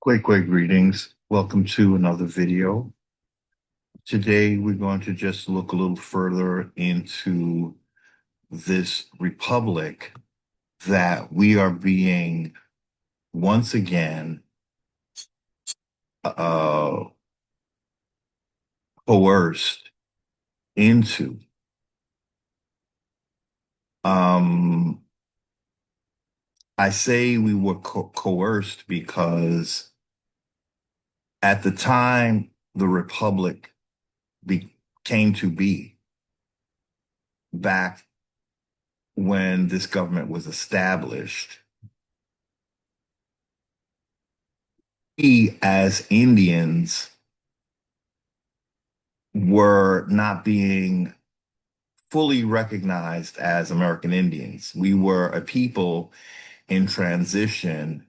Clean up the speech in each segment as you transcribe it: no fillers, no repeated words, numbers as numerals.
Quick greetings. Welcome to another video. Today we're going to just look a little further into this republic that we are being once again uh, coerced into. Um, I say we were coerced because at the time the republic came to be, back when this government was established, we as Indians were not being fully recognized as American Indians. We were a people in transition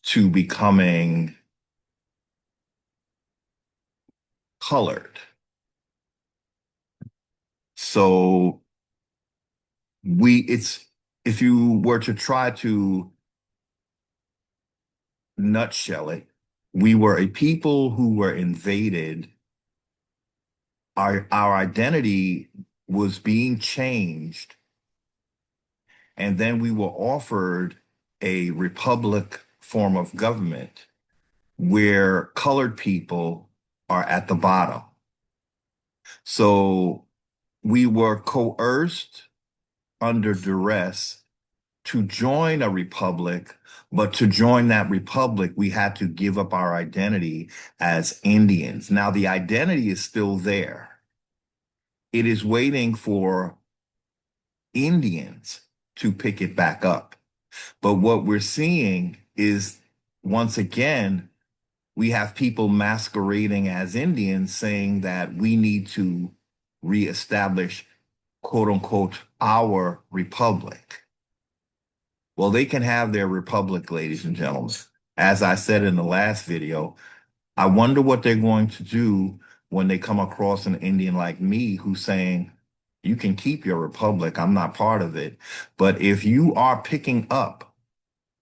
to becoming colored. So it's, if you were to try to nutshell it, we were a people who were invaded. Our identity was being changed, and then we were offered a republic form of government where colored people are at the bottom. So we were coerced under duress to join a republic, but to join that republic, we had to give up our identity as Indians. Now, the identity is still there. It is waiting for Indians to pick it back up. But what we're seeing is, once again, we have people masquerading as Indians saying that we need to reestablish, quote unquote, our republic. Well, they can have their republic, ladies and gentlemen. As I said in the last video, I wonder what they're going to do when they come across an Indian like me who's saying, you can keep your republic, I'm not part of it. But if you are picking up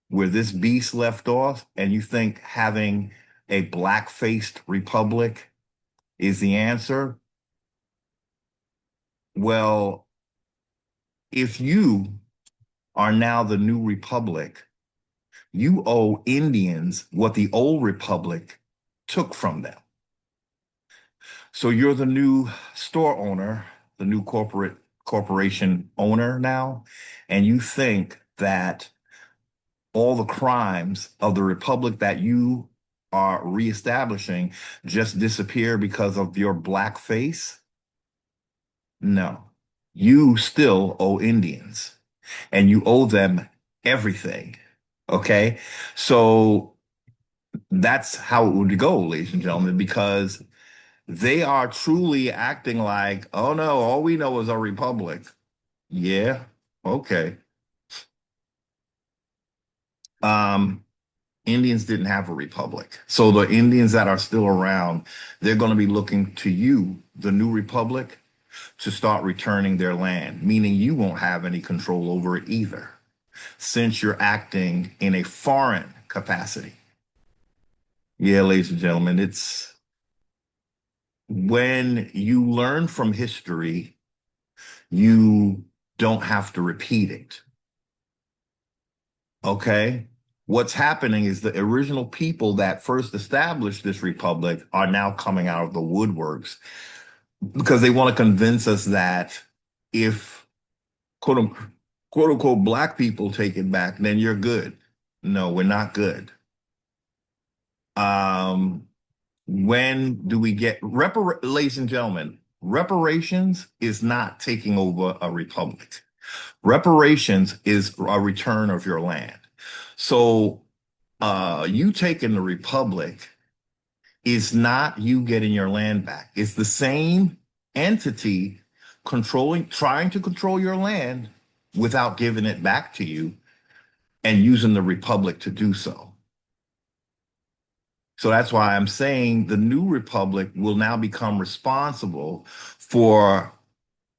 where this beast left off and you think having a black-faced republic is the answer, well, if you are now the new republic, you owe Indians what the old republic took from them. So you're the new store owner, the new corporation owner now, and you think that all the crimes of the republic that you are reestablishing just disappear because of your black face? No, you still owe Indians, and you owe them everything. Okay. So that's how it would go, ladies and gentlemen, because they are truly acting like, oh no, all we know is a republic. Yeah. Okay. Um, Indians didn't have a republic. So the Indians that are still around, they're going to be looking to you, the new republic, to start returning their land, meaning you won't have any control over it either, since you're acting in a foreign capacity. Yeah, ladies and gentlemen, it's when you learn from history, you don't have to repeat it. Okay? What's happening is the original people that first established this republic are now coming out of the woodworks because they want to convince us that if quote unquote black people take it back, then you're good. No, we're not good. Um, when do we get ladies and gentlemen, reparations is not taking over a republic. Reparations is a return of your land. So you taking the republic is not you getting your land back. It's the same entity trying to control your land without giving it back to you and using the republic to do so. So that's why I'm saying the new republic will now become responsible for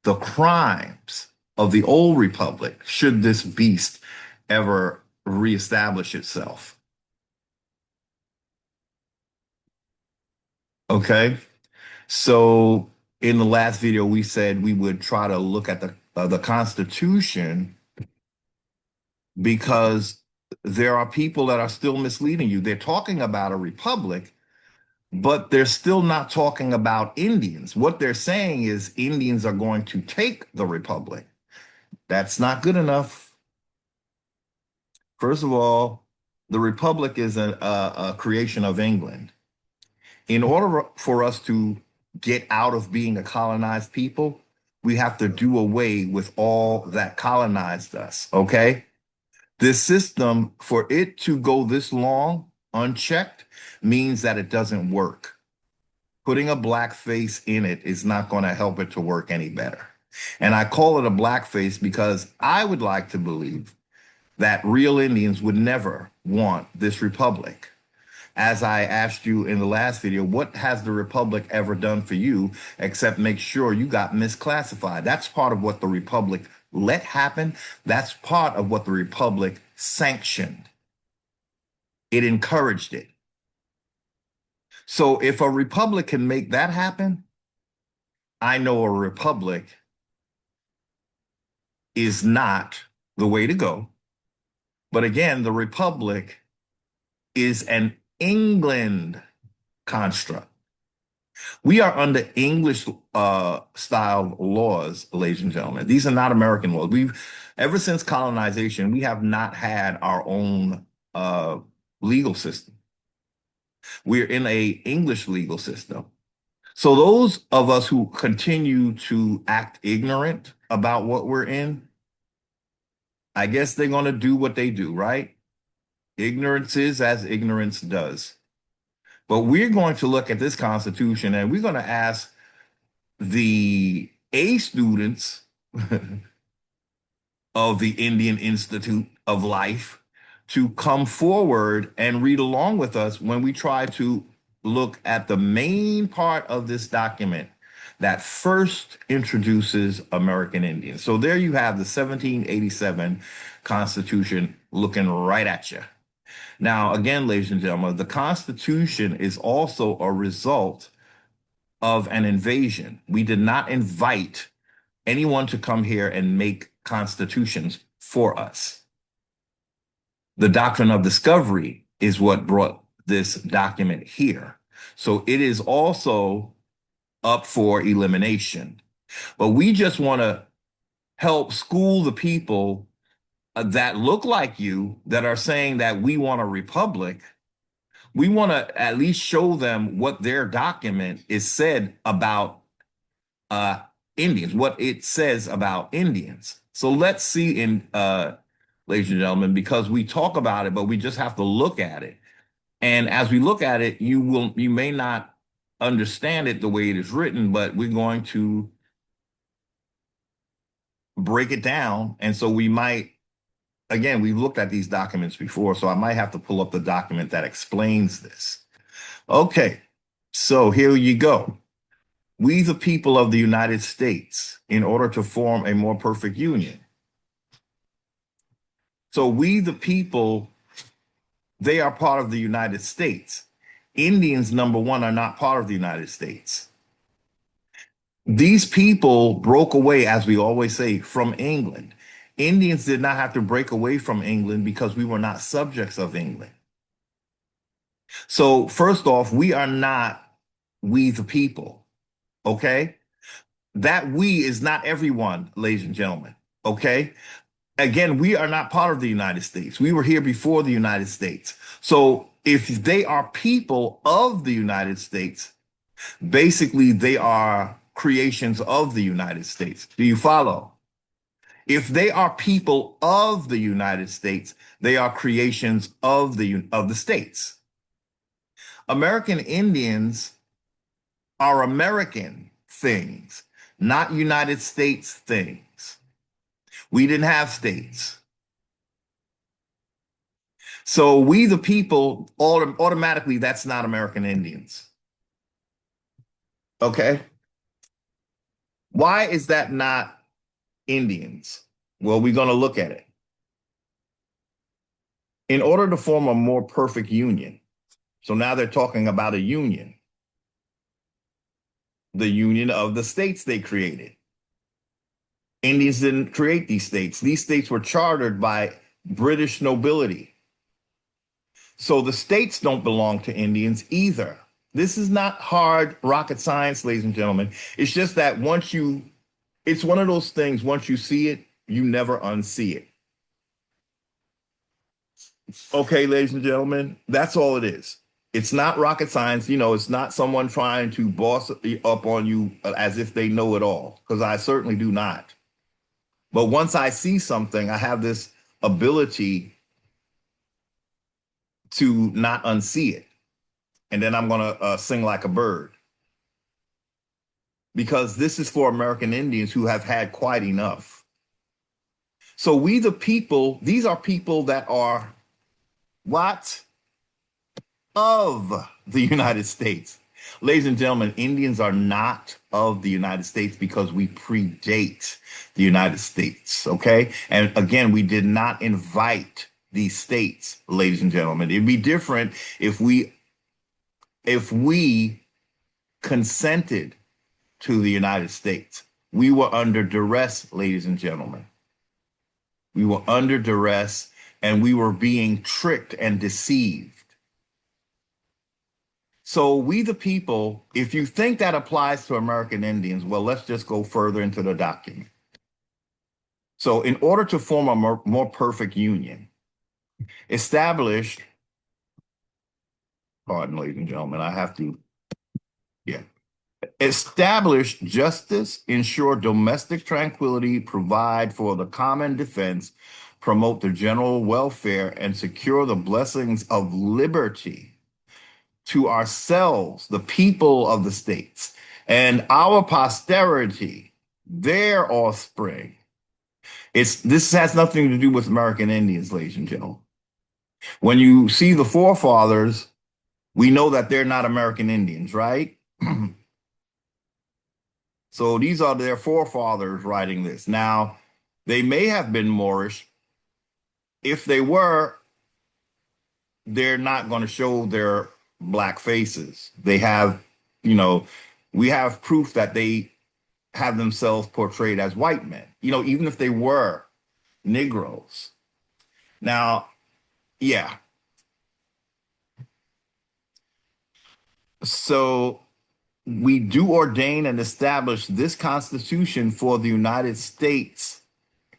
the crimes of the old republic should this beast ever reestablish itself. Okay. So in the last video, we said we would try to look at the Constitution because there are people that are still misleading you. They're talking about a republic, but they're still not talking about Indians. What they're saying is Indians are going to take the republic. That's not good enough. First of all, the republic is a creation of England. In order for us to get out of being a colonized people, we have to do away with all that colonized us. Okay. This system, for it to go this long unchecked, means that it doesn't work. Putting a black face in it is not going to help it to work any better. And I call it a black face because I would like to believe that real Indians would never want this republic. As I asked you in the last video, what has the Republic ever done for you except make sure you got misclassified? That's part of what the Republic let happen. That's part of what the Republic sanctioned. It encouraged it. So if a Republic can make that happen, I know a Republic is not the way to go. But again, the Republic is an England construct. We are under English style laws, ladies and gentlemen. These are not American laws. Ever since colonization, we have not had our own legal system. We're in a English legal system. So those of us who continue to act ignorant about what we're in, I guess they're going to do what they do, right? Ignorance is as ignorance does. But we're going to look at this Constitution and we're going to ask the A students of the Indian Institute of Life to come forward and read along with us when we try to look at the main part of this document that first introduces American Indians. So there you have the 1787 Constitution looking right at you. Now, again, ladies and gentlemen, the Constitution is also a result of an invasion. We did not invite anyone to come here and make constitutions for us. The doctrine of discovery is what brought this document here. So it is also up for elimination. But we just want to help school the people that look like you, that are saying that we want a republic. We want to at least show them what their document is said about Indians, what it says about Indians. So let's see ladies and gentlemen, because we talk about it, but we just have to look at it. And as we look at it, you may not understand it the way it is written, but we're going to break it down. And so we might, again, we've looked at these documents before, so I might have to pull up the document that explains this. Okay, so here you go. We, the people of the United States, in order to form a more perfect union. So we, the people, they are part of the United States. Indians, number one, are not part of the United States. These people broke away, as we always say, from England. Indians did not have to break away from England because we were not subjects of England. So first off, we are not we the people, okay? That we is not everyone, ladies and gentlemen, okay? Again, we are not part of the United States. We were here before the United States. So if they are people of the United States, basically they are creations of the United States. Do you follow? If they are people of the United States, they are creations of the states. American Indians are American things, not United States things. We didn't have states. So we, the people, automatically, that's not American Indians. Okay. Why is that not Indians? Well, we're going to look at it. In order to form a more perfect union, so now they're talking about a union. the union of the states they created. Indians didn't create these states. These states were chartered by British nobility. So the states don't belong to Indians either. This is not hard rocket science, ladies and gentlemen. It's just that it's one of those things, once you see it, you never unsee it. Okay, ladies and gentlemen, that's all it is. It's not rocket science. It's not someone trying to boss up on you as if they know it all, because I certainly do not. But once I see something, I have this ability to not unsee it. And then I'm going to sing like a bird, because this is for American Indians who have had quite enough. So we, the people, these are people that are what? Of the United States. Ladies and gentlemen, Indians are not of the United States because we predate the United States, okay? And again, we did not invite these states, ladies and gentlemen. It'd be different if we consented to the United States. We were under duress, ladies and gentlemen. We were under duress and we were being tricked and deceived. So we the people, if you think that applies to American Indians, well, let's just go further into the document. So in order to form a more perfect union, establish, pardon, ladies and gentlemen, I have to, yeah. Establish justice, ensure domestic tranquility, provide for the common defense, promote the general welfare, and secure the blessings of liberty to ourselves, the people of the states, and our posterity, their offspring. This has nothing to do with American Indians, ladies and gentlemen. When you see the forefathers, we know that they're not American Indians, right? So these are their forefathers writing this. Now, they may have been Moorish. If they were, they're not going to show their black faces. They have, we have proof that they have themselves portrayed as white men, even if they were Negroes. Now, yeah. So we do ordain and establish this Constitution for the United States.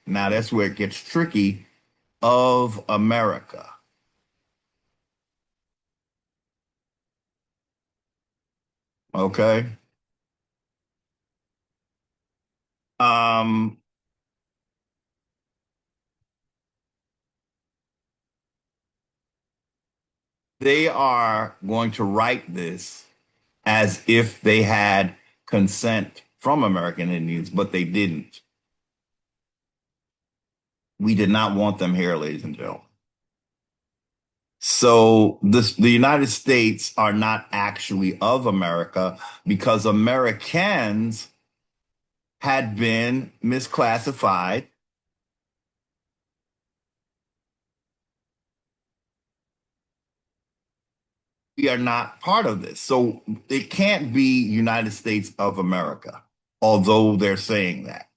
Now, that's where it gets tricky, of America. Okay. Um, they are going to write this as if they had consent from American Indians, but they didn't. We did not want them here, ladies and gentlemen. So the United States are not actually of America because Americans had been misclassified. We are not part of this. So it can't be United States of America, although they're saying that.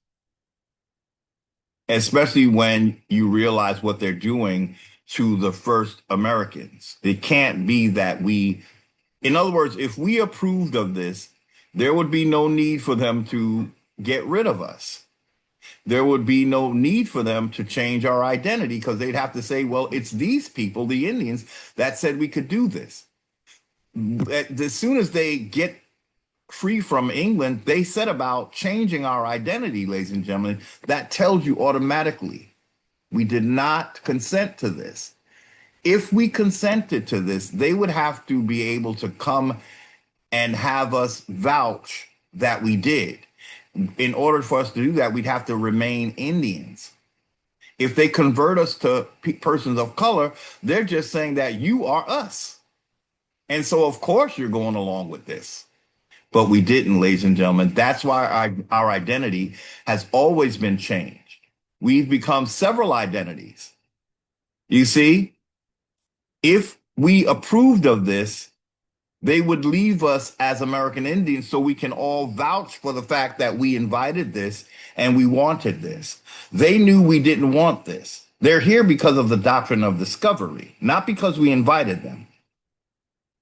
Especially when you realize what they're doing to the first Americans. It can't be that in other words, if we approved of this, there would be no need for them to get rid of us. There would be no need for them to change our identity because they'd have to say, well, it's these people, the Indians, that said we could do this. As soon as they get free from England, they set about changing our identity, ladies and gentlemen. That tells you automatically we did not consent to this. If we consented to this, they would have to be able to come and have us vouch that we did. In order for us to do that, we'd have to remain Indians. If they convert us to persons of color, they're just saying that you are us. And so, of course, you're going along with this. But we didn't, ladies and gentlemen. That's why our identity has always been changed. We've become several identities. You see, if we approved of this, They would leave us as American Indians so we can all vouch for the fact that we invited this and we wanted this. They knew we didn't want this. They're here because of the doctrine of discovery, not because we invited them.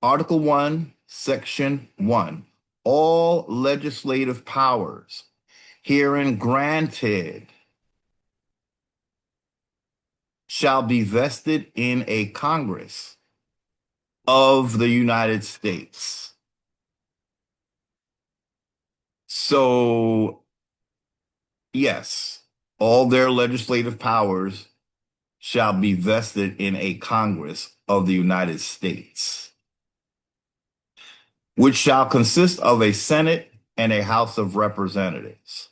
Article 1, Section 1. All legislative powers herein granted shall be vested in a Congress of the United States. So, yes, all their legislative powers shall be vested in a Congress of the United States, which shall consist of a Senate and a House of Representatives.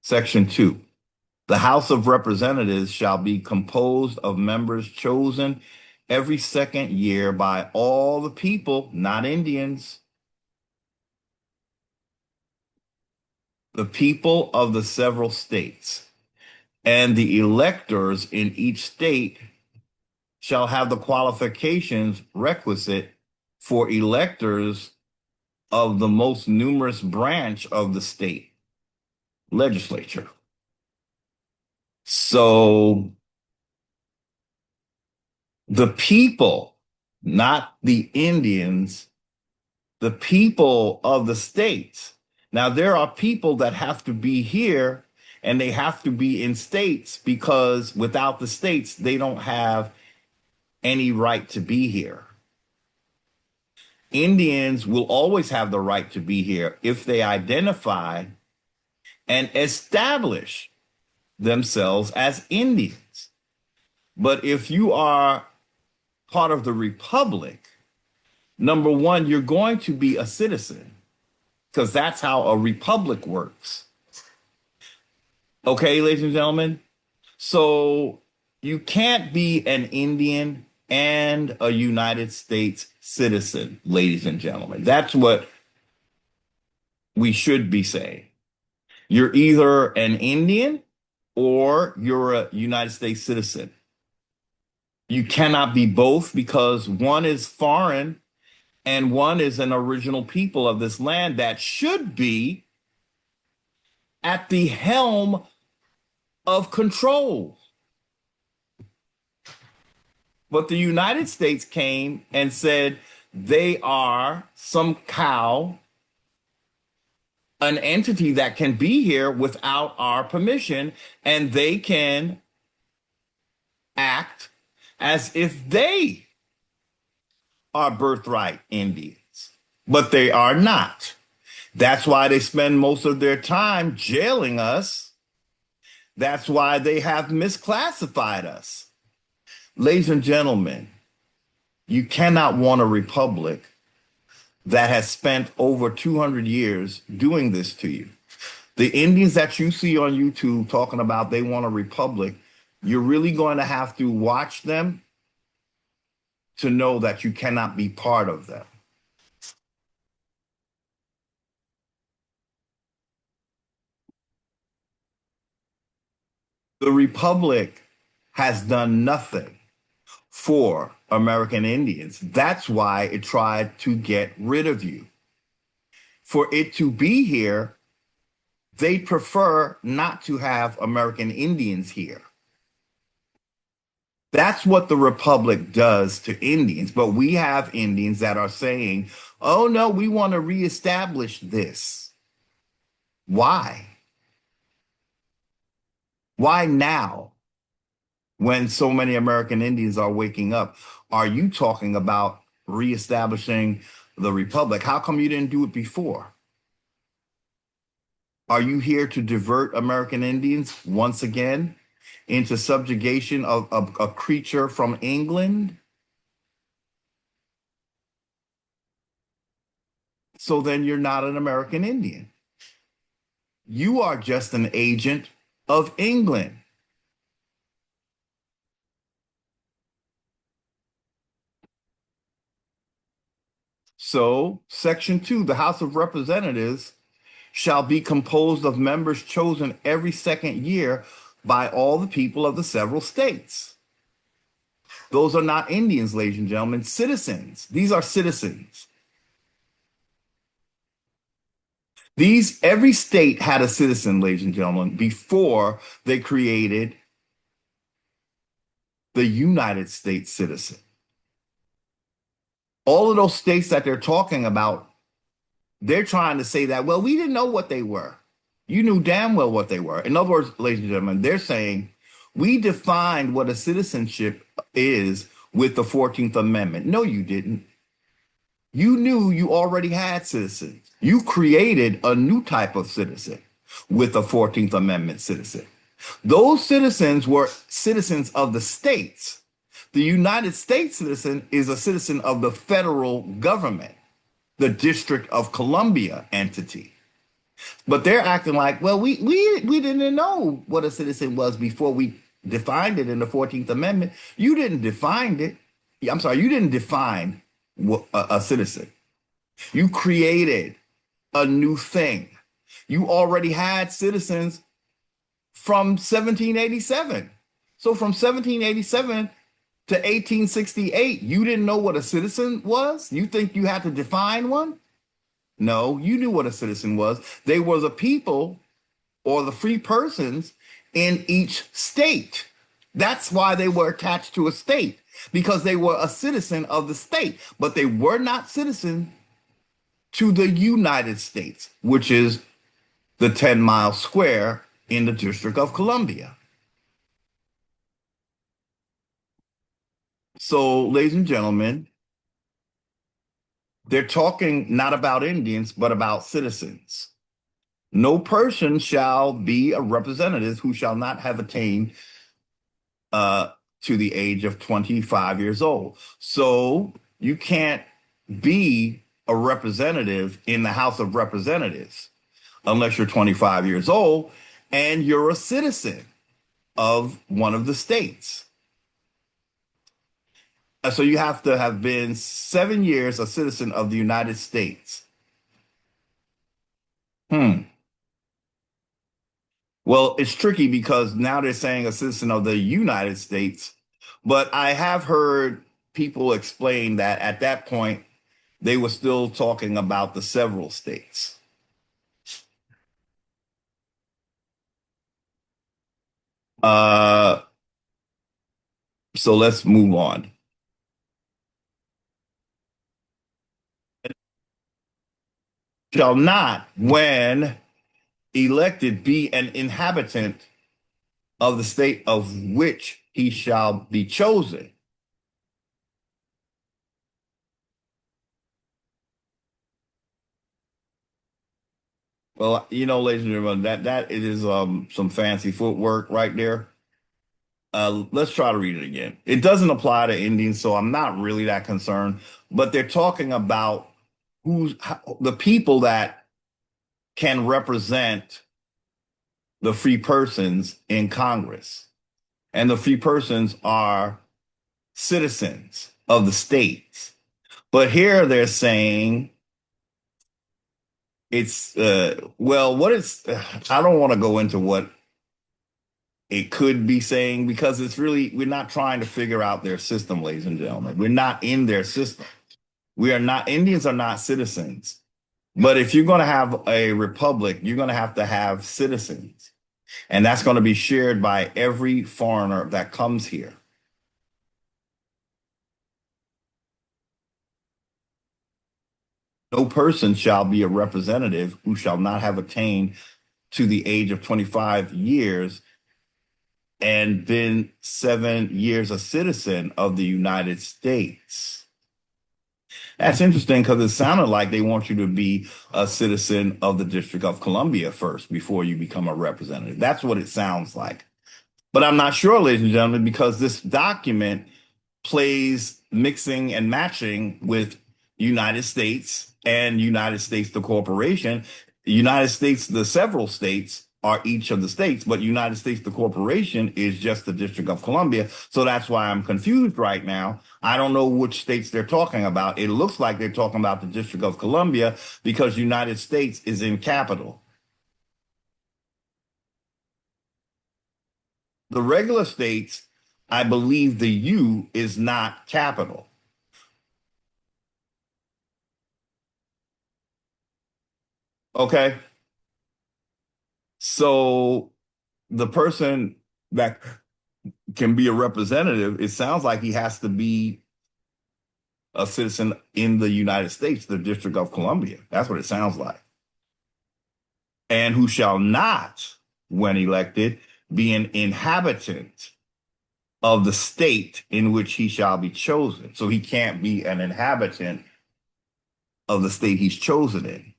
Section 2. The House of Representatives shall be composed of members chosen every second year by all the people, not Indians, the people of the several states, and the electors in each state shall have the qualifications requisite for electors of the most numerous branch of the state legislature. So the people, not the Indians, the people of the states. Now, there are people that have to be here and they have to be in states because without the states, they don't have any right to be here. Indians will always have the right to be here if they identify and establish themselves as Indians. But if you are part of the Republic, number one, you're going to be a citizen because that's how a republic works. Okay, ladies and gentlemen? So you can't be an Indian and a United States citizen, ladies and gentlemen. That's what we should be saying. You're either an Indian or you're a United States citizen. You cannot be both because one is foreign and one is an original people of this land that should be at the helm of control. But the United States came and said they are somehow an entity that can be here without our permission, and they can act as if they are birthright Indians, but they are not. That's why they spend most of their time jailing us. That's why they have misclassified us. Ladies and gentlemen, you cannot want a republic that has spent over 200 years doing this to you. The Indians that you see on YouTube talking about they want a republic, you're really going to have to watch them to know that you cannot be part of them. The republic has done nothing for American Indians. That's why it tried to get rid of you. For it to be here, they prefer not to have American Indians here. That's what the Republic does to Indians. But we have Indians that are saying, oh no, we want to reestablish this. Why? Why now? When so many American Indians are waking up, are you talking about reestablishing the Republic? How come you didn't do it before? Are you here to divert American Indians once again into subjugation of a creature from England? So then you're not an American Indian. You are just an agent of England. So, Section 2, the House of Representatives shall be composed of members chosen every second year by all the people of the several states. Those are not Indians, ladies and gentlemen, citizens. These are citizens. Every state had a citizen, ladies and gentlemen, before they created the United States citizen. All of those states that they're talking about, they're trying to say that, well, we didn't know what they were. You knew damn well what they were. In other words, ladies and gentlemen, they're saying we defined what a citizenship is with the 14th Amendment. No, you didn't. You knew you already had citizens. You created a new type of citizen with the 14th Amendment citizen. Those citizens were citizens of the states. The United States citizen is a citizen of the federal government, the District of Columbia entity. But they're acting like, well, we didn't know what a citizen was before we defined it in the 14th Amendment. You didn't define it. I'm sorry, you didn't define a citizen. You created a new thing. You already had citizens from 1787. So from 1787 to 1868, you didn't know what a citizen was? You think you had to define one? No, you knew what a citizen was. They were the people or the free persons in each state. That's why they were attached to a state, because they were a citizen of the state, but they were not citizen to the United States, which is the 10-mile square in the District of Columbia. So, ladies and gentlemen, they're talking not about Indians, but about citizens. No person shall be a representative who shall not have attained to the age of 25 years old. So you can't be a representative in the House of Representatives unless you're 25 years old and you're a citizen of one of the states. So you have to have been 7 years a citizen of the United States. Well, it's tricky because now they're saying a citizen of the United States, but I have heard people explain that at that point they were still talking about the several states. Uh, so let's move on. Shall not, when elected, be an inhabitant of the state of which he shall be chosen. Well, ladies and gentlemen, that it is some fancy footwork right there. Let's try to read it again. It doesn't apply to Indians, so I'm not really that concerned. But they're talking about the people that can represent the free persons in Congress. And the free persons are citizens of the states. But here they're saying it's, well, what is, I don't want to go into what it could be saying because we're not trying to figure out their system, ladies and gentlemen. We're not in their system. Indians are not citizens. But if you're going to have a republic, you're going to have citizens. And that's going to be shared by every foreigner that comes here. No person shall be a representative who shall not have attained to the age of 25 years and been 7 years a citizen of the United States. That's interesting because it sounded like they want you to be a citizen of the District of Columbia first before you become a representative. That's what it sounds like. But I'm not sure, ladies and gentlemen, because this document plays mixing and matching with United States and United States, the corporation. United States, the several states are each of the states, but United States, the corporation, is just the District of Columbia. So that's why I'm confused right now. I don't know which states they're talking about. It looks like they're talking about the District of Columbia because United States is in capital. The regular states I believe the U is not capital. Okay. So the person that can be a representative, it sounds like he has to be a citizen in the United States, the District of Columbia. That's what it sounds like. And who shall not, when elected, be an inhabitant of the state in which he shall be chosen. So he can't be an inhabitant of the state he's chosen in.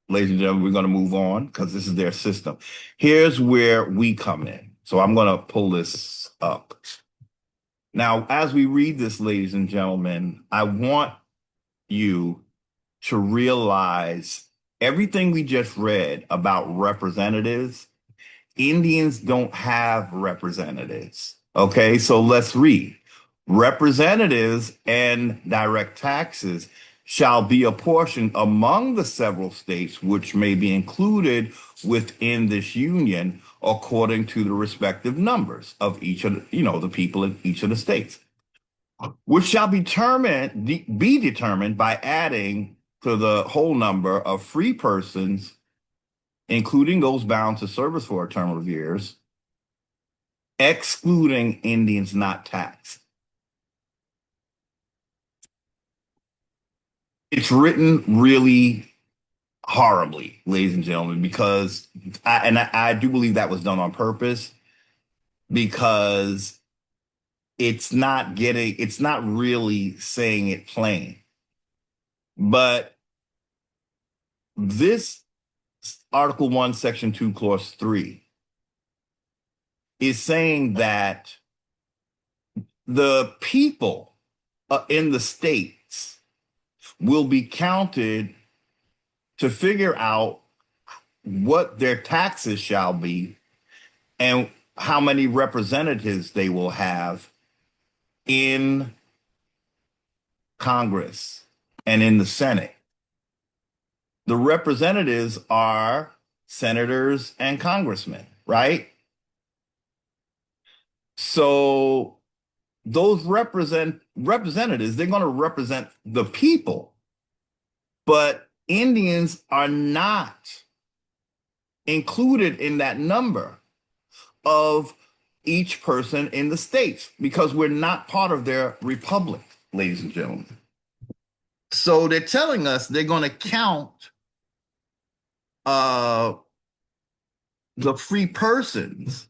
Ladies and gentlemen, we're going to move on because this is their system. Here's where we come in. So I'm going to pull this up. Now, as we read this, ladies and gentlemen, I want you to realize everything we just read about representatives. Indians don't have representatives. Okay, so let's read. Representatives and direct taxes shall be apportioned among the several states which may be included within this union according to the respective numbers of each of the people in each of the states, which shall be determined by adding to the whole number of free persons, including those bound to service for a term of years, excluding Indians not taxed. It's written really horribly, ladies and gentlemen, because I do believe that was done on purpose because it's not really saying it plain. But this Article 1, Section 2, Clause 3 is saying that the people in the states will be counted to figure out what their taxes shall be and how many representatives they will have in Congress and in the Senate. The representatives are senators and congressmen, right? So those representatives, they're going to represent the people, but Indians are not included in that number of each person in the states because we're not part of their republic, ladies and gentlemen. So they're telling us they're going to count the free persons.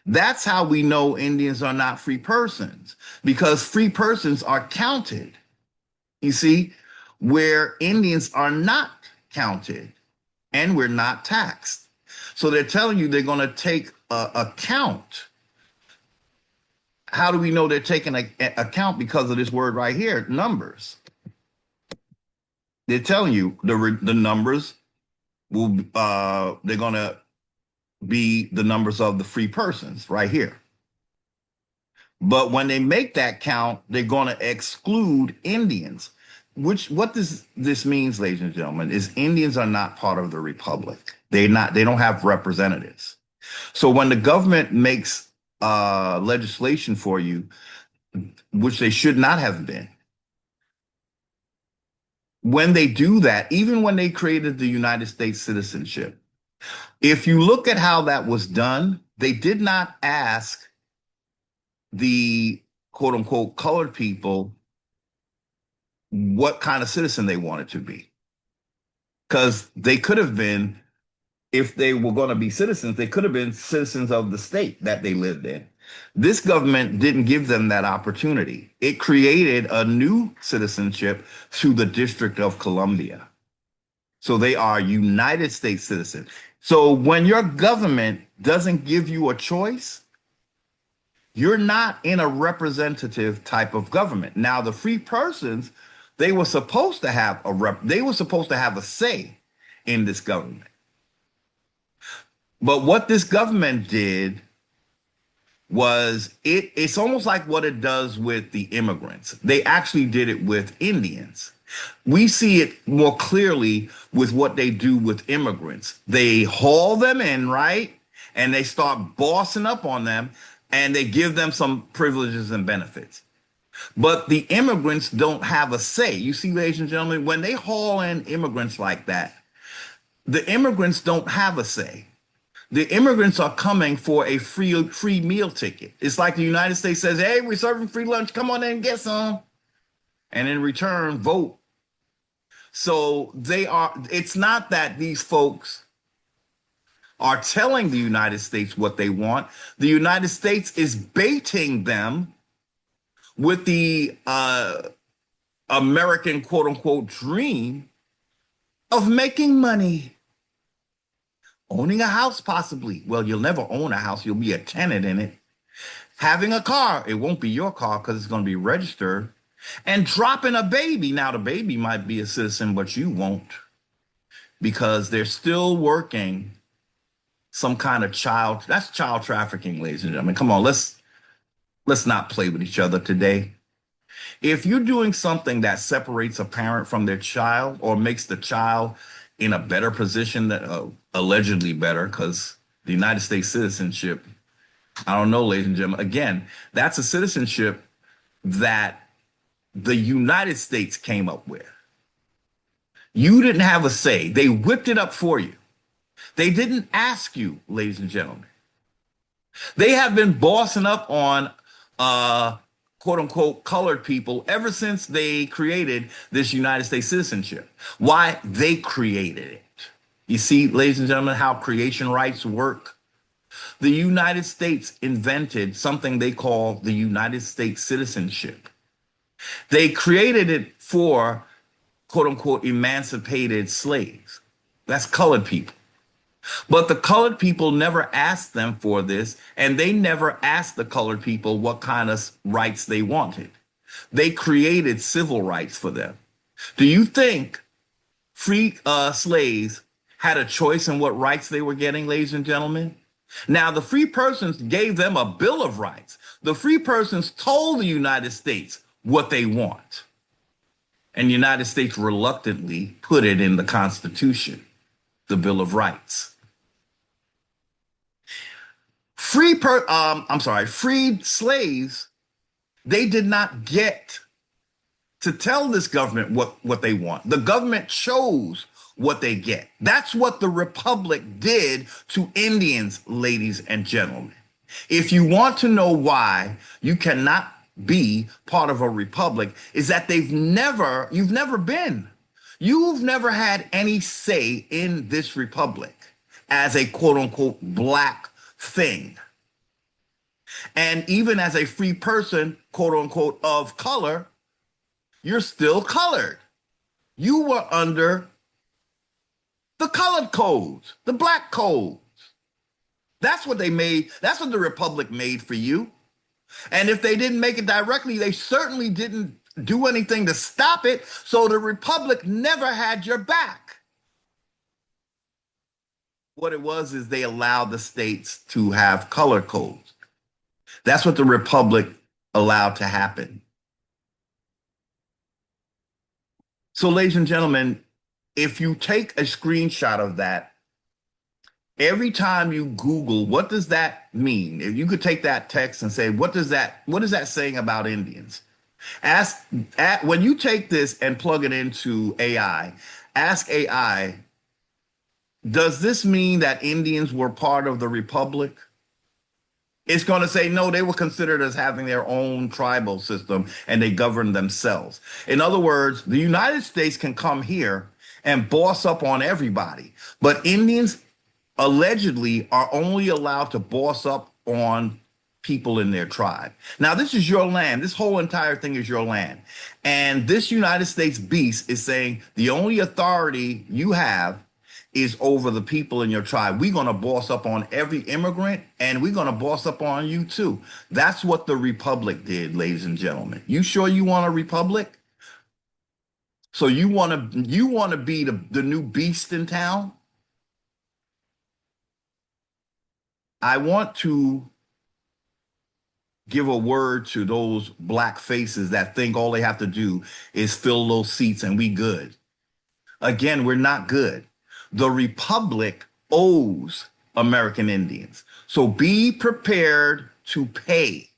That's how we know Indians are not free persons, because free persons are counted, you see, where Indians are not counted and we're not taxed. So they're telling you they're going to take a count. How do we know they're taking a count? Because of this word right here, numbers. They're telling you the numbers will they're going to be the numbers of the free persons right here. But when they make that count, they're going to exclude Indians. What this means, ladies and gentlemen, is Indians are not part of the republic. They don't have representatives. So when the government makes legislation for you, which they should not have been, when they do that, even when they created the United States citizenship, if you look at how that was done, they did not ask the quote unquote colored people what kind of citizen they wanted to be. Because they could have been, if they were going to be citizens, they could have been citizens of the state that they lived in. This government didn't give them that opportunity. It created a new citizenship through the District of Columbia. So they are United States citizens. So when your government doesn't give you a choice, you're not in a representative type of government. Now, the free persons, they were supposed to have a say in this government. But what this government did was it's almost like what it does with the immigrants. They actually did it with Indians. We see it more clearly with what they do with immigrants. They haul them in, right? and they start bossing up on them, and they give them some privileges and benefits. But the immigrants don't have a say. You see, ladies and gentlemen, when they haul in immigrants like that, the immigrants don't have a say. The immigrants are coming for a free meal ticket. It's like the United States says, "Hey, we're serving free lunch. Come on in and get some." And in return, vote. So they are, it's not that these folks are telling the United States what they want. The United States is baiting them with the American quote unquote dream of making money, owning a house, possibly. Well, you'll never own a house, you'll be a tenant in it. Having a car, it won't be your car because it's going to be registered. And dropping a baby. Now, the baby might be a citizen, but you won't, because they're still working some kind of child. That's child trafficking, ladies and gentlemen. Come on, let's not play with each other today. If you're doing something that separates a parent from their child or makes the child in a better position, that allegedly better, because the United States citizenship, I don't know, ladies and gentlemen. Again, that's a citizenship that the United States came up with. You didn't have a say. They whipped it up for you. They didn't ask you, ladies and gentlemen. They have been bossing up on quote unquote colored people ever since they created this United States citizenship. Why? They created it. You see, ladies and gentlemen, how creation rights work. The United States invented something they call the United States citizenship. They created it for quote unquote emancipated slaves. That's colored people. But the colored people never asked them for this, and they never asked the colored people what kind of rights they wanted. They created civil rights for them. Do you think free slaves had a choice in what rights they were getting, ladies and gentlemen? Now, the free persons gave them a Bill of Rights. The free persons told the United States what they want. And the United States reluctantly put it in the Constitution, the Bill of Rights. Freed slaves, they did not get to tell this government what they want. The government chose what they get. That's what the Republic did to Indians, ladies and gentlemen. If you want to know why you cannot be part of a republic, is that you've never had any say in this republic as a quote unquote black thing. And even as a free person, quote unquote, of color, you're still colored. You were under the colored codes, the black codes. That's what they made. That's what the Republic made for you. And if they didn't make it directly, they certainly didn't do anything to stop it. So the Republic never had your back. What it was is they allowed the states to have color codes. That's what the Republic allowed to happen. So, ladies and gentlemen, if you take a screenshot of that, every time you Google, what does that mean? If you could take that text and say, what is that saying about Indians? When you take this and plug it into AI, ask AI, does this mean that Indians were part of the Republic? It's going to say, no, they were considered as having their own tribal system and they governed themselves. In other words, the United States can come here and boss up on everybody, but Indians allegedly are only allowed to boss up on people in their tribe. Now, this is your land. This whole entire thing is your land. And this United States beast is saying the only authority you have is over the people in your tribe. We're going to boss up on every immigrant, and we're going to boss up on you too. That's what the Republic did, ladies and gentlemen. You sure you want a republic? So you want to be the new beast in town? I want to give a word to those black faces that think all they have to do is fill those seats and we good. Again, we're not good. The Republic owes American Indians. So be prepared to pay.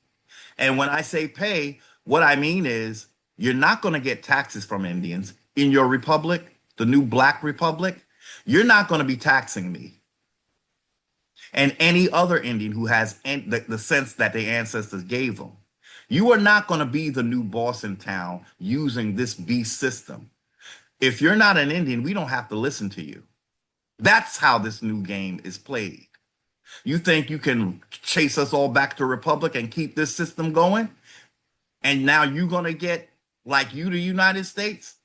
And when I say pay, what I mean is you're not going to get taxes from Indians in your republic, the new black republic. You're not going to be taxing me and any other Indian who has the sense that their ancestors gave them. You are not going to be the new boss in town using this beast system. If you're not an Indian, we don't have to listen to you. That's how this new game is played. You think you can chase us all back to Republic and keep this system going? And now you're going to get like you, the United States,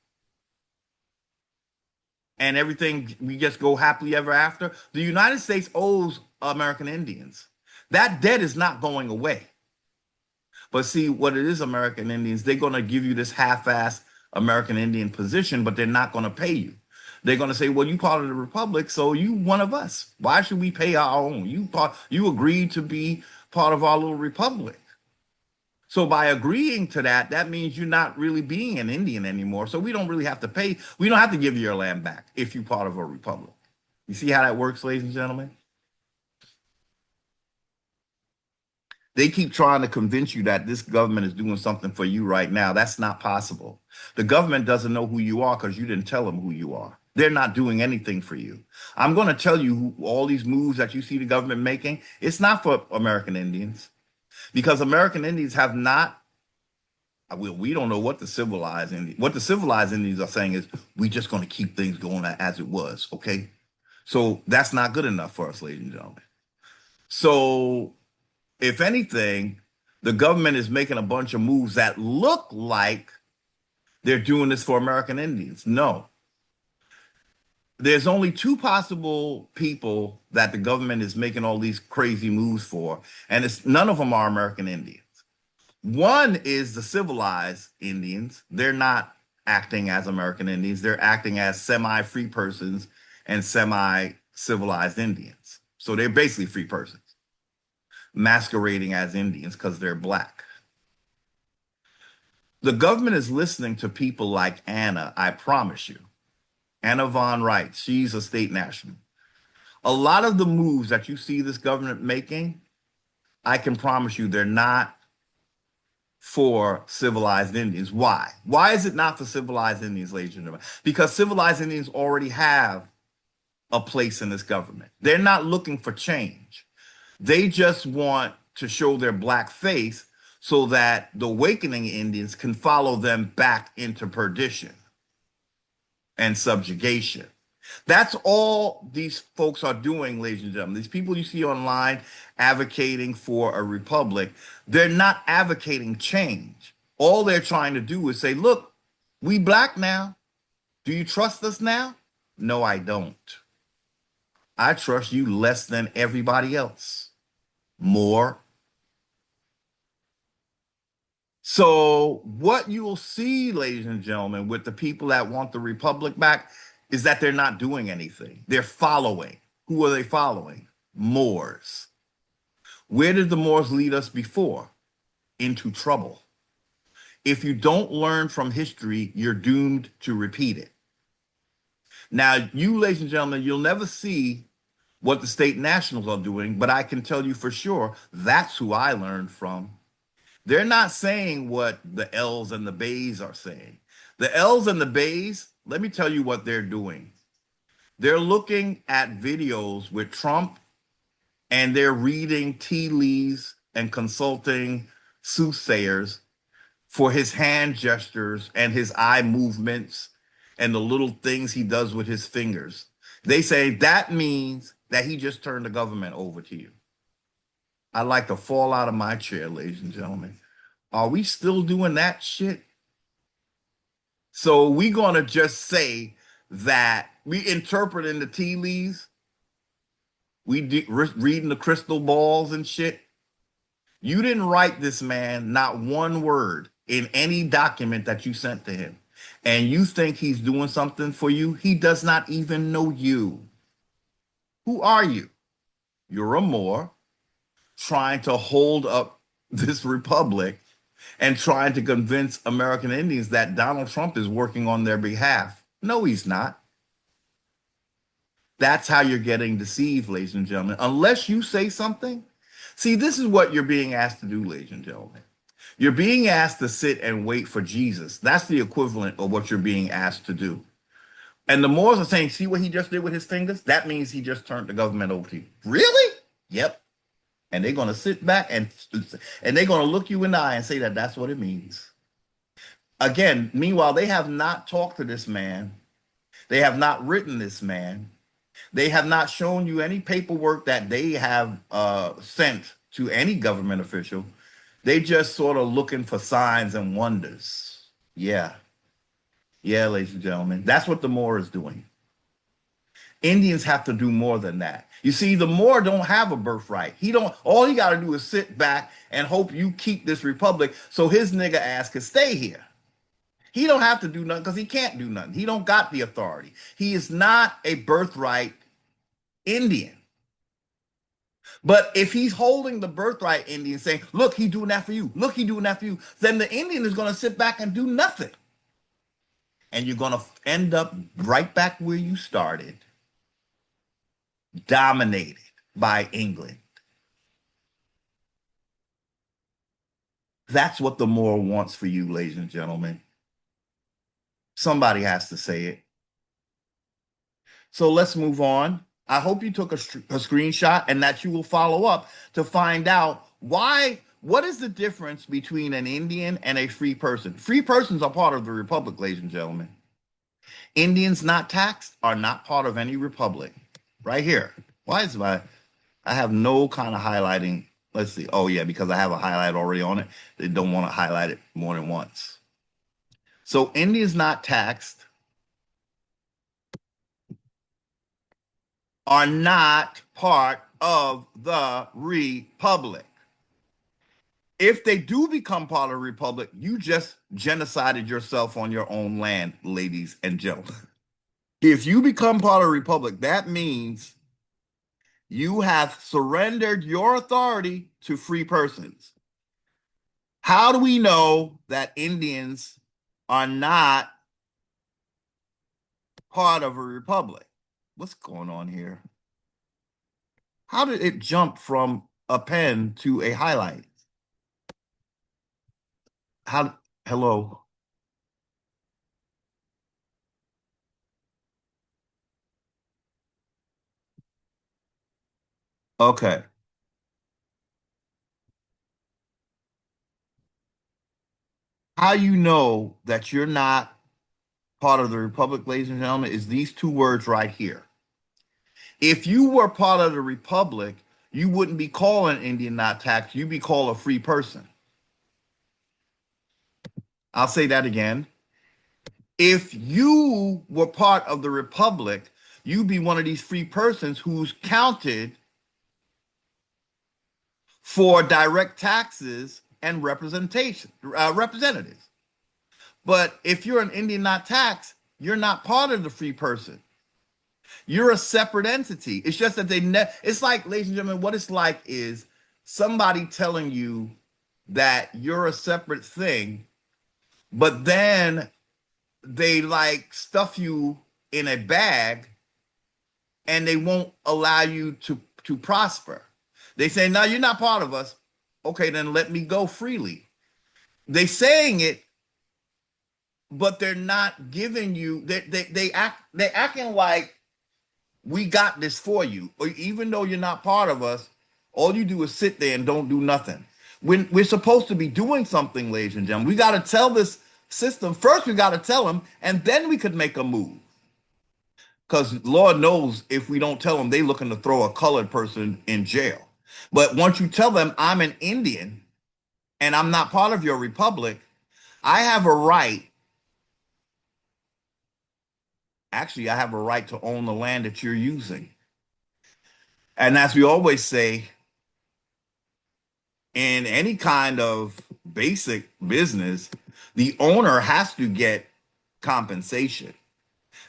and everything, we just go happily ever after? The United States owes American Indians. That debt is not going away. But see, what it is, American Indians, they're going to give you this half-ass American Indian position, but they're not going to pay you. They're going to say, well, you part of the Republic, so you one of us. Why should we pay our own? You agreed to be part of our little republic. So by agreeing to that, that means you're not really being an Indian anymore. So we don't really have to pay. We don't have to give you your land back if you're part of a republic. You see how that works, ladies and gentlemen? They keep trying to convince you that this government is doing something for you right now. That's not possible. The government doesn't know who you are because you didn't tell them who you are. They're not doing anything for you. I'm going to tell you all these moves that you see the government making, it's not for American Indians because American Indians have not, we don't know what the civilized Indians, what the civilized Indians are saying is, we're just going to keep things going as it was, okay? So that's not good enough for us, ladies and gentlemen. So if anything, the government is making a bunch of moves that look like they're doing this for American Indians. No. There's only two possible people that the government is making all these crazy moves for, and none of them are American Indians. One is the civilized Indians. They're not acting as American Indians. They're acting as semi-free persons and semi-civilized Indians. So they're basically free persons masquerading as Indians because they're black. The government is listening to people like Anna, I promise you. Anna Von Wright, she's a state national. A lot of the moves that you see this government making, I can promise you they're not for civilized Indians. Why? Why is it not for civilized Indians, ladies and gentlemen? Because civilized Indians already have a place in this government. They're not looking for change. They just want to show their black face so that the awakening Indians can follow them back into perdition and subjugation. That's all these folks are doing, ladies and gentlemen. These people you see online advocating for a republic, they're not advocating change. All they're trying to do is say, look, we black now. Do you trust us now? No, I don't. I trust you less than everybody else. More. So what you will see, ladies and gentlemen, with the people that want the republic back is that they're not doing anything. They're following. Who are they following? Moors. Where did the Moors lead us before? Into trouble. If you don't learn from history, you're doomed to repeat it. Now, you, ladies and gentlemen, you'll never see what the state nationals are doing, but I can tell you for sure that's who I learned from. They're not saying what the L's and the Bays are saying. The L's and the Bays, let me tell you what they're doing. They're looking at videos with Trump and they're reading tea leaves and consulting soothsayers for his hand gestures and his eye movements and the little things he does with his fingers. They say that means that he just turned the government over to you. I'd like to fall out of my chair, ladies and gentlemen. Are we still doing that shit? So we're going to just say that we interpret in the tea leaves, reading the crystal balls and shit. You didn't write this man not one word in any document that you sent to him. And you think he's doing something for you? He does not even know you. Who are you? You're a Moor trying to hold up this republic and trying to convince American Indians that Donald Trump is working on their behalf. No, he's not. That's how you're getting deceived, ladies and gentlemen. Unless you say something. See, this is what you're being asked to do, ladies and gentlemen. You're being asked to sit and wait for Jesus. That's the equivalent of what you're being asked to do. And the Moors are saying, see what he just did with his fingers? That means he just turned the government over to you. Really? Yep. And they're going to sit back and they're going to look you in the eye and say that that's what it means. Again, meanwhile, they have not talked to this man. They have not written this man. They have not shown you any paperwork that they have sent to any government official. They just sort of looking for signs and wonders. Yeah. Yeah, ladies and gentlemen. That's what the Moor is doing. Indians have to do more than that. You see, the Moor don't have a birthright. He don't. All he got to do is sit back and hope you keep this republic so his nigga ass can stay here. He don't have to do nothing because he can't do nothing. He don't got the authority. He is not a birthright Indian. But if he's holding the birthright Indian saying, look, he doing that for you. Look, he doing that for you. Then the Indian is going to sit back and do nothing. And you're going to end up right back where you started, dominated by England. That's what the Moor wants for you, ladies and gentlemen. Somebody has to say it. So let's move on. I hope you took a screenshot and that you will follow up to find out what is the difference between an Indian and a free person? Free persons are part of the republic, ladies and gentlemen. Indians not taxed are not part of any republic. Right here. Why is I have no kind of highlighting. Let's see. Oh, yeah, because I have a highlight already on it. They don't want to highlight it more than once. So Indians not taxed are not part of the republic. If they do become part of the republic, you just genocided yourself on your own land, ladies and gentlemen. If you become part of the republic, that means you have surrendered your authority to free persons. How do we know that Indians are not part of a republic? What's going on here? How did it jump from a pen to a highlight? Hello? Okay. How you know that you're not part of the republic, ladies and gentlemen, is these two words right here. If you were part of the republic, you wouldn't be called an Indian not taxed. You'd be called a free person. I'll say that again. If you were part of the republic, you'd be one of these free persons who's counted for direct taxes and representation, representatives. But if you're an Indian not taxed, you're not part of the free person. You're a separate entity. It's just that it's like, ladies and gentlemen, what it's like is somebody telling you that you're a separate thing, but then they like stuff you in a bag and they won't allow you to prosper. They say, no, you're not part of us. Okay, then let me go freely. They saying it, but they're not giving you, they're acting like we got this for you. Or even though you're not part of us, all you do is sit there and don't do nothing. When we're supposed to be doing something, ladies and gentlemen, we got to tell this system first. We got to tell them, and then we could make a move. Because Lord knows if we don't tell them, they looking to throw a colored person in jail. But once you tell them I'm an Indian and I'm not part of your republic, I have a right. Actually, I have a right to own the land that you're using. And as we always say, in any kind of basic business, the owner has to get compensation.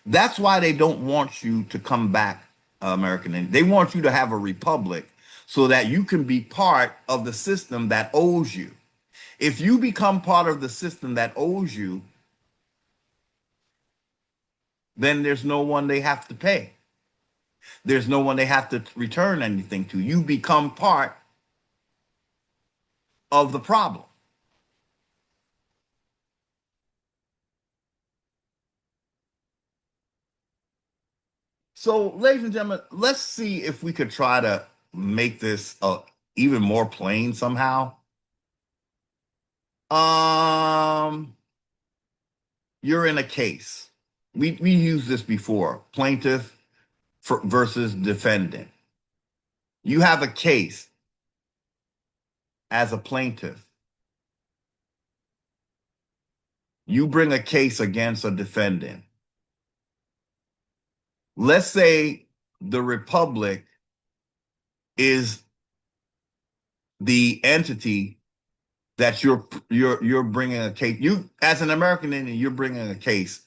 That's why they don't want you to come back, American. They want you to have a republic so that you can be part of the system that owes you. If you become part of the system that owes you, then there's no one they have to pay. There's no one they have to return anything to. You become part of the problem. So, ladies and gentlemen, let's see if we could try to make this even more plain somehow. Um, you're in a case. We used this before. Plaintiff versus defendant. You have a case as a plaintiff. You bring a case against a defendant. Let's say the Republic is the entity that you're bringing a case. You, as an American Indian, you're bringing a case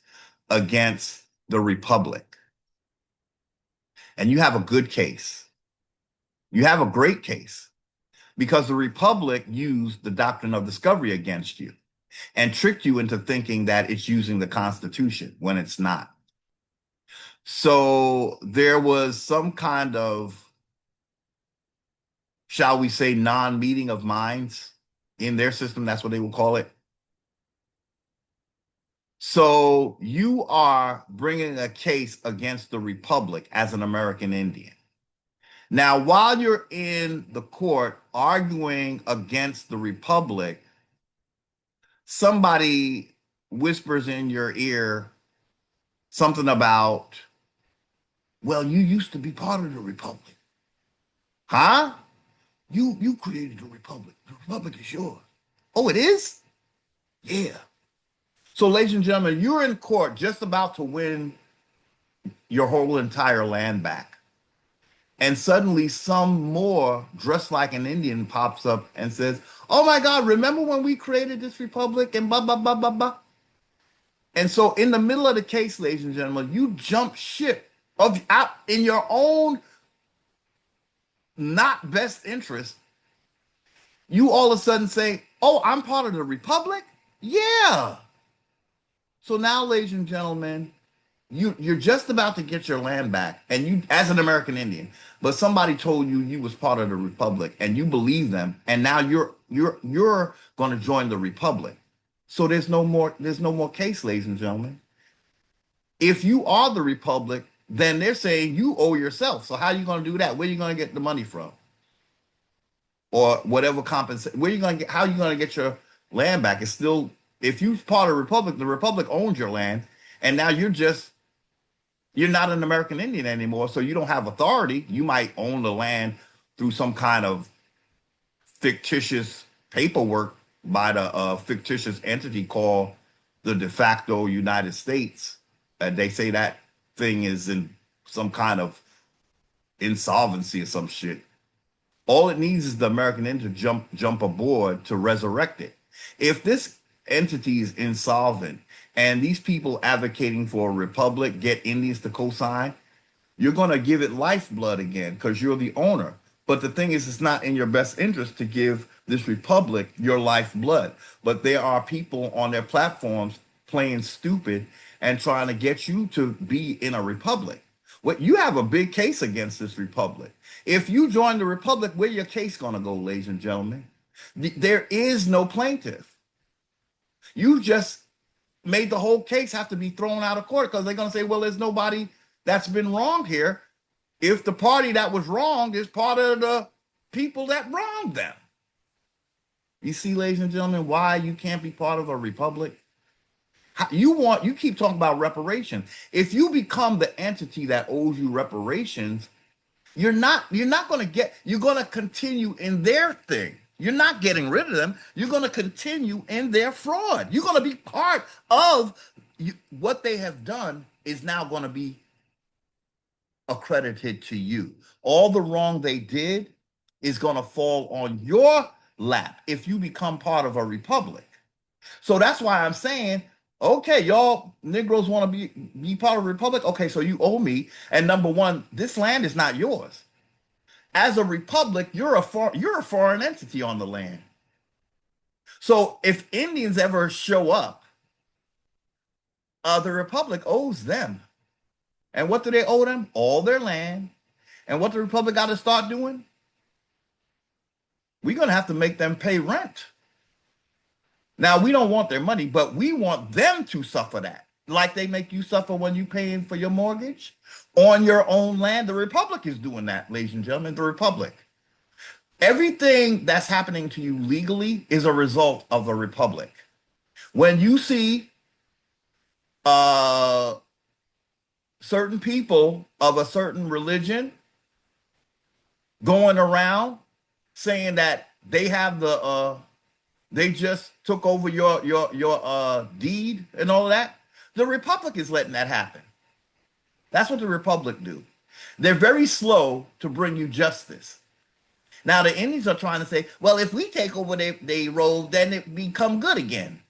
against the Republic, and you have a good case. You have a great case because the Republic used the doctrine of discovery against you and tricked you into thinking that it's using the Constitution when it's not. So there was some kind of, shall we say, non-meeting of minds in their system. That's what they will call it. So you are bringing a case against the Republic as an American Indian. Now, while you're in the court arguing against the Republic, somebody whispers in your ear something about, well, you used to be part of the Republic. Huh? You created the Republic. The Republic is yours. Oh, it is? Yeah. So, ladies and gentlemen, you're in court just about to win your whole entire land back. And suddenly some more dressed like an Indian pops up and says, oh my God, remember when we created this republic and blah, blah, blah, blah, blah. And so in the middle of the case, ladies and gentlemen, you jump ship of out in your own not best interest. You all of a sudden say, oh, I'm part of the republic? Yeah. So now, ladies and gentlemen, you're just about to get your land back, and you, as an American Indian, but somebody told you you was part of the Republic, and you believe them, and now you're going to join the Republic. So there's no more case, ladies and gentlemen. If you are the Republic, then they're saying you owe yourself. So how are you going to do that? Where are you going to get the money from, or whatever compensation? Where are you going to get? How are you going to get your land back? It's still, if you're part of the Republic owns your land, and now you're not an American Indian anymore, so you don't have authority. You might own the land through some kind of fictitious paperwork by the fictitious entity called the de facto United States. And they say that thing is in some kind of insolvency or some shit. All it needs is the American Indian to jump aboard to resurrect it. If this entity is insolvent and these people advocating for a republic get Indians to co-sign, you're going to give it lifeblood again because you're the owner. But the thing is, it's not in your best interest to give this republic your lifeblood. But there are people on their platforms playing stupid and trying to get you to be in a republic. What, you have a big case against this republic. If you join the republic, where your case going to go, ladies and gentlemen? There is no plaintiff. You just made the whole case have to be thrown out of court because they're going to say, well, there's nobody that's been wronged here. If the party that was wronged is part of the people that wronged them. You see, ladies and gentlemen, why you can't be part of a republic? You keep talking about reparations. If you become the entity that owes you reparations, you're not going to get, you're going to continue in their thing. You're not getting rid of them. You're going to continue in their fraud. You're going to be part of what they have done is now going to be accredited to you. All the wrong they did is going to fall on your lap if you become part of a republic. So that's why I'm saying, okay, y'all Negroes want to be part of a republic. Okay, so you owe me. And number one, this land is not yours. As a republic, you're a foreign entity on the land. So if Indians ever show up, the republic owes them. And what do they owe them? All their land. And what the Republic got to start doing? We're going to have to make them pay rent. Now, we don't want their money, but we want them to suffer that. Like they make you suffer when you paying for your mortgage on your own land. The Republic is doing that, ladies and gentlemen. The Republic. Everything that's happening to you legally is a result of the Republic. When you see uh, certain people of a certain religion going around saying that they have they just took over your deed and all of that, the Republic is letting that happen. That's what the Republic do. They're very slow to bring you justice. Now the Indians are trying to say, well, if we take over they road, then it become good again.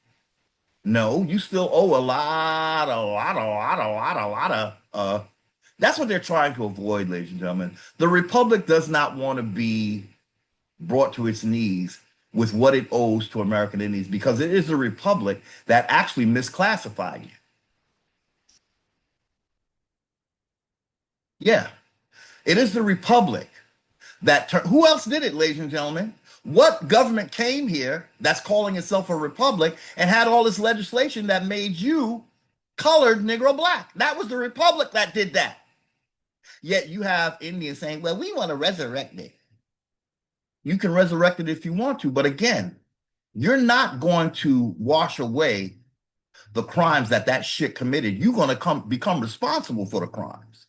No, you still owe a lot of. That's what they're trying to avoid, ladies and gentlemen. The Republic does not want to be brought to its knees with what it owes to American Indians because it is the Republic that actually misclassified you. Yeah, it is the Republic that who else did it, ladies and gentlemen? What government came here that's calling itself a republic and had all this legislation that made you colored, Negro, black? That was the Republic that did that. Yet you have Indians saying, well, we want to resurrect it. You can resurrect it if you want to, but again, you're not going to wash away the crimes that shit committed. You're going to become responsible for the crimes.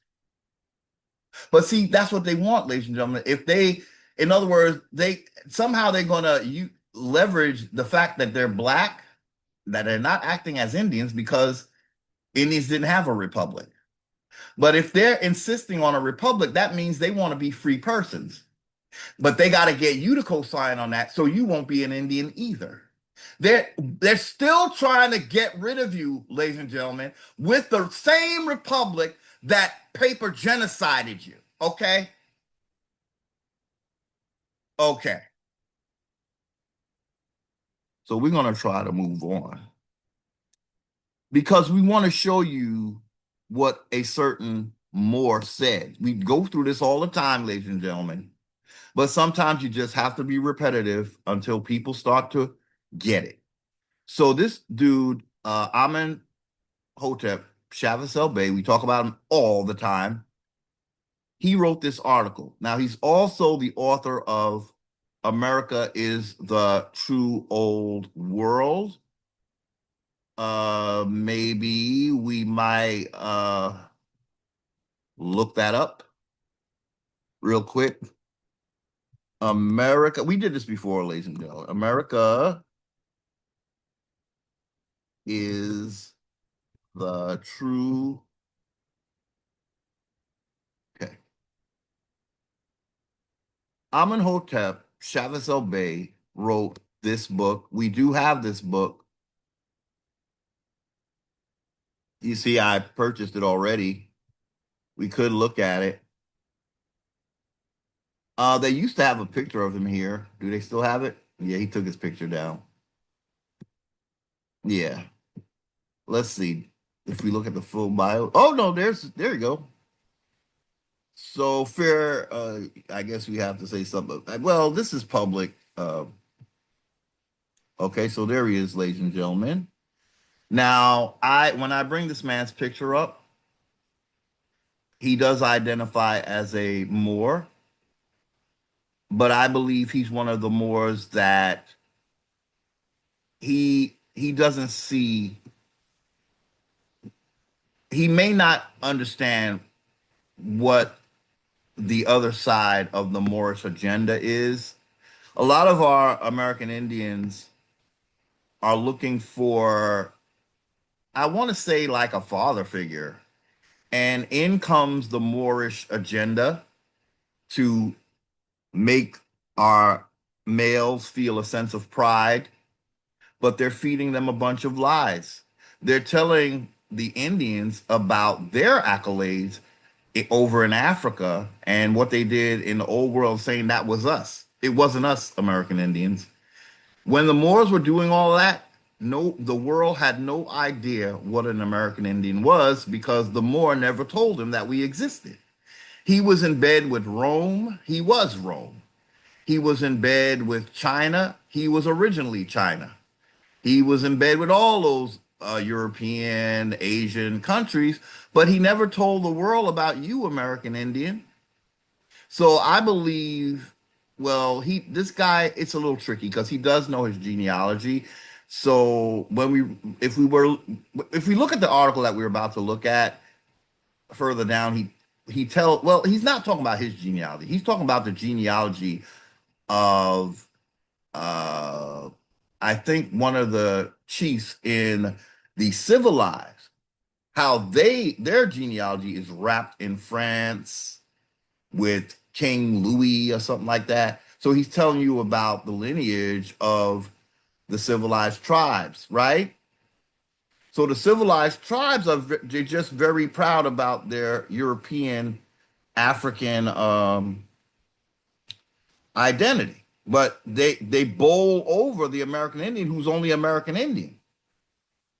But see, that's what they want, ladies and gentlemen. If they, in other words, they're going to leverage the fact that they're black, that they're not acting as Indians because Indians didn't have a republic. But if they're insisting on a republic, that means they want to be free persons. But they got to get you to co-sign on that so you won't be an Indian either. They're still trying to get rid of you, ladies and gentlemen, with the same republic that paper genocided you. Okay? Okay. So we're going to try to move on because we want to show you what a certain Moore said. We go through this all the time, ladies and gentlemen, but sometimes you just have to be repetitive until people start to get it. So this dude, Amenhotep Shavis El Bey, we talk about him all the time. He wrote this article. Now he's also the author of America is the True Old World. Maybe we might look that up real quick. America, we did this before, ladies and gentlemen. America is the true. Okay. Amenhotep Shavis El Bey wrote this book. We do have this book. You see, I purchased it already. We could look at it. They used to have a picture of him here. Do they still have it? Yeah, he took his picture down. Yeah. Let's see if we look at the full bio. Oh no, there you go. So fair, I guess we have to say something. Well, this is public. Okay, so there he is, ladies and gentlemen. Now, when I bring this man's picture up, he does identify as a Moor, but I believe he's one of the Moors that he doesn't see. He may not understand what the other side of the Moorish agenda is. A lot of our American Indians are looking for, I want to say, like a father figure. And in comes the Moorish agenda to make our males feel a sense of pride, but they're feeding them a bunch of lies. They're telling the Indians about their accolades over in Africa and what they did in the old world, saying that was us. It wasn't us, American Indians. When the Moors were doing all that, no, the world had no idea what an American Indian was because the Moor never told him that we existed. He was in bed with Rome. He was Rome. He was in bed with China. He was originally China. He was in bed with all those European, Asian countries, but he never told the world about you, American Indian. So I believe, well, this guy, it's a little tricky because he does know his genealogy. So if we look at the article that we're about to look at further down, well, he's not talking about his genealogy. He's talking about the genealogy of uh I think one of the chiefs in the civilized, how their genealogy is wrapped in France with King Louis or something like that. So he's telling you about the lineage of the civilized tribes, right? So the civilized tribes they're just very proud about their European African identity, but they bowl over the American Indian who's only American Indian,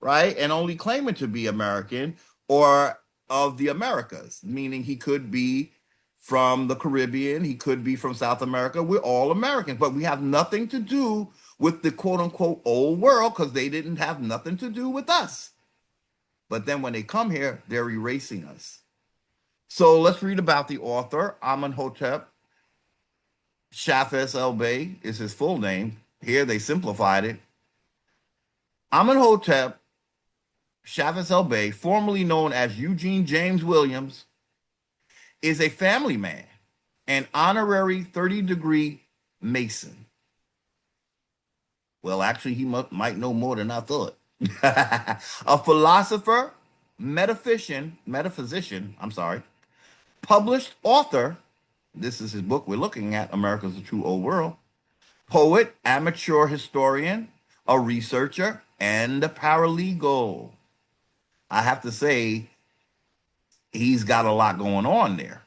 right? And only claiming to be American or of the Americas, meaning he could be from the Caribbean, he could be from South America. We're all Americans, but we have nothing to do with the quote unquote old world because they didn't have nothing to do with us. But then when they come here, they're erasing us. So let's read about the author, Amenhotep. Shafes El Bey is his full name. Here they simplified it. Amenhotep Shafes El Bey, formerly known as Eugene James Williams, is a family man, an honorary 30-degree Mason. Well, actually, he might know more than I thought. A philosopher, metaphysician, I'm sorry, published author. This is his book we're looking at, America's the True Old World. Poet, amateur historian, a researcher, and a paralegal. I have to say, he's got a lot going on there.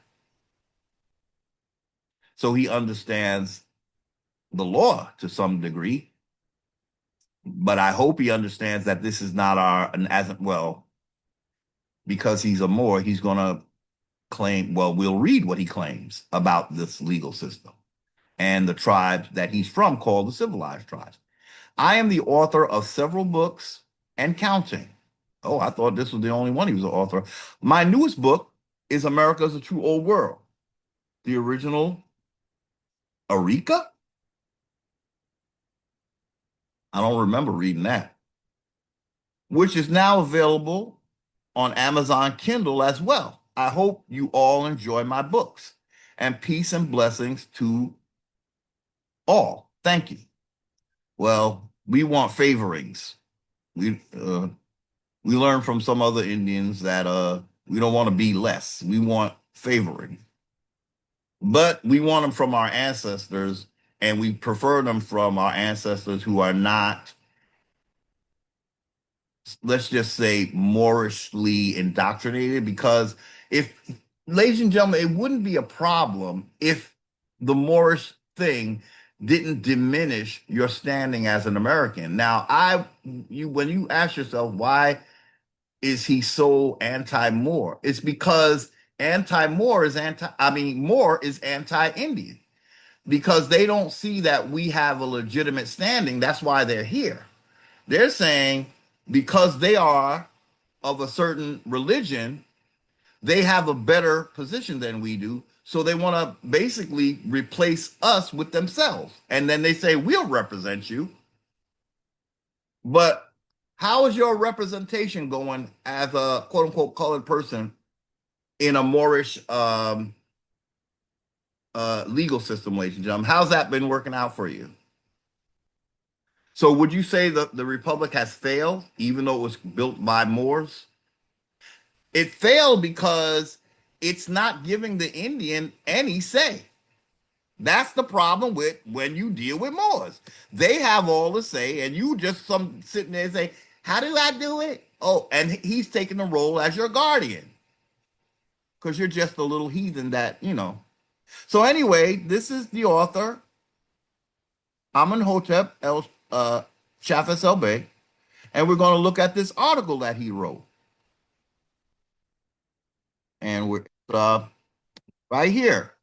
So he understands the law to some degree, but I hope he understands that this is not as well, because he's a Moor, he's going to claim, well, we'll read what he claims about this legal system and the tribes that he's from called the civilized tribes. I am the author of several books and counting. Oh, I thought this was the only one he was an author. My newest book is America's a True Old World, the original Eureka. I don't remember reading that, which is now available on Amazon Kindle as well. I hope you all enjoy my books, and peace and blessings to all. Thank you. Well, we want favorings. We learn from some other Indians that we don't want to be less. We want favoring. But we want them from our ancestors, and we prefer them from our ancestors who are not, let's just say, Moorishly indoctrinated. Because if, ladies and gentlemen, it wouldn't be a problem if the Moorish thing didn't diminish your standing as an American. Now, when you ask yourself, why is he so anti-Moor? It's because Moor is anti-Indian, because they don't see that we have a legitimate standing. That's why they're here. They're saying because they are of a certain religion, they have a better position than we do. So they want to basically replace us with themselves. And then they say, we'll represent you. But how is your representation going as a quote unquote colored person in a Moorish legal system, ladies and gentlemen? How's that been working out for you? So would you say that the Republic has failed, even though it was built by Moors? It failed because it's not giving the Indian any say. That's the problem with when you deal with Moors. They have all the say, and you just sitting there and say, how do I do it? Oh, and he's taking the role as your guardian because you're just a little heathen that. So anyway, this is the author, Amenhotep Shafes El Bey. And we're going to look at this article that he wrote. And we're right here.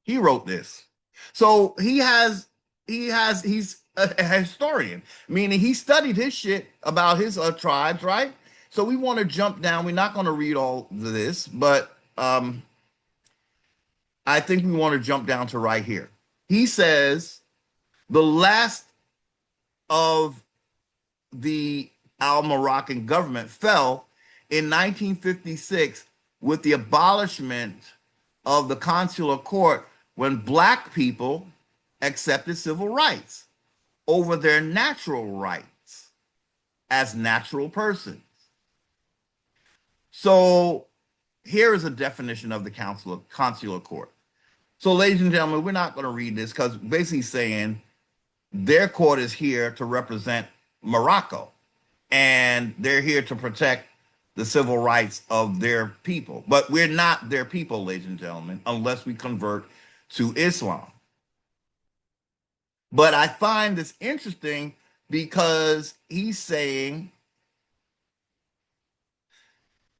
He wrote this. So he's a historian, meaning he studied his shit about his tribes, right? So we want to jump down. We're not going to read all this, but I think we want to jump down to right here. He says the last of the Al Moroccan government fell in 1956 with the abolishment of the consular court when black people accepted civil rights over their natural rights as natural persons. So here is a definition of the consular court. So, ladies and gentlemen, we're not going to read this because basically saying their court is here to represent Morocco, and they're here to protect the civil rights of their people. But we're not their people, ladies and gentlemen, unless we convert to Islam. But I find this interesting because he's saying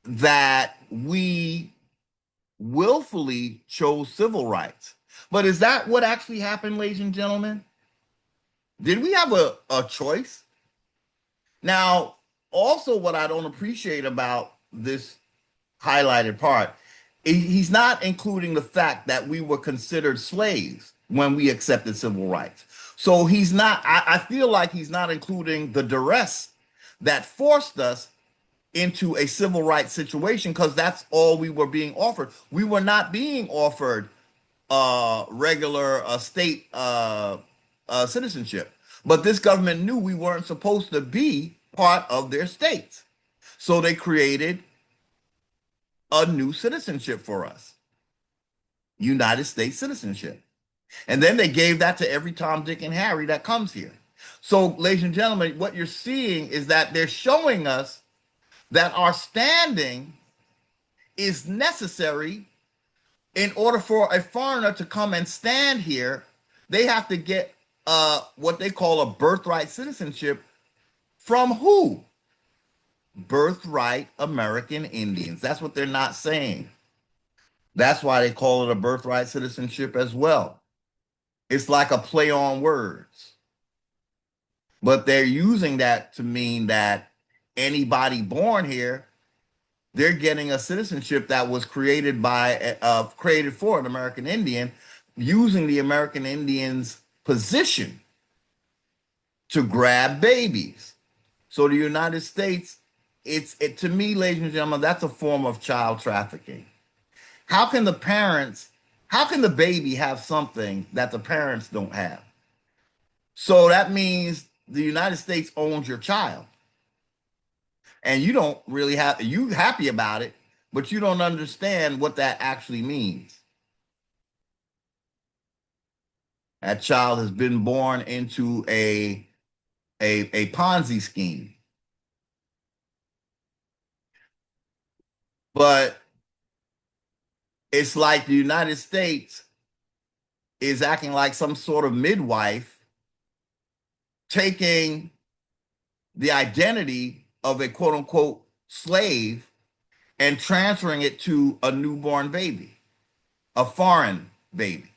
that we willfully chose civil rights. But is that what actually happened, ladies and gentlemen? Did we have a choice? Now, also, what I don't appreciate about this highlighted part, he's not including the fact that we were considered slaves when we accepted civil rights. So he's not, I feel like he's not including the duress that forced us into a civil rights situation because that's all we were being offered. We were not being offered regular state citizenship. But this government knew we weren't supposed to be part of their states. So they created a new citizenship for us, United States citizenship. And then they gave that to every Tom, Dick, and Harry that comes here. So, ladies and gentlemen, what you're seeing is that they're showing us that our standing is necessary in order for a foreigner to come and stand here. They have to get what they call a birthright citizenship from who? Birthright American Indians. That's what they're not saying. That's why they call it a birthright citizenship as well. It's like a play on words. But they're using that to mean that anybody born here, they're getting a citizenship that was created by created for an American Indian, using the American Indian's position to grab babies. So the United States, to me, ladies and gentlemen, that's a form of child trafficking. How can the baby have something that the parents don't have? So that means the United States owns your child. And you don't really you happy about it, but you don't understand what that actually means. That child has been born into a Ponzi scheme. But it's like the United States is acting like some sort of midwife, taking the identity of a quote unquote slave and transferring it to a newborn baby, a foreign baby.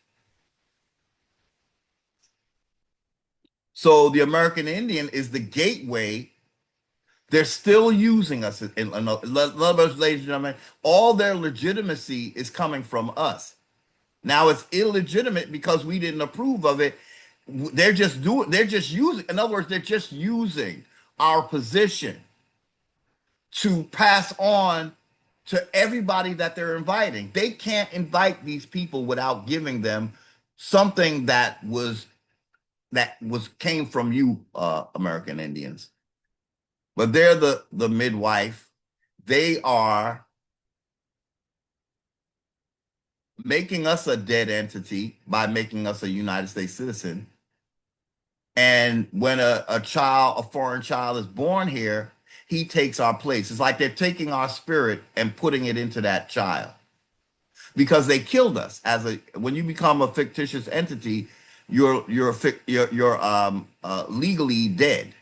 So the American Indian is the gateway. They're still using us. Ladies and gentlemen, all their legitimacy is coming from us. Now it's illegitimate because we didn't approve of it. They're just using, in other words, they're just using our position to pass on to everybody that they're inviting. They can't invite these people without giving them something that came from you, American Indians. But they're the midwife. They are making us a dead entity by making us a United States citizen. And when a foreign child is born here, he takes our place. It's like they're taking our spirit and putting it into that child because they killed us. When you become a fictitious entity, you're legally dead.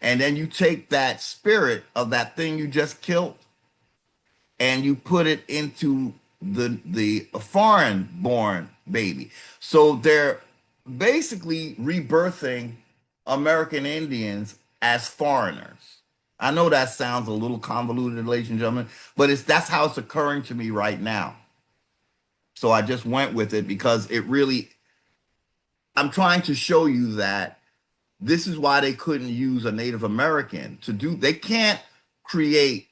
And then you take that spirit of that thing you just killed and you put it into the foreign born baby. So they're basically rebirthing American Indians as foreigners. I know that sounds a little convoluted, ladies and gentlemen, but that's how it's occurring to me right now. So I just went with it because it really, I'm trying to show you that this is why they couldn't use a Native American to do, they can't create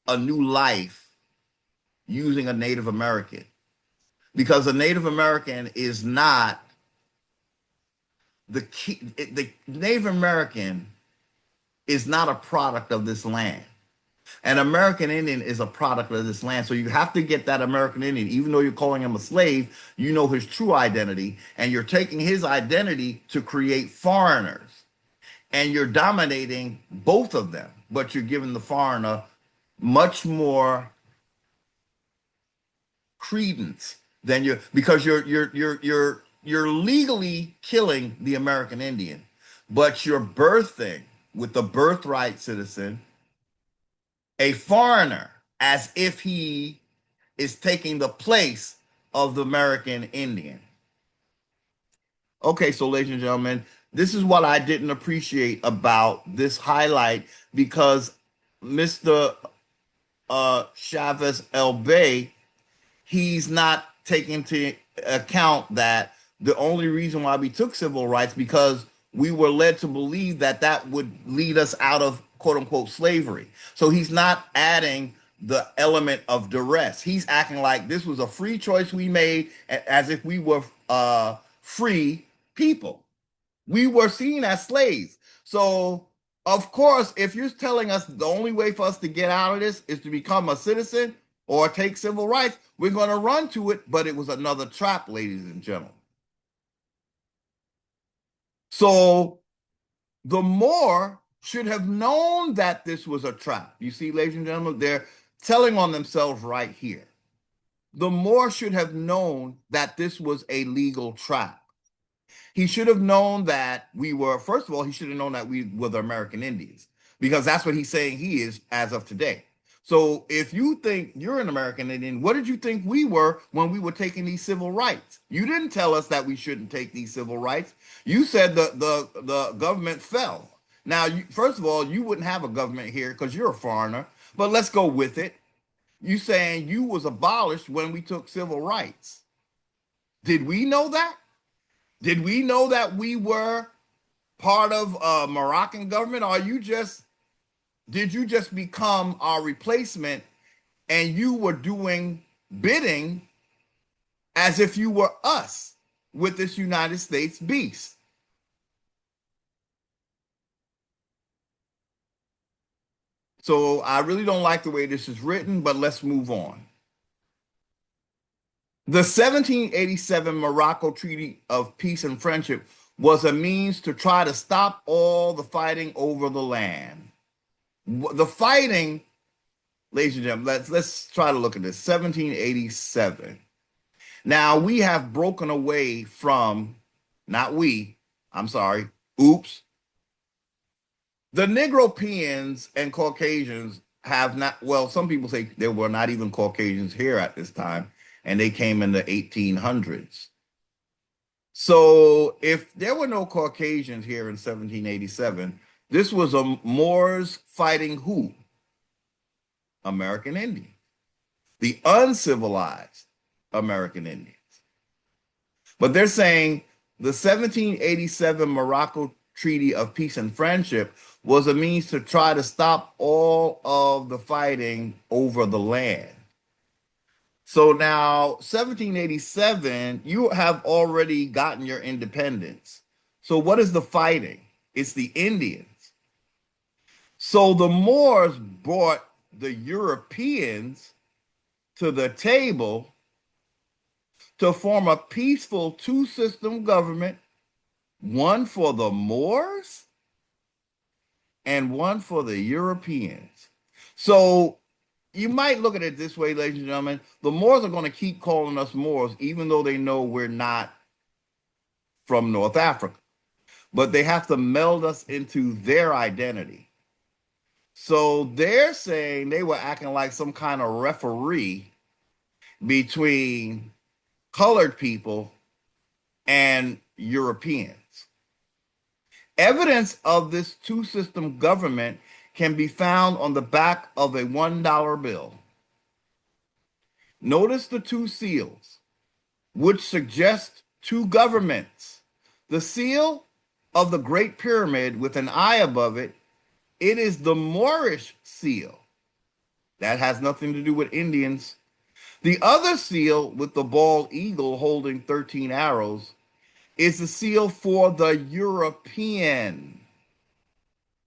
a new life using a Native American because a Native American is not the key. The Native American is not a product of this land. An American Indian is a product of this land. So you have to get that American Indian, even though you're calling him a slave, you know his true identity, and you're taking his identity to create foreigners. And you're dominating both of them, but you're giving the foreigner much more credence than you because you're legally killing the American Indian, but you're birthing with the birthright citizen a foreigner as if he is taking the place of the American Indian. Okay, so ladies and gentlemen, this is what I didn't appreciate about this highlight because Mr. Chavez El Bey, he's not taking into account that the only reason why we took civil rights because we were led to believe that that would lead us out of quote unquote slavery. So he's not adding the element of duress. He's acting like this was a free choice we made as if we were free people. We were seen as slaves. So, of course, if you're telling us the only way for us to get out of this is to become a citizen or take civil rights, we're going to run to it. But it was another trap, ladies and gentlemen. So, the Moor should have known that this was a trap. You see, ladies and gentlemen, they're telling on themselves right here. The Moor should have known that this was a legal trap. He should have known that we were, first of all, he should have known that we were the American Indians because that's what he's saying he is as of today. So if you think you're an American Indian, what did you think we were when we were taking these civil rights? You didn't tell us that we shouldn't take these civil rights. You said the government fell. Now, first of all, you wouldn't have a government here because you're a foreigner, but let's go with it. You saying you was abolished when we took civil rights. Did we know that? Did we know that we were part of Moroccan government? Or did you just become our replacement and you were doing bidding as if you were us with this United States beast? So I really don't like the way this is written, but let's move on. The 1787 Morocco Treaty of Peace and Friendship was a means to try to stop all the fighting over the land. The fighting, ladies and gentlemen, let's try to look at this. 1787. Now we have broken away from, not we, I'm sorry, oops. The Negropeans and Caucasians have not, well, some people say there were not even Caucasians here at this time, and they came in the 1800s. So if there were no Caucasians here in 1787, this was a Moors fighting who? American Indians, the uncivilized American Indians. But they're saying the 1787 Morocco Treaty of Peace and Friendship was a means to try to stop all of the fighting over the land. So now, 1787, you have already gotten your independence. So what is the fighting? It's the Indians. So the Moors brought the Europeans to the table to form a peaceful two-system government, one for the Moors and one for the Europeans. So you might look at it this way, ladies and gentlemen. The Moors are going to keep calling us Moors, even though they know we're not from North Africa. but they have to meld us into their identity. So they're saying they were acting like some kind of referee between colored people and Europeans. Evidence of this two system government can be found on the back of a $1 bill. Notice the two seals, which suggest two governments. The seal of the Great Pyramid with an eye above it, it is the Moorish seal. That has nothing to do with Indians. The other seal with the bald eagle holding 13 arrows is the seal for the European.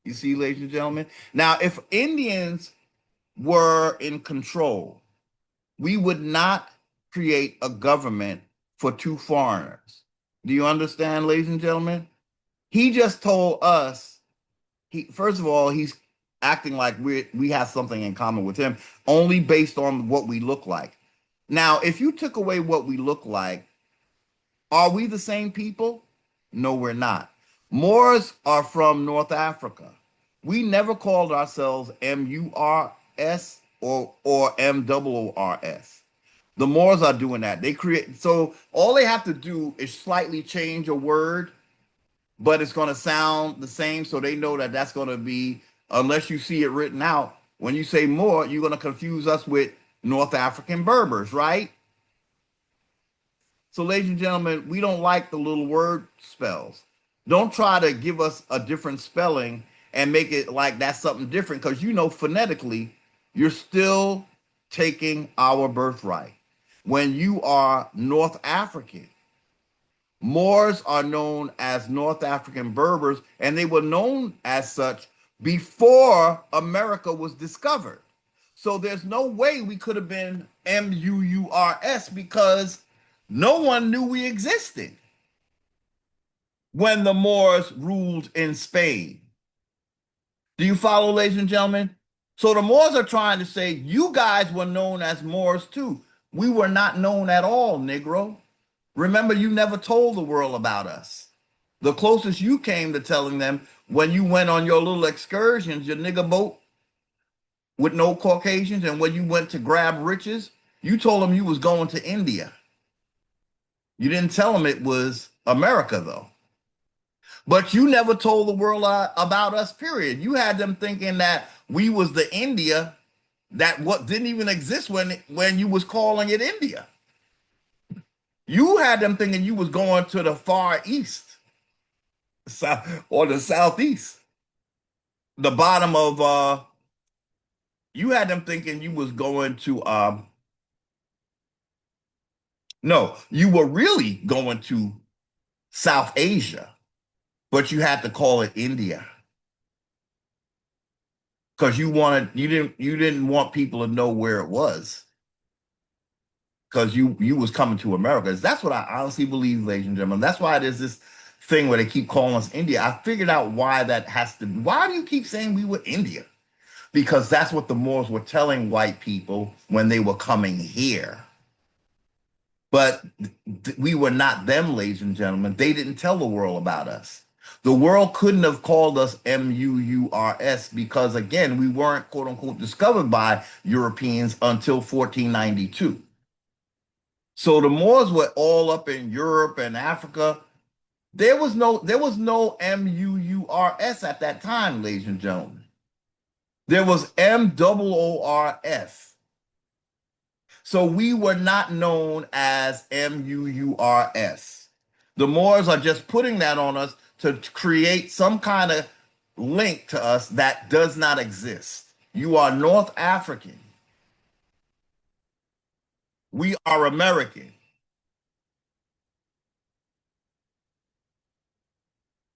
You see, ladies and gentlemen? Now, if Indians were in control, we would not create a government for two foreigners. Do you understand, ladies and gentlemen? He just told us, he first of all, he's acting like we have something in common with him only based on what we look like. Now, if you took away what we look like, are we the same people? No, we're not. Moors are from North Africa. We never called ourselves MURS or MOORS. The Moors are doing that. They create, so all they have to do is slightly change a word, but it's going to sound the same. So they know that that's going to be, unless you see it written out, when you say Moor, you're going to confuse us with North African Berbers, right? So, ladies and gentlemen, we don't like the little word spells. Don't try to give us a different spelling and make it like that's something different because you know phonetically you're still taking our birthright. When you are North African, Moors are known as North African Berbers, and they were known as such before America was discovered. So there's no way we could have been MUURS because no one knew we existed when the Moors ruled in Spain. Do you follow, ladies and gentlemen? So the Moors are trying to say you guys were known as Moors too. We were not known at all, Negro. Remember, you never told the world about us. The closest you came to telling them when you went on your little excursions, your nigger boat with no Caucasians, and when you went to grab riches, you told them you was going to India. You didn't tell them it was America, though. But you never told the world about us, period. You had them thinking that we was the India that what didn't even exist when you was calling it India. You had them thinking you was going to the Far East or the Southeast. The bottom of you had them thinking you was going to no, you were really going to South Asia, but you had to call it India because you didn't want people to know where it was because you was coming to America. That's what I honestly believe, ladies and gentlemen. That's why there's this thing where they keep calling us India. I figured out why that has to be. Why do you keep saying we were India? Because that's what the Moors were telling white people when they were coming here. But we were not them, ladies and gentlemen. They didn't tell the world about us. The world couldn't have called us MUURS because, again, we weren't, quote unquote, discovered by Europeans until 1492. So the Moors were all up in Europe and Africa. There was no MUURS at that time, ladies and gentlemen. There was MOORS. So we were not known as MUURS. The Moors are just putting that on us to create some kind of link to us that does not exist. You are North African. We are American.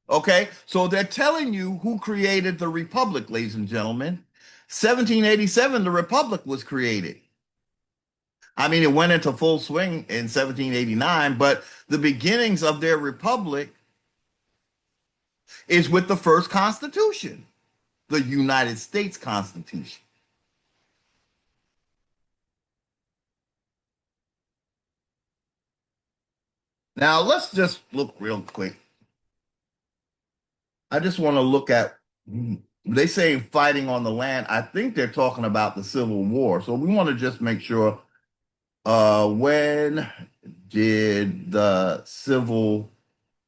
Okay? So they're telling you who created the Republic, ladies and gentlemen. 1787, the Republic was created. I mean, it went into full swing in 1789, but the beginnings of their republic is with the first Constitution, the United States Constitution. Now, let's just look real quick. I just want to look at they say fighting on the land. I think they're talking about the Civil War. So we want to just make sure when did the Civil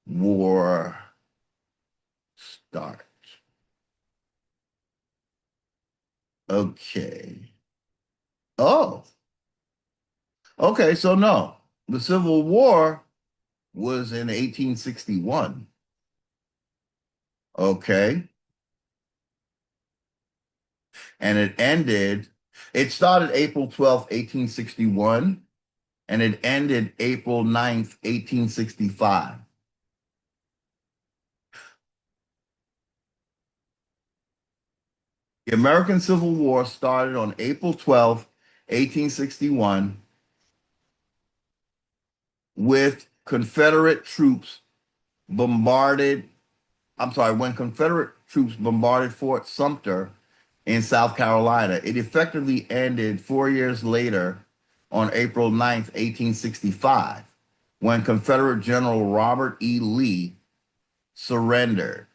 War start? Okay. Oh, okay. So no, the Civil War was in 1861. Okay. And it started April 12th, 1861, and it ended April 9th, 1865. The American Civil War started on April 12th, 1861, with Confederate troops bombarded, I'm sorry, when Confederate troops bombarded Fort Sumter in South Carolina. It effectively ended 4 years later on April 9th, 1865, when Confederate General Robert E. Lee surrendered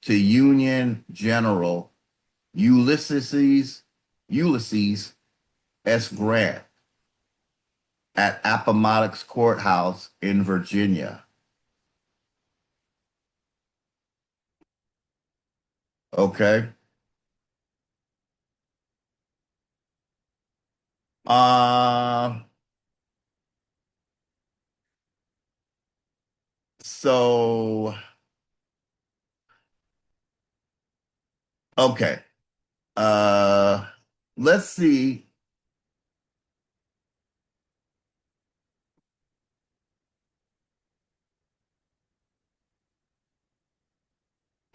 to Union General Ulysses S. Grant at Appomattox Courthouse in Virginia. Okay. Uh, so okay. Uh, let's see.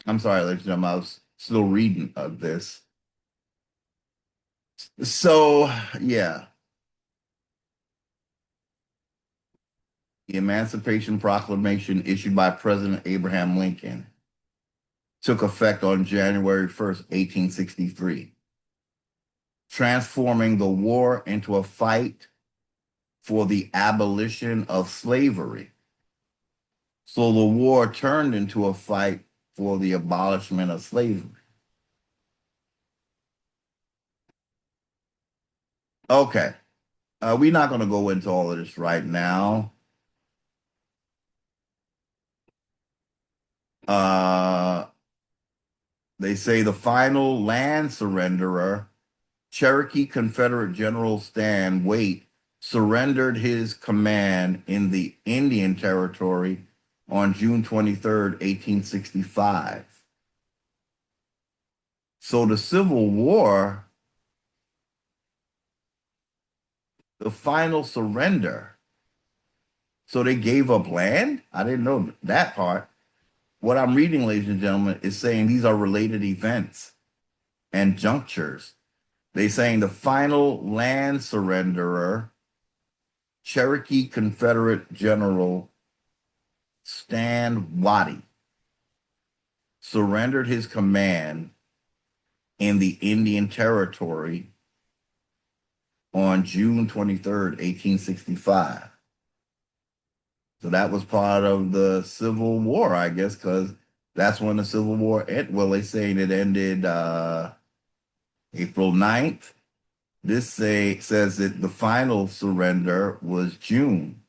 I'm sorry, ladies and gentlemen, I was still reading of this. So, yeah, the Emancipation Proclamation issued by President Abraham Lincoln took effect on January 1st, 1863, transforming the war into a fight for the abolition of slavery. So the war turned into a fight for the abolishment of slavery. Okay, we're not going to go into all of this right now. Uh, they say the final land surrenderer, Cherokee Confederate General Stan Waite, surrendered his command in the Indian Territory on June 23rd, 1865. So the Civil War, the final surrender. So they gave up land? I didn't know that part. What I'm reading, ladies and gentlemen, is saying these are related events and junctures. They saying the final land surrenderer, Cherokee Confederate General Stan Waddy, surrendered his command in the Indian Territory on June 23rd, 1865. So that was part of the Civil War, I guess, because that's when the Civil War ended. Well, they saying it ended April 9th. Says that the final surrender was June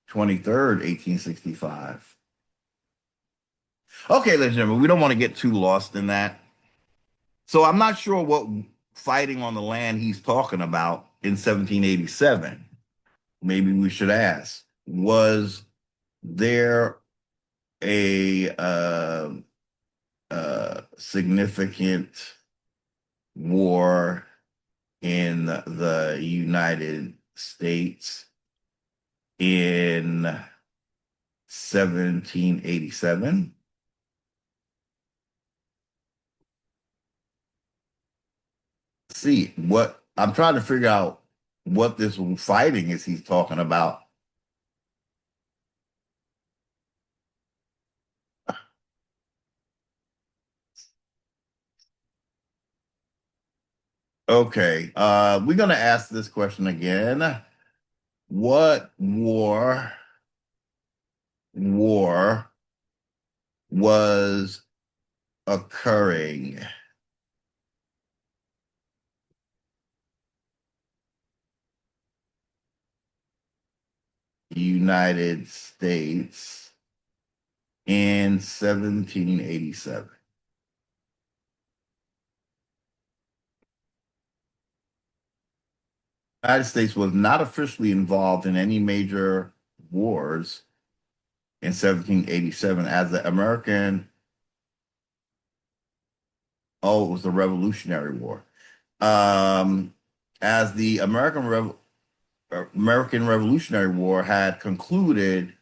23rd, 1865. Okay, ladies and gentlemen, we don't want to get too lost in that. So I'm not sure what fighting on the land he's talking about in 1787. Maybe we should ask, was there a significant war in the United States in 1787? See, what I'm trying to figure out what this fighting is he's talking about. Okay, we're gonna ask this question again. What war was occurring. United States in 1787. The United States was not officially involved in any major wars in 1787 as the American, oh, it was the Revolutionary War. Um, as the American Revolutionary War had concluded.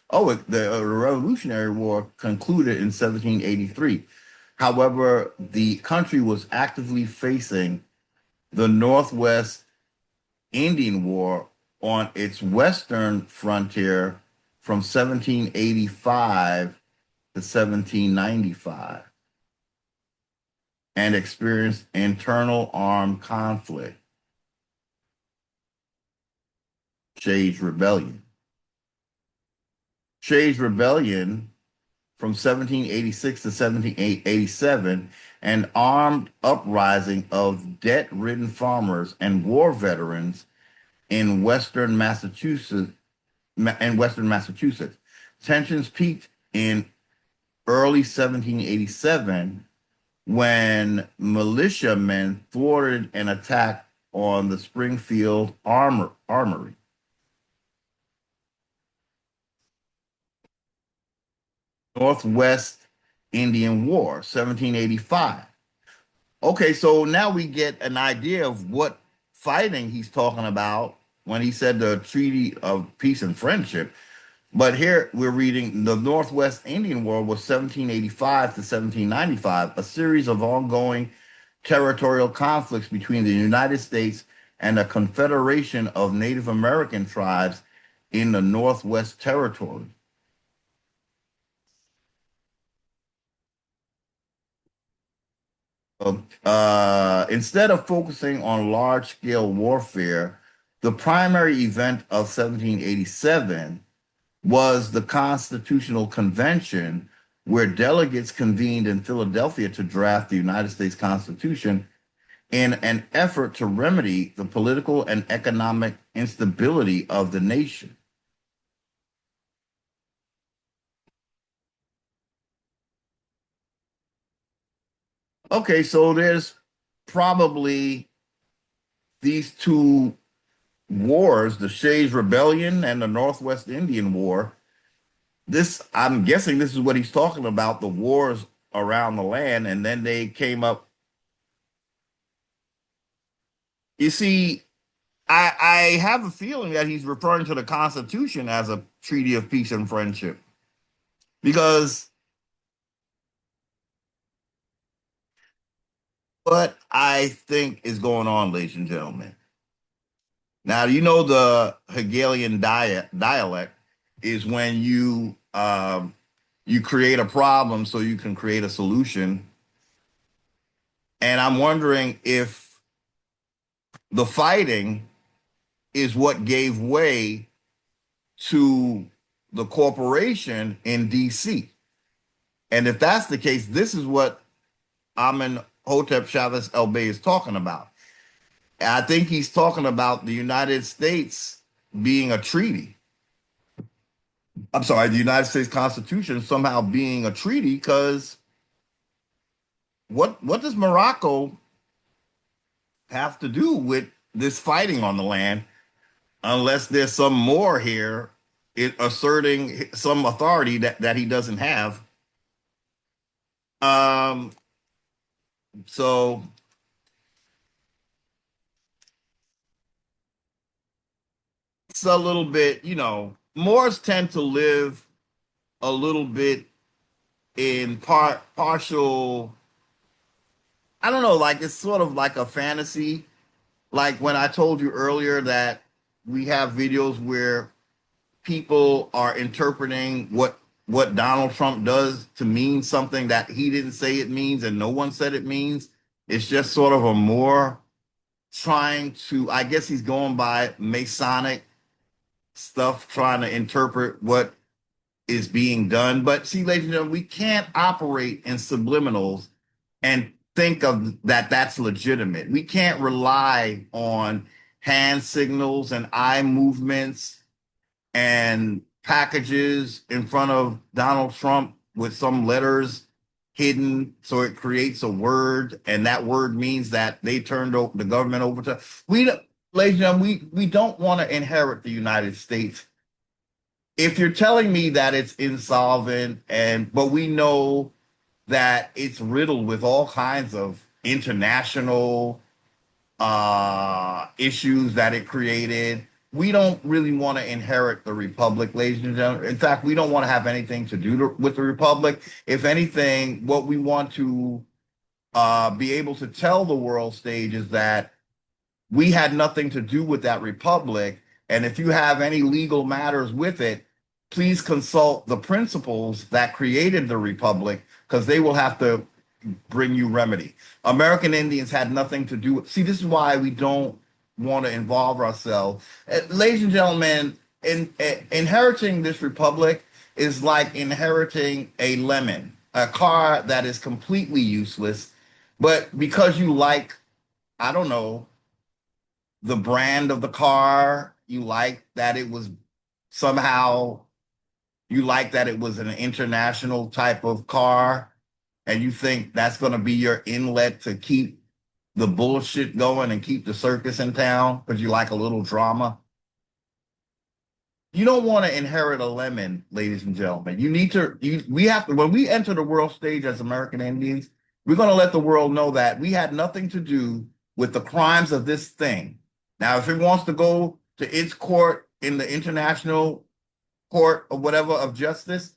Oh, the Revolutionary War concluded in 1783. However, the country was actively facing the Northwest Indian War on its western frontier from 1785 to 1795 and experienced internal armed conflict, Shays' Rebellion. Shays' Rebellion from 1786 to 1787, an armed uprising of debt-ridden farmers and war veterans in western Massachusetts. Tensions peaked in early 1787 when militiamen thwarted an attack on the Springfield Armory. Northwest Indian War, 1785. Okay, so now we get an idea of what fighting he's talking about when he said the Treaty of Peace and Friendship. But here we're reading the Northwest Indian War was 1785 to 1795, a series of ongoing territorial conflicts between the United States and a confederation of Native American tribes in the Northwest Territory. Instead of focusing on large-scale warfare, the primary event of 1787 was the Constitutional Convention, where delegates convened in Philadelphia to draft the United States Constitution in an effort to remedy the political and economic instability of the nation. Okay, so there's probably these two wars, the Shays' Rebellion and the Northwest Indian War. This, I'm guessing this is what he's talking about, the wars around the land, and then they came up. You see, I have a feeling that he's referring to the Constitution as a treaty of peace and friendship because what I think is going on, ladies and gentlemen. Now, you know the Hegelian dialect is when you create a problem so you can create a solution. And I'm wondering if the fighting is what gave way to the corporation in DC. And if that's the case, this is what Amenhotep Chavez El Bey is talking about. I think he's talking about the United States being a treaty. I'm sorry, the United States Constitution somehow being a treaty because what does Morocco have to do with this fighting on the land unless there's some more here asserting some authority that he doesn't have. Um, so it's a little bit, Moors tend to live a little bit in partial. I don't know, like it's sort of like a fantasy. Like when I told you earlier that we have videos where people are interpreting what Donald Trump does to mean something that he didn't say it means and no one said it means. It's just sort of a more trying to, I guess he's going by Masonic stuff, trying to interpret what is being done. But see, ladies and gentlemen, we can't operate in subliminals and think of that that's legitimate. We can't rely on hand signals and eye movements and packages in front of Donald Trump with some letters hidden so it creates a word, and that word means that they turned over the government over to we. Ladies and gentlemen, we don't want to inherit the United States. If you're telling me that it's insolvent, and but we know that it's riddled with all kinds of international issues that it created. We don't really want to inherit the republic, ladies and gentlemen. In fact, we don't want to have anything to do with the republic. If anything, what we want to be able to tell the world stage is that we had nothing to do with that republic. And if you have any legal matters with it, please consult the principals that created the republic, because they will have to bring you remedy. American Indians had nothing to do with. See, this is why we don't want to involve ourselves. Ladies and gentlemen, inheriting this republic is like inheriting a lemon, a car that is completely useless, but because you like, I don't know, the brand of the car, you like that it was somehow, you like that it was an international type of car, and you think that's going to be your inlet to keep the bullshit going and keep the circus in town because you like a little drama. You don't want to inherit a lemon, ladies and gentlemen. You need to, we have to, when we enter the world stage as American Indians, we're going to let the world know that we had nothing to do with the crimes of this thing. Now, if it wants to go to its court in the international court or whatever of justice,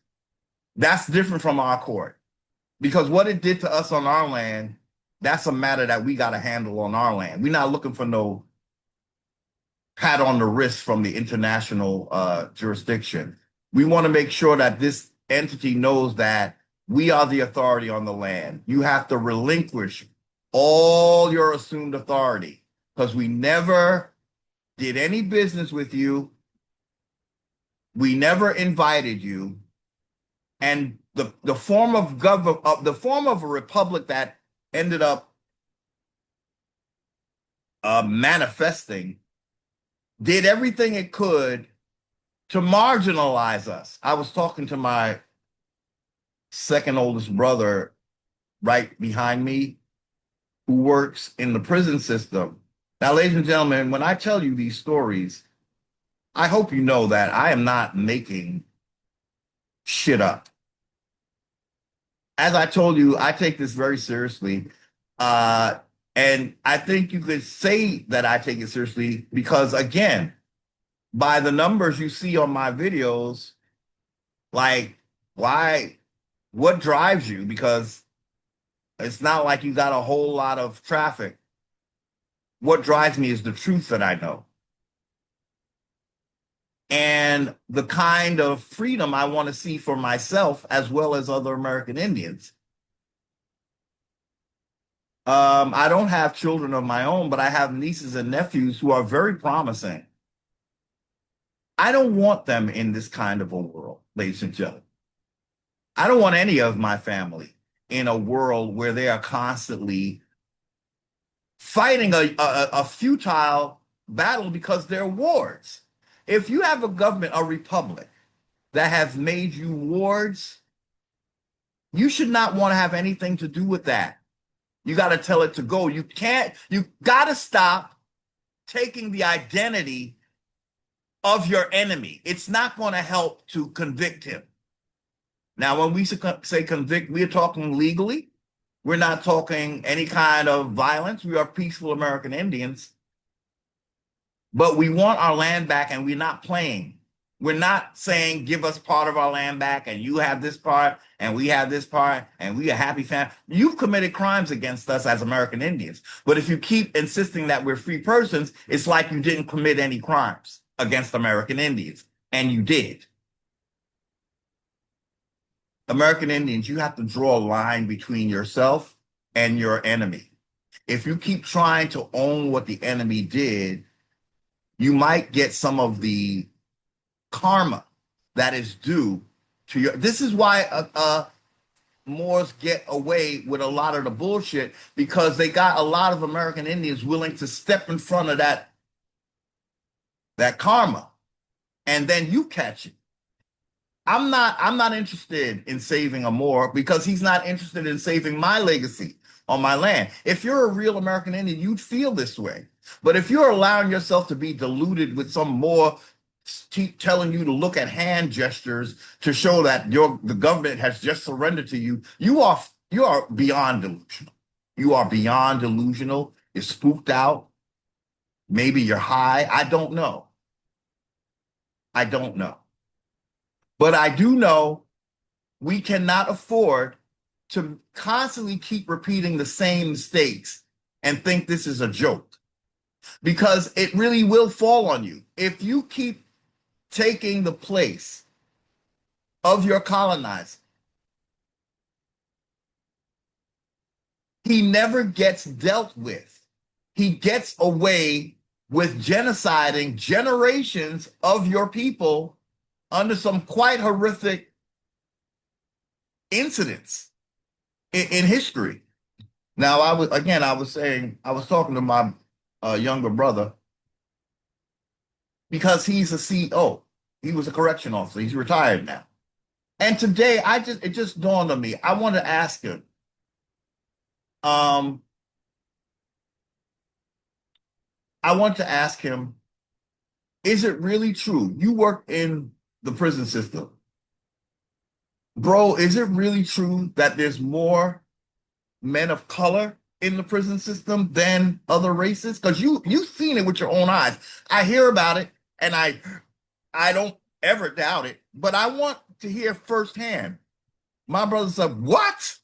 that's different from our court. Because what it did to us on our land, that's a matter that we got to handle on our land. We're not looking for no pat on the wrist from the international jurisdiction. We want to make sure that this entity knows that we are the authority on the land. You have to relinquish all your assumed authority because we never did any business with you. We never invited you. And the form of the form of a republic that ended up manifesting did everything it could to marginalize us. I was talking to my second oldest brother right behind me who works in the prison system. Now, ladies and gentlemen, when I tell you these stories, I hope you know that I am not making shit up. As I told you, I take this very seriously. And I think you could say that I take it seriously because, again, by the numbers you see on my videos, like, why, what drives you? Because it's not like you got a whole lot of traffic. What drives me is the truth that I know. And the kind of freedom I want to see for myself as well as other American Indians. I don't have children of my own, but I have nieces and nephews who are very promising. I don't want them in this kind of a world, ladies and gentlemen. I don't want any of my family in a world where they are constantly fighting a futile battle because they're wards. If you have a government, a republic, that has made you wards, you should not want to have anything to do with that. You got to tell it to go. You got to stop taking the identity of your enemy. It's not going to help to convict him. Now, when we say convict, we're talking legally. We're not talking any kind of violence. We are peaceful American Indians. But we want our land back, and we're not playing. We're not saying, give us part of our land back, and you have this part, and we have this part, and we are happy family. You've committed crimes against us as American Indians. But if you keep insisting that we're free persons, it's like you didn't commit any crimes against American Indians, and you did. American Indians, you have to draw a line between yourself and your enemy. If you keep trying to own what the enemy did, you might get some of the karma that is due to your. This is why Moors get away with a lot of the bullshit because they got a lot of American Indians willing to step in front of that karma, and then you catch it. I'm not interested in saving a Moor because he's not interested in saving my legacy on my land. If you're a real American Indian, you'd feel this way. But if you're allowing yourself to be deluded with some Moor telling you to look at hand gestures to show that the government has just surrendered to you, you are beyond delusional. You are beyond delusional. You're spooked out. Maybe you're high. I don't know. I don't know. But I do know we cannot afford to constantly keep repeating the same mistakes and think this is a joke because it really will fall on you. If you keep taking the place of your colonizer, he never gets dealt with. He gets away with genociding generations of your people under some quite horrific incidents in history. Now, I was talking to my younger brother because he's a CO. He was a correction officer. He's retired now. And today, it just dawned on me. I want to ask him, is it really true? You work in the prison system. Bro, is it really true that there's more men of color in the prison system than other races? Because you've seen it with your own eyes. I hear about it, and I don't ever doubt it, but I want to hear firsthand. My brother said, "What?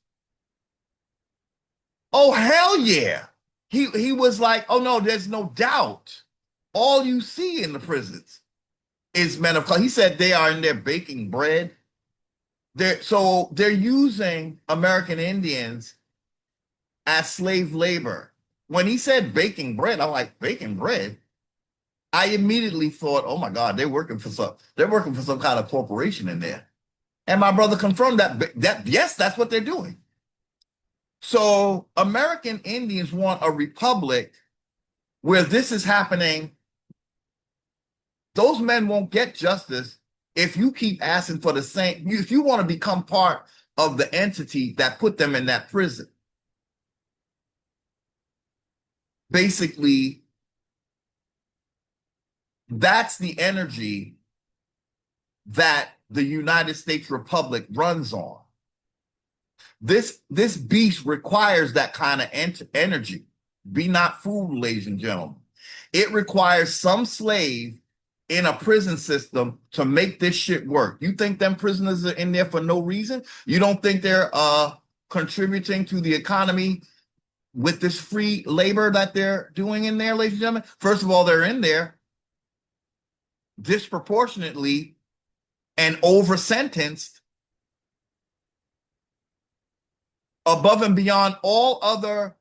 Oh, hell yeah." He was like, "Oh no, there's no doubt. All you see in the prisons is men of color." He said they are in there baking bread. They're using American Indians as slave labor. When he said baking bread, I'm like, baking bread? I immediately thought, oh my God, they're working for some kind of corporation in there. And my brother confirmed that yes, that's what they're doing. So American Indians want a republic where this is happening. Those men won't get justice if you keep asking for the same, if you want to become part of the entity that put them in that prison. Basically, that's the energy that the United States Republic runs on. This beast requires that kind of energy. Be not fooled, ladies and gentlemen. It requires some slave in a prison system to make this shit work. You think them prisoners are in there for no reason? You don't think they're contributing to the economy with this free labor that they're doing in there, ladies and gentlemen? First of all, they're in there disproportionately and over sentenced above and beyond all other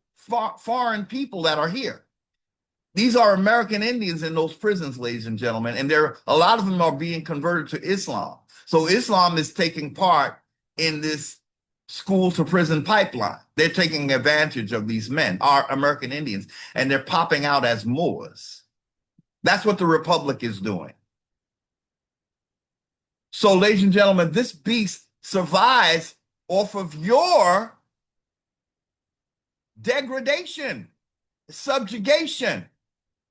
foreign people that are here. These are American Indians in those prisons, ladies and gentlemen, and a lot of them are being converted to Islam. So Islam is taking part in this school to prison pipeline. They're taking advantage of these men, our American Indians, and they're popping out as Moors. That's what the Republic is doing. So, ladies and gentlemen, this beast survives off of your degradation, subjugation.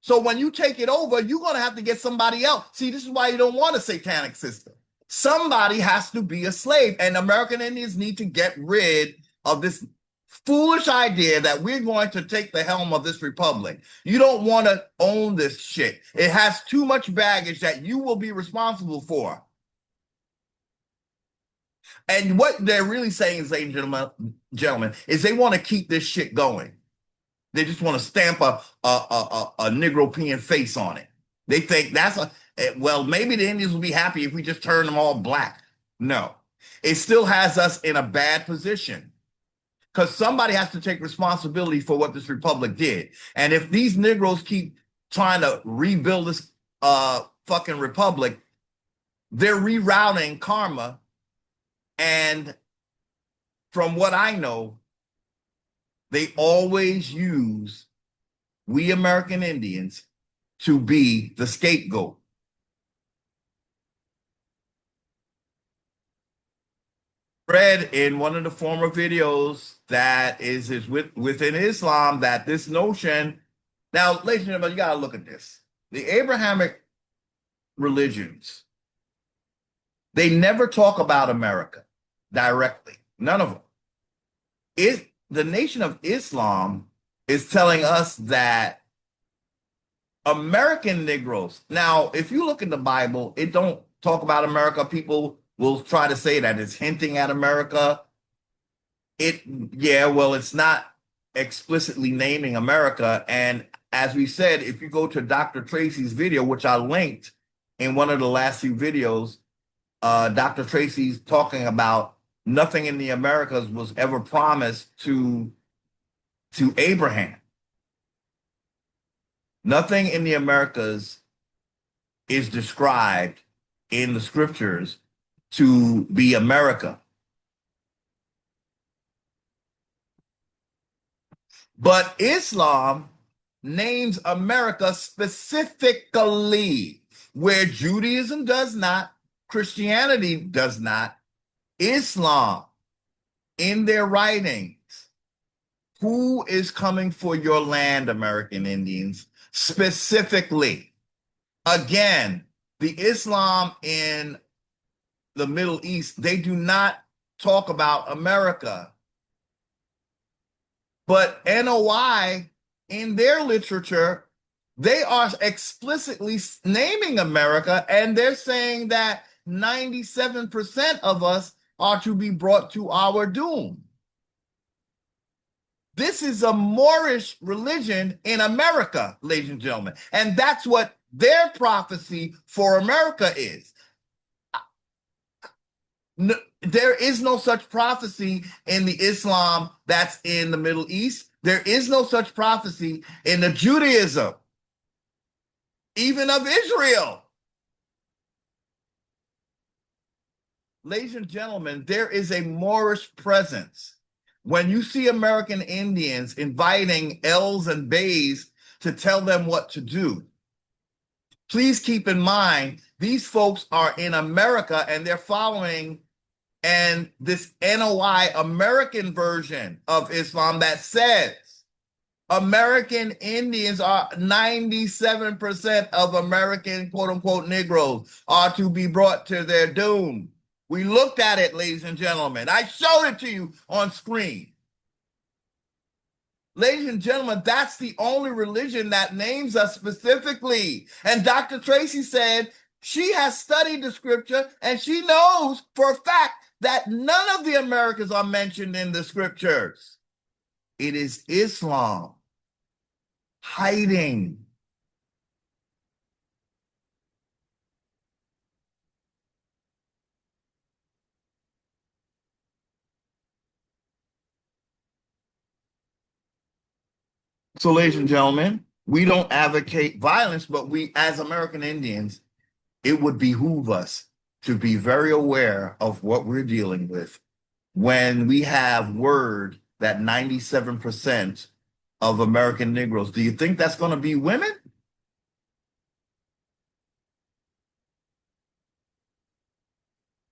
So when you take it over, you're going to have to get somebody else. See, this is why you don't want a satanic system. Somebody has to be a slave, and American Indians need to get rid of this foolish idea that we're going to take the helm of this republic. You don't want to own this shit. It has too much baggage that you will be responsible for. And what they're really saying, ladies and gentlemen, is they want to keep this shit going. They just want to stamp a Negropean face on it. They think well, maybe the Indians will be happy if we just turn them all black. No, it still has us in a bad position because somebody has to take responsibility for what this republic did. And if these Negroes keep trying to rebuild this fucking republic, they're rerouting karma And from what I know, they always use we American Indians to be the scapegoat. Read in one of the former videos that is within Islam that this notion, now, ladies and gentlemen, you got to look at this. The Abrahamic religions, they never talk about America directly. None of them. The Nation of Islam is telling us that American Negroes. Now, if you look in the Bible, it don't talk about America. People will try to say that it's hinting at America. It's not explicitly naming America. And as we said, if you go to Dr. Tracy's video, which I linked in one of the last few videos, Dr. Tracy's talking about nothing in the Americas was ever promised to Abraham. Nothing in the Americas is described in the scriptures to be America. But Islam names America specifically, where Judaism does not, Christianity does not. Islam, in their writings, who is coming for your land, American Indians, specifically? Again, the Islam in the Middle East, they do not talk about America. But NOI, in their literature, they are explicitly naming America, and they're saying that 97% of us are to be brought to our doom. This is a Moorish religion in America, ladies and gentlemen. And that's what their prophecy for America is. No, there is no such prophecy in the Islam that's in the Middle East. There is no such prophecy in the Judaism, even of Israel. Ladies and gentlemen, there is a Moorish presence. When you see American Indians inviting Els and Bays to tell them what to do, please keep in mind, these folks are in America and they're following and this NOI American version of Islam that says American Indians are 97% of American quote unquote Negroes are to be brought to their doom. We looked at it, ladies and gentlemen. I showed it to you on screen. Ladies and gentlemen, that's the only religion that names us specifically. And Dr. Tracy said she has studied the scripture and she knows for a fact that none of the Americas are mentioned in the scriptures. It is Islam hiding. So, ladies and gentlemen, we don't advocate violence, but we, as American Indians, it would behoove us to be very aware of what we're dealing with when we have word that 97% of American Negroes, do you think that's going to be women?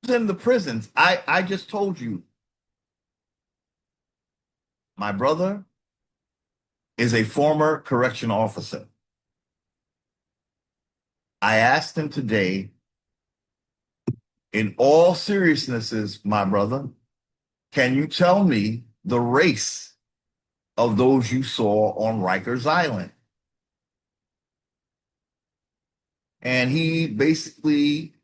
In the prisons, I just told you, my brother is a former correctional officer. I asked him today, in all seriousness, my brother, can you tell me the race of those you saw on Rikers Island? And he basically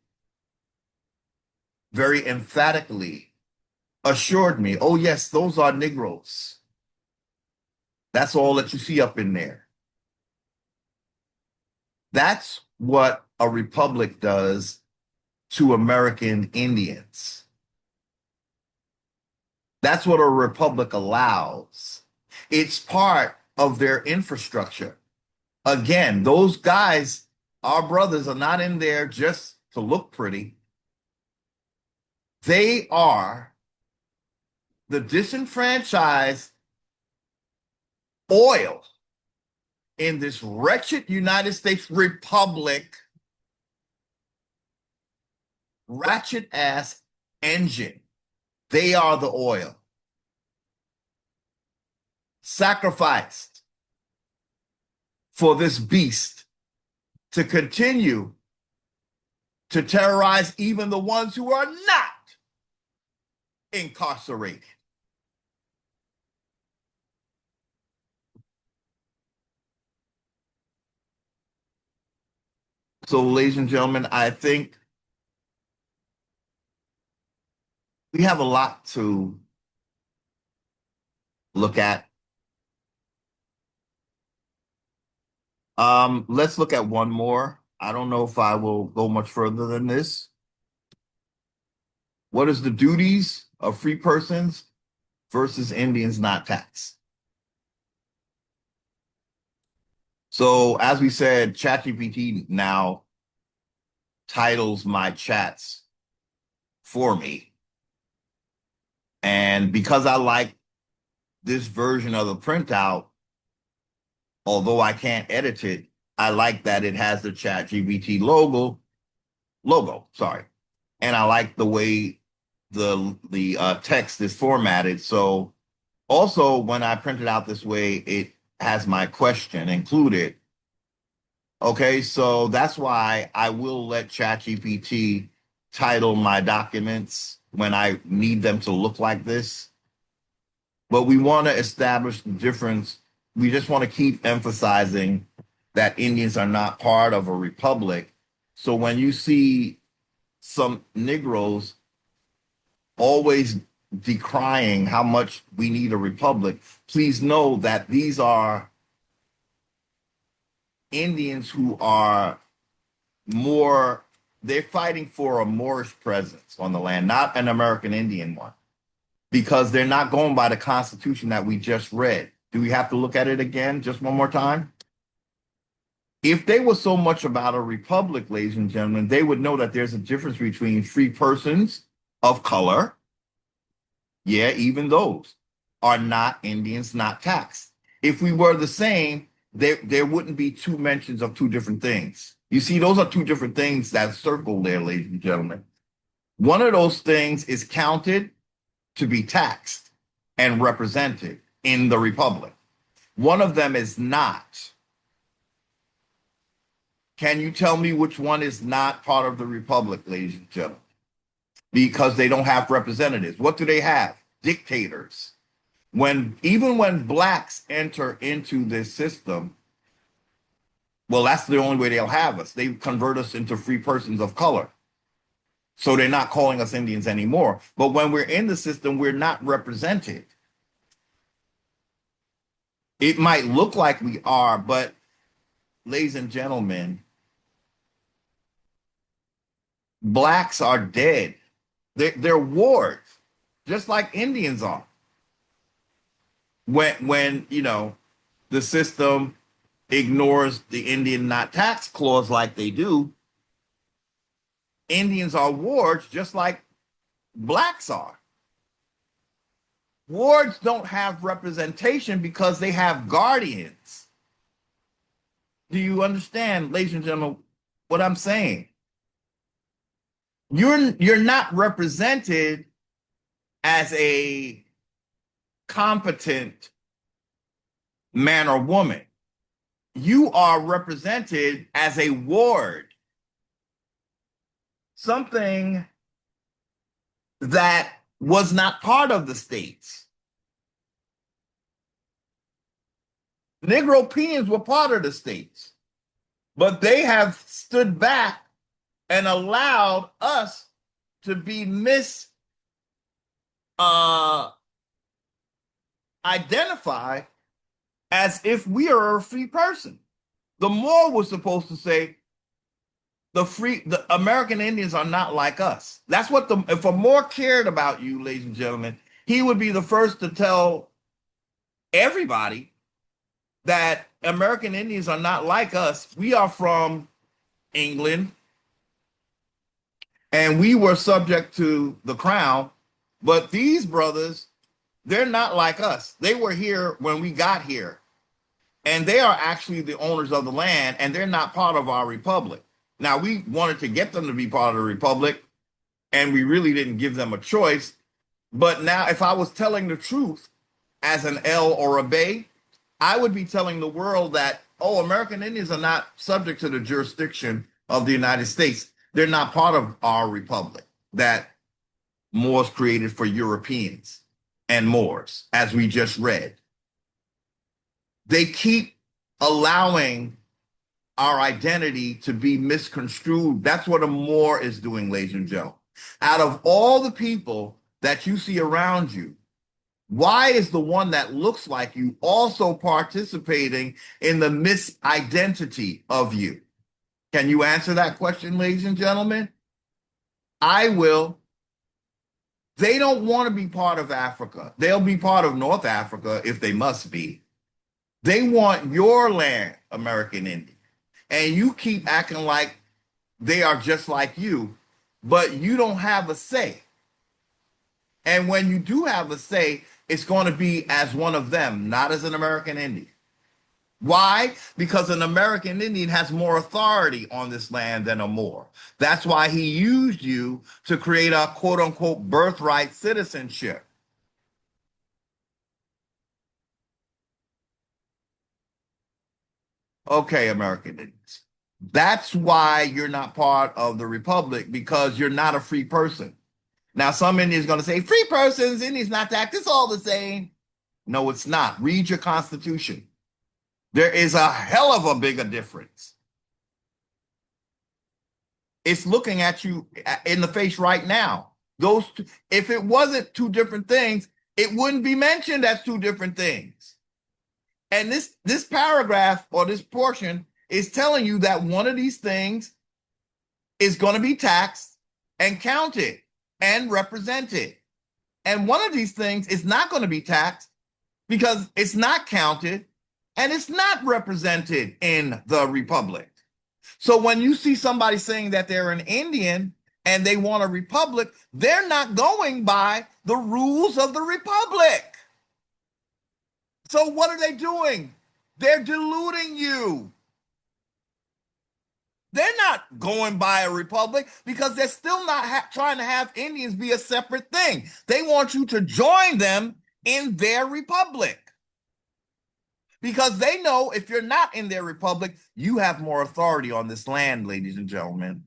very emphatically assured me, oh yes, those are Negroes. That's all that you see up in there. That's what a republic does to American Indians. That's what a republic allows. It's part of their infrastructure. Again, those guys, our brothers, are not in there just to look pretty. They are the disenfranchised oil in this wretched United States Republic ratchet ass engine. They are the oil sacrificed for this beast to continue to terrorize even the ones who are not incarcerated. So, ladies and gentlemen, I think we have a lot to look at. Let's look at one more. I don't know if I will go much further than this. What is the duties of free persons versus Indians not taxed? So, as we said, ChatGPT now titles my chats for me. And because I like this version of the printout, although I can't edit it, I like that it has the ChatGPT logo, sorry. And I like the way the text is formatted. So also when I print it out this way, it has my question included. Okay, so that's why I will let ChatGPT title my documents when I need them to look like this. But we want to establish the difference. We just want to keep emphasizing that Indians are not part of a republic. So when you see some Negroes always decrying how much we need a republic, please know that these are Indians who are more, they're fighting for a Moorish presence on the land, not an American Indian one, because they're not going by the Constitution that we just read. Do we have to look at it again just one more time? If they were so much about a republic, ladies and gentlemen, they would know that there's a difference between free persons of color. Yeah, even those are not Indians, not taxed. If we were the same, there wouldn't be two mentions of two different things. You see, those are two different things that circle there, ladies and gentlemen. One of those things is counted to be taxed and represented in the republic. One of them is not. Can you tell me which one is not part of the republic, ladies and gentlemen? Because they don't have representatives. What do they have? Dictators. Even when blacks enter into this system, well, that's the only way they'll have us. They convert us into free persons of color. So they're not calling us Indians anymore. But when we're in the system, we're not represented. It might look like we are, but ladies and gentlemen, blacks are dead. They're wards, just like Indians are. When the system ignores the Indian not taxed clause like they do, Indians are wards just like blacks are. Wards don't have representation because they have guardians. Do you understand, ladies and gentlemen, what I'm saying? You're not represented as a competent man or woman. You are represented as a ward, something that was not part of the states. Negropeans were part of the states, but they have stood back and allowed us to be identified as if we are a free person. The more was supposed to say the American Indians are not like us. That's what if a Moore cared about you, ladies and gentlemen, he would be the first to tell everybody that American Indians are not like us. We are from England, and we were subject to the crown. But these brothers, they're not like us. They were here when we got here, and they are actually the owners of the land, and they're not part of our republic. Now, we wanted to get them to be part of the republic, and we really didn't give them a choice. But now, if I was telling the truth as an L or a Bay, I would be telling the world that, oh, American Indians are not subject to the jurisdiction of the United States. They're not part of our republic that Moors created for Europeans and Moors, as we just read. They keep allowing our identity to be misconstrued. That's what a Moor is doing, ladies and gentlemen. Out of all the people that you see around you, why is the one that looks like you also participating in the misidentity of you? Can you answer that question, ladies and gentlemen? I will. They don't want to be part of Africa. They'll be part of North Africa if they must be. They want your land, American Indian. And you keep acting like they are just like you, but you don't have a say. And when you do have a say, it's going to be as one of them, not as an American Indian. Why? Because an American Indian has more authority on this land than a Moor. That's why he used you to create a quote unquote birthright citizenship. Okay, American Indians. That's why you're not part of the Republic, because you're not a free person. Now, some Indians going to say, free persons, Indians not taxed, it's all the same. No, it's not. Read your Constitution. There is a hell of a bigger difference. It's looking at you in the face right now. Those two, if it wasn't two different things, it wouldn't be mentioned as two different things. And this paragraph or this portion is telling you that one of these things is going to be taxed and counted and represented. And one of these things is not going to be taxed because it's not counted and it's not represented in the republic. So when you see somebody saying that they're an Indian and they want a republic, they're not going by the rules of the republic. So what are they doing? They're deluding you. They're not going by a republic because they're still not trying to have Indians be a separate thing. They want you to join them in their republic. Because they know if you're not in their republic, you have more authority on this land, ladies and gentlemen.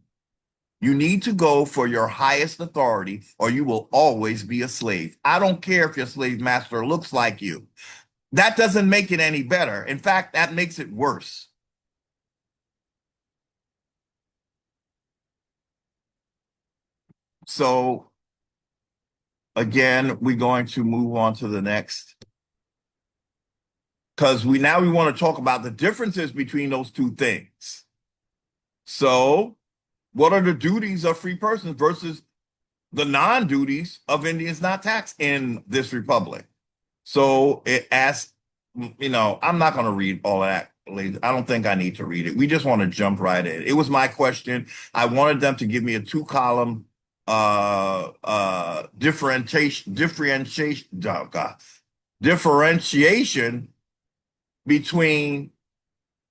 You need to go for your highest authority or you will always be a slave. I don't care if your slave master looks like you. That doesn't make it any better. In fact, that makes it worse. So again, we're going to move on to the next, because we want to talk about the differences between those two things. So what are the duties of free persons versus the non-duties of Indians not taxed in this republic? So it asks, I'm not going to read all that. I don't think I need to read it. We just want to jump right in. It was my question. I wanted them to give me a 2-column differentiation between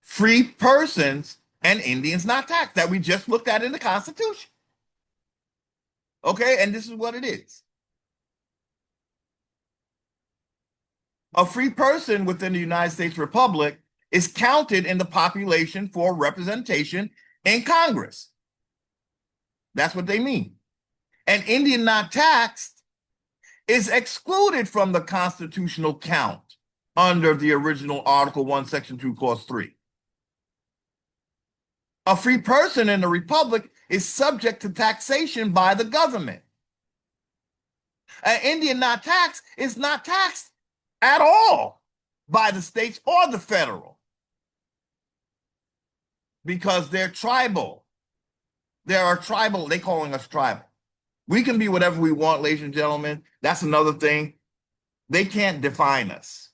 free persons and Indians not taxed that we just looked at in the Constitution. Okay, and this is what it is. A free person within the United States Republic is counted in the population for representation in Congress. That's what they mean. An Indian not taxed is excluded from the constitutional count under the original Article 1, Section 2, Clause 3. A free person in the Republic is subject to taxation by the government. An Indian not taxed is not taxed at all by the states or the federal because they're tribal. They are tribal. They're calling us tribal. We can be whatever we want, ladies and gentlemen. That's another thing. They can't define us.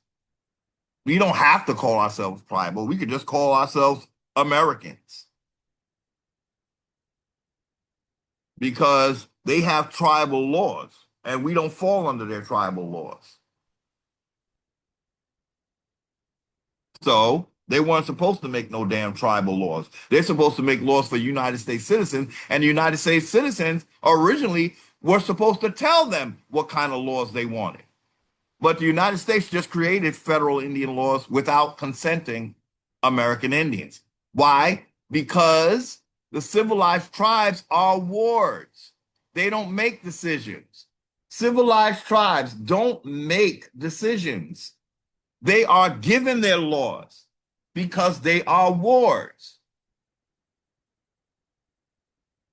We don't have to call ourselves tribal. We could just call ourselves Americans. because they have tribal laws and we don't fall under their tribal laws. So they weren't supposed to make no damn tribal laws. They're supposed to make laws for United States citizens, and the United States citizens originally were supposed to tell them what kind of laws they wanted. But the United States just created federal Indian laws without consenting American Indians. Why? Because the civilized tribes are wards. They don't make decisions. Civilized tribes don't make decisions. They are given their laws because they are wards.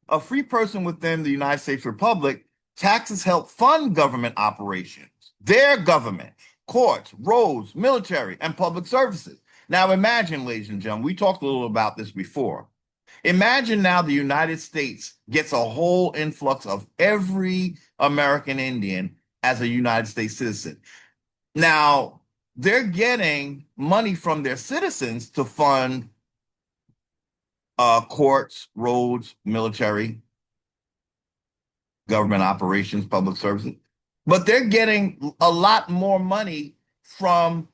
A free person within the United States Republic, taxes help fund government operations, their government, courts, roads, military, and public services. Now imagine, ladies and gentlemen, we talked a little about this before. Imagine now the United States gets a whole influx of every American Indian as a United States citizen. Now, they're getting money from their citizens to fund courts, roads, military, government operations, public services, but they're getting a lot more money from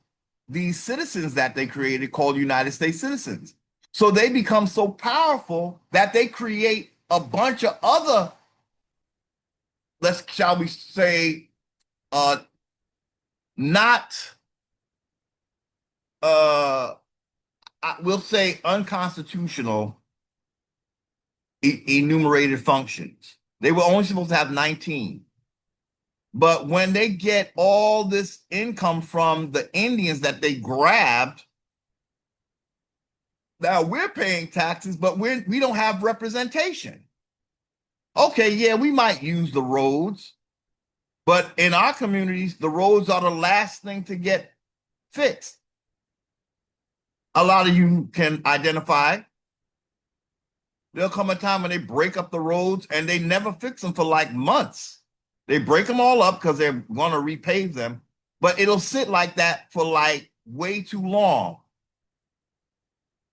these citizens that they created called United States citizens. So they become so powerful that they create a bunch of other, shall we say, not, we'll say unconstitutional enumerated functions. They were only supposed to have 19. But when they get all this income from the Indians that they grabbed, now we're paying taxes, but we don't have representation. Okay, yeah, we might use the roads, but in our communities, the roads are the last thing to get fixed. A lot of you can identify. There'll come a time when they break up the roads and they never fix them for like months. They break them all up because they're going to repave them, but it'll sit like that for like way too long.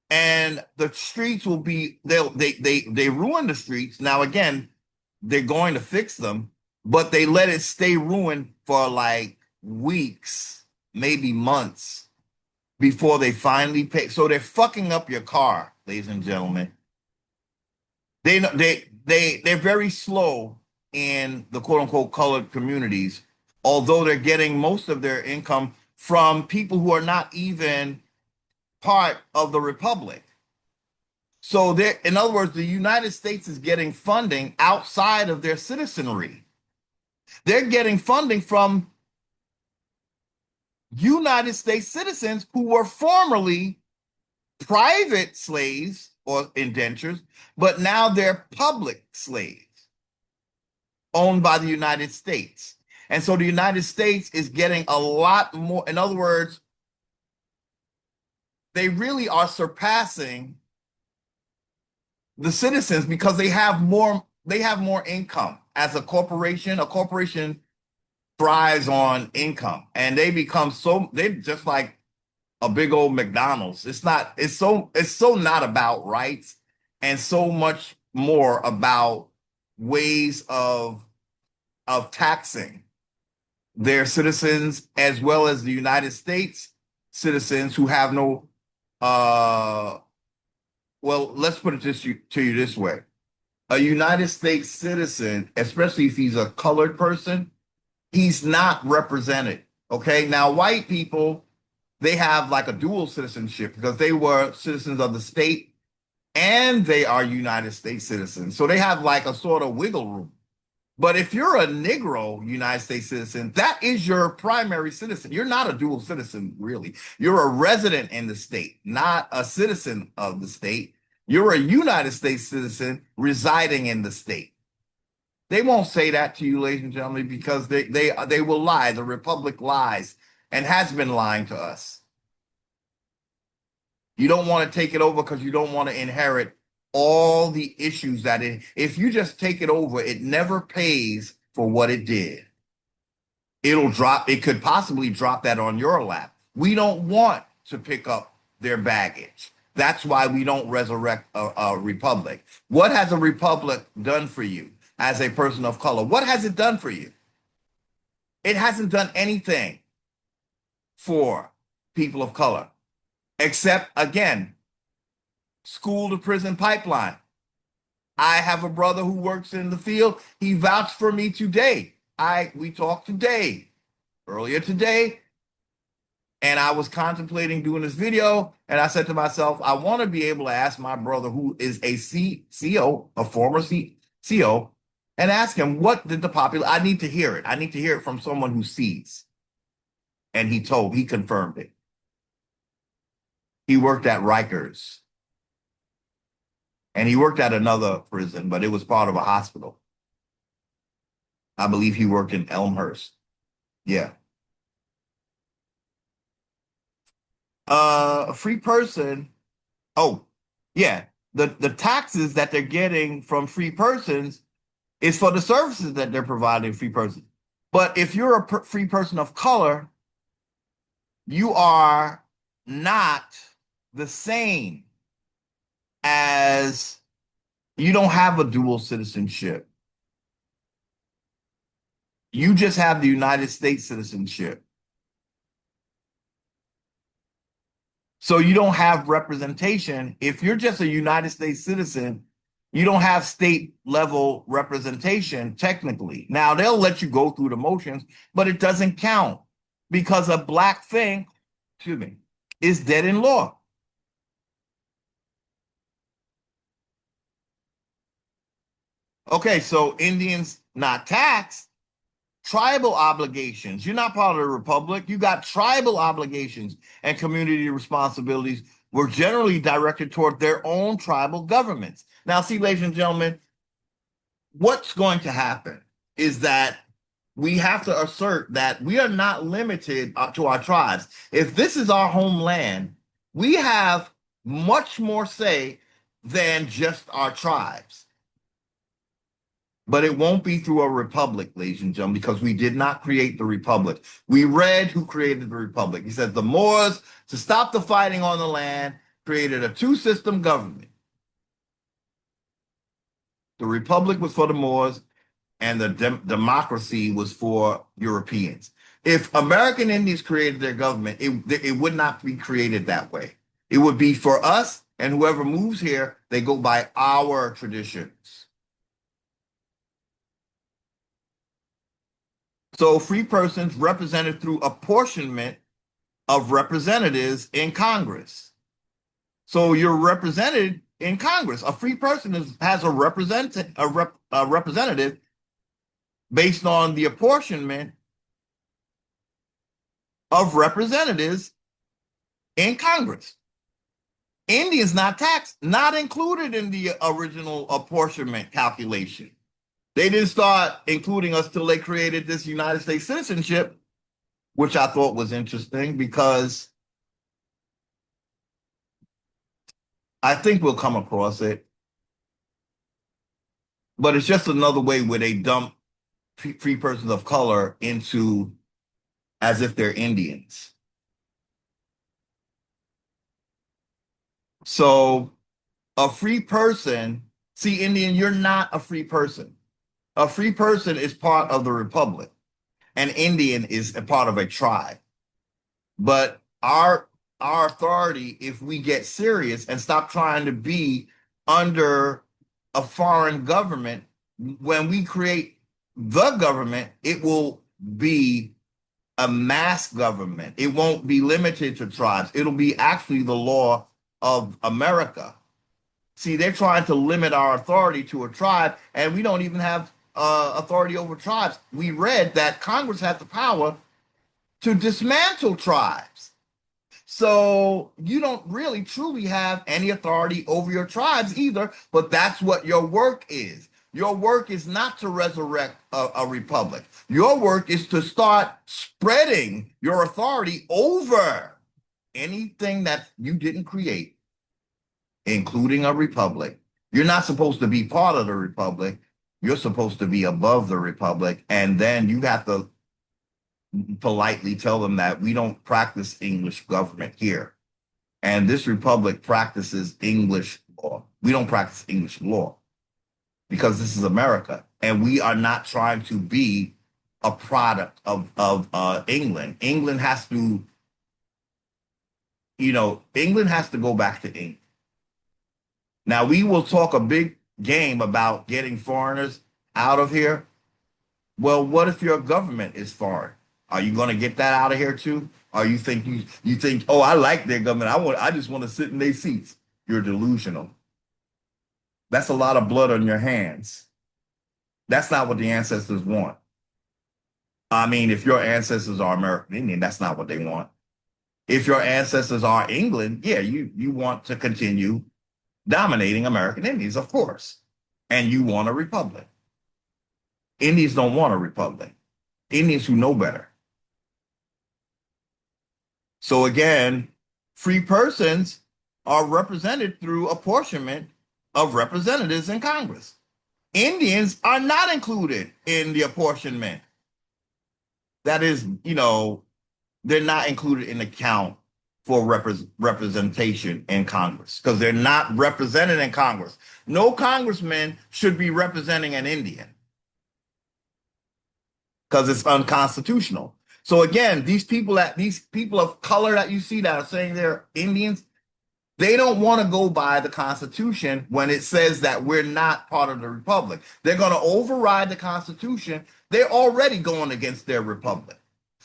And the streets will be, they ruin the streets. Now, again, they're going to fix them, but they let it stay ruined for like weeks, maybe months before they finally pay. So they're fucking up your car, ladies and gentlemen. They're very slow in the quote unquote colored communities, although they're getting most of their income from people who are not even part of the republic. So in other words, the United States is getting funding outside of their citizenry. They're getting funding from United States citizens who were formerly private slaves or indentures, but now they're public slaves owned by the United States. And so the United States is getting a lot more. In other words, they really are surpassing the citizens because they have more income. As a corporation thrives on income, and they're just like a big old McDonald's. It's so not about rights and so much more about ways of taxing their citizens as well as the United States citizens who have no well, let's put it to you this way. A United States citizen, especially if he's a colored person, he's not represented. Okay. Now, white people, they have like a dual citizenship because they were citizens of the state and they are United States citizens. So they have like a sort of wiggle room. But if you're a Negro United States citizen, that is your primary citizen. You're not a dual citizen, really. You're a resident in the state, not a citizen of the state. You're a United States citizen residing in the state. They won't say that to you, ladies and gentlemen, because they will lie. The Republic lies and has been lying to us. You don't want to take it over because you don't want to inherit all the issues if you just take it over, it never pays for what it did. It could possibly drop that on your lap. We don't want to pick up their baggage. That's why we don't resurrect a republic. What has a republic done for you? as a person of color. What has it done for you? It hasn't done anything for people of color, except, again, school to prison pipeline. I have a brother who works in the field. He vouched for me today. We talked today, earlier today, and I was contemplating doing this video, and I said to myself, I want to be able to ask my brother, who is a CO, a former CO, and ask him, what did the popular, I need to hear it. I need to hear it from someone who sees. And he confirmed it. He worked at Rikers. And he worked at another prison, but it was part of a hospital. I believe he worked in Elmhurst. Yeah. A free person. Oh, yeah. The taxes that they're getting from free persons is for the services that they're providing free persons. But if you're a free person of color, you are not the same as, you don't have a dual citizenship. You just have the United States citizenship. So you don't have representation. If you're just a United States citizen, you don't have state level representation technically. Now they'll let you go through the motions, but it doesn't count because a black thing, excuse me, is dead in law. Okay, so Indians not taxed, tribal obligations. You're not part of the republic. You got tribal obligations, and community responsibilities were generally directed toward their own tribal governments. Now, see, ladies and gentlemen, what's going to happen is that we have to assert that we are not limited to our tribes. If this is our homeland, we have much more say than just our tribes. But it won't be through a republic, ladies and gentlemen, because we did not create the republic. We read who created the republic. He said the Moors, to stop the fighting on the land, created a two-system government. The republic was for the Moors, and the democracy was for Europeans. If American Indians created their government, it would not be created that way. It would be for us, and whoever moves here, they go by our traditions. So free persons represented through apportionment of representatives in Congress. So you're represented in Congress. A free person has a representative based on the apportionment of representatives in Congress. Indians not taxed, not included in the original apportionment calculation. They didn't start including us till they created this United States citizenship, which I thought was interesting because I think we'll come across it. But it's just another way where they dump free persons of color into as if they're Indians. So a free person, see, Indian, you're not a free person. A free person is part of the republic. An Indian is a part of a tribe. But our authority, if we get serious and stop trying to be under a foreign government, when we create the government, it will be a mass government. It won't be limited to tribes. It'll be actually the law of America. See, they're trying to limit our authority to a tribe, and we don't even have authority over tribes. We read that Congress has the power to dismantle tribes. So you don't really truly have any authority over your tribes either, but that's what your work is. Your work is not to resurrect a republic. Your work is to start spreading your authority over anything that you didn't create, including a republic. You're not supposed to be part of the republic. You're supposed to be above the republic. And then you have to politely tell them that we don't practice English government here. And this republic practices English law. We don't practice English law because this is America. and we are not trying to be a product of England. England has to, England has to go back to England. Now we will talk a big game about getting foreigners out of here. Well, what if your government is foreign? Are you going to get that out of here too? Or you think, oh, I like their government. I just want to sit in their seats. You're delusional. That's a lot of blood on your hands. That's not what the ancestors want. I mean, if your ancestors are American Indian, that's not what they want. If your ancestors are England, yeah, you want to continue dominating American Indians, of course. And you want a republic. Indians don't want a republic. Indians who know better. So again, free persons are represented through apportionment of representatives in Congress. Indians are not included in the apportionment. That is, they're not included in the count for representation in Congress because they're not represented in Congress. No congressman should be representing an Indian because it's unconstitutional. So again, these people of color that you see that are saying they're Indians, they don't want to go by the Constitution when it says that we're not part of the republic. They're going to override the Constitution. They're already going against their republic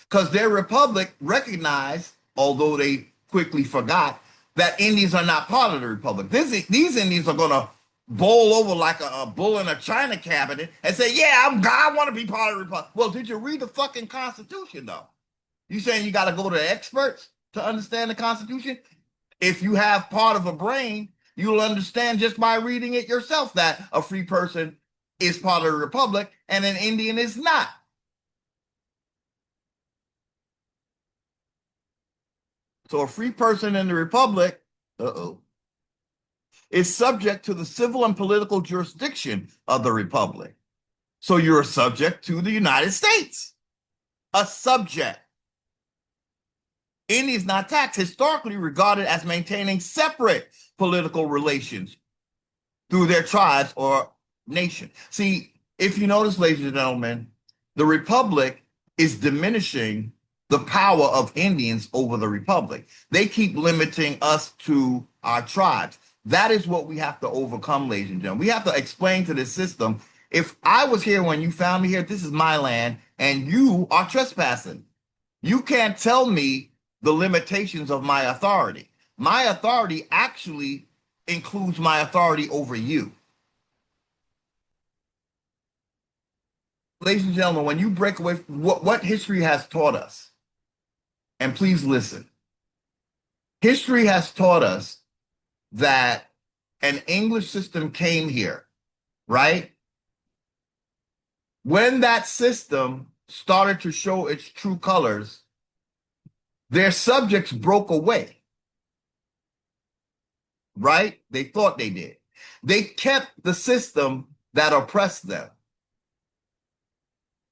because their republic recognized, although they quickly forgot, that Indians are not part of the republic. These Indians are going to bowl over like a bull in a china cabinet and say, yeah, I want to be part of the republic. Well, did you read the fucking Constitution, though? You saying you got to go to experts to understand the Constitution? If you have part of a brain, you'll understand just by reading it yourself that a free person is part of the republic and an Indian is not. So a free person in the republic, is subject to the civil and political jurisdiction of the republic. So you're a subject to the United States. A subject. Indians not taxed, historically regarded as maintaining separate political relations through their tribes or nation. See, if you notice, ladies and gentlemen, the republic is diminishing the power of Indians over the republic. They keep limiting us to our tribes. That is what we have to overcome, ladies and gentlemen. We have to explain to the system, if I was here when you found me here, this is my land, and you are trespassing. You can't tell me the limitations of my authority. My authority actually includes my authority over you. Ladies and gentlemen, when you break away from what history has taught us, and please listen, history has taught us that an English system came here, right? When that system started to show its true colors, their subjects broke away, right? They thought they did. They kept the system that oppressed them.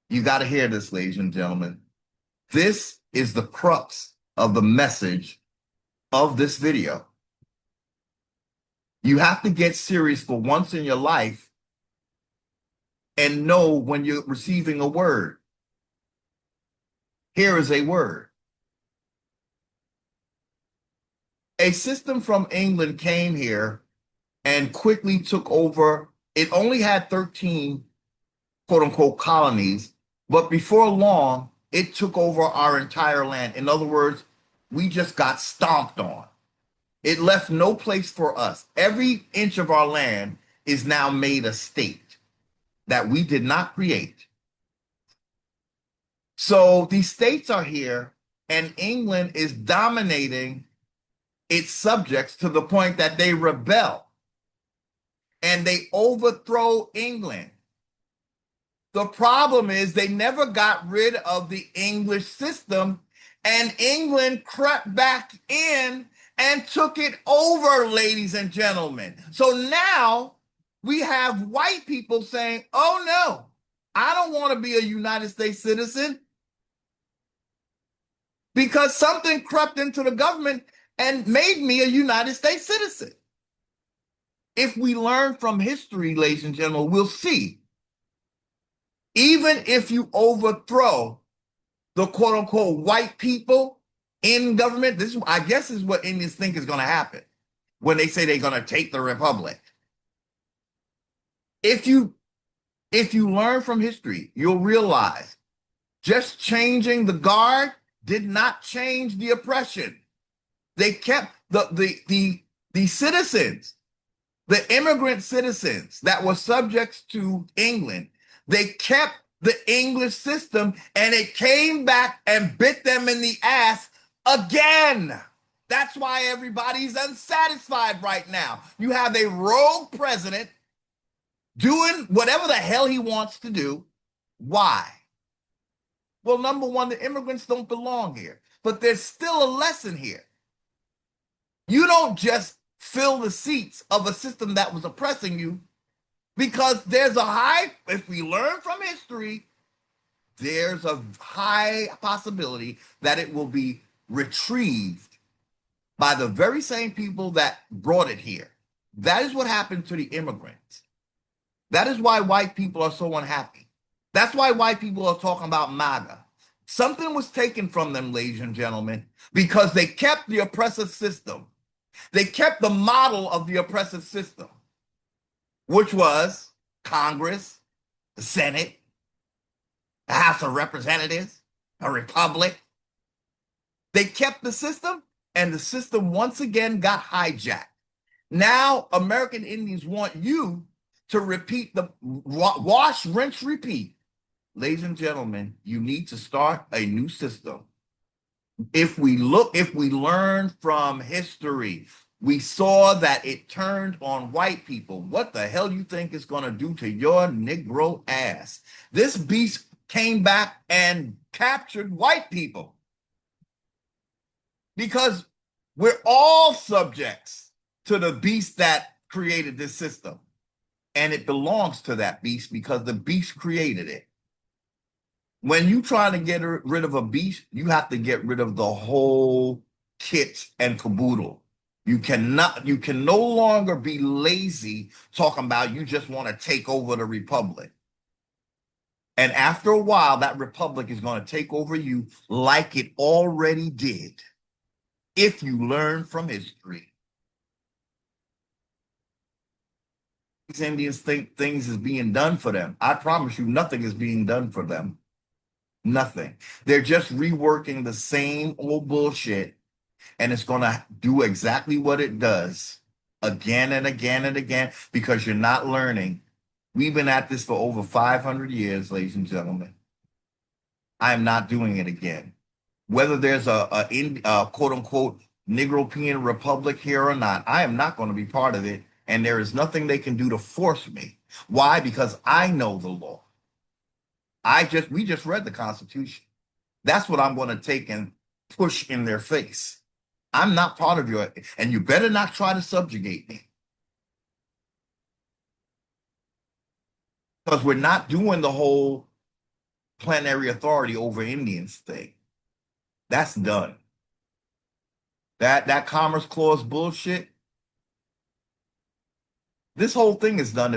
You got to hear this, ladies and gentlemen. This is the crux of the message of this video. You have to get serious for once in your life and know when you're receiving a word. Here is a word. A system from England came here and quickly took over. It only had 13 quote unquote colonies, but before long, it took over our entire land. In other words, we just got stomped on. It left no place for us. Every inch of our land is now made a state that we did not create. So these states are here, and England is dominating its subjects to the point that they rebel and they overthrow England. The problem is they never got rid of the English system, and England crept back in and took it over, ladies and gentlemen. So now we have white people saying, oh no, I don't want to be a United States citizen because something crept into the government and made me a United States citizen. If we learn from history, ladies and gentlemen, we'll see Even if you overthrow the quote unquote white people in government, this I guess is what Indians think is going to happen when they say they're going to take the republic. If you learn from history, you'll realize just changing the guard did not change the oppression. They kept the citizens, the immigrant citizens that were subjects to England, they kept the English system and it came back and bit them in the ass again. That's why everybody's unsatisfied right now. You have a rogue president doing whatever the hell he wants to do. Why? Well, number one, the immigrants don't belong here, but there's still a lesson here. You don't just fill the seats of a system that was oppressing you, because there's a high, if we learn from history, there's a high possibility that it will be retrieved by the very same people that brought it here. That is what happened to the immigrants. That is why white people are so unhappy. That's why white people are talking about MAGA. Something was taken from them, ladies and gentlemen, because they kept the oppressive system. They kept the model of the oppressive system, which was Congress, the Senate, the House of Representatives, a republic. They kept the system, and the system once again got hijacked. Now, American Indians want you to repeat the wash, rinse, repeat. Ladies and gentlemen, you need to start a new system. If we learn from history, we saw that it turned on white people. What the hell you think it's going to do to your Negro ass? This beast came back and captured white people because we're all subjects to the beast that created this system. And it belongs to that beast because the beast created it. When you try to get rid of a beast, you have to get rid of the whole kit and caboodle. You can no longer be lazy talking about you just want to take over the republic. And after a while, that republic is going to take over you like it already did, if you learn from history. These Indians think things is being done for them. I promise you, nothing is being done for them. Nothing. They're just reworking the same old bullshit, and it's going to do exactly what it does again and again and again because you're not learning. We've been at this for over 500 years, ladies and gentlemen. I am not doing it again. Whether there's a quote unquote Negropean republic here or not, I am not going to be part of it. And there is nothing they can do to force me. Why? Because I know the law. We just read the Constitution. That's what I'm going to take and push in their face. I'm not part of your, and you better not try to subjugate me. Because we're not doing the whole plenary authority over Indians thing. That's done. That Commerce Clause bullshit. This whole thing is done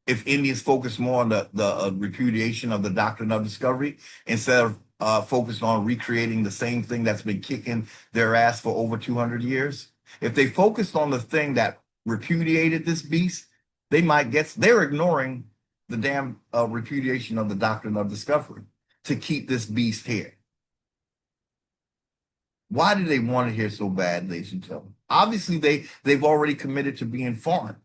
if Indians focus more on the repudiation of the doctrine of discovery instead of focused on recreating the same thing that's been kicking their ass for over 200 years. If they focused on the thing that repudiated this beast, they're ignoring the damn repudiation of the doctrine of discovery to keep this beast here. Why do they want it here so bad, ladies and gentlemen? Obviously, they've already committed to being foreign.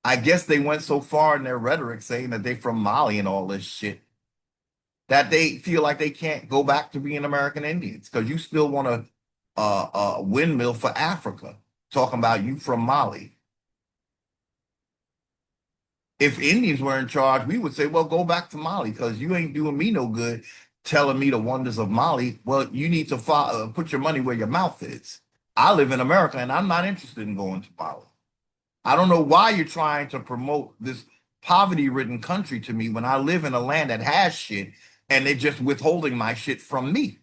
I guess they went so far in their rhetoric saying that they're from Mali and all this shit that they feel like they can't go back to being American Indians because you still want a windmill for Africa, talking about you from Mali. If Indians were in charge, we would say, well, go back to Mali because you ain't doing me no good telling me the wonders of Mali. Well, you need to put your money where your mouth is. I live in America and I'm not interested in going to Mali. I don't know why you're trying to promote this poverty-ridden country to me when I live in a land that has shit and they're just withholding my shit from me.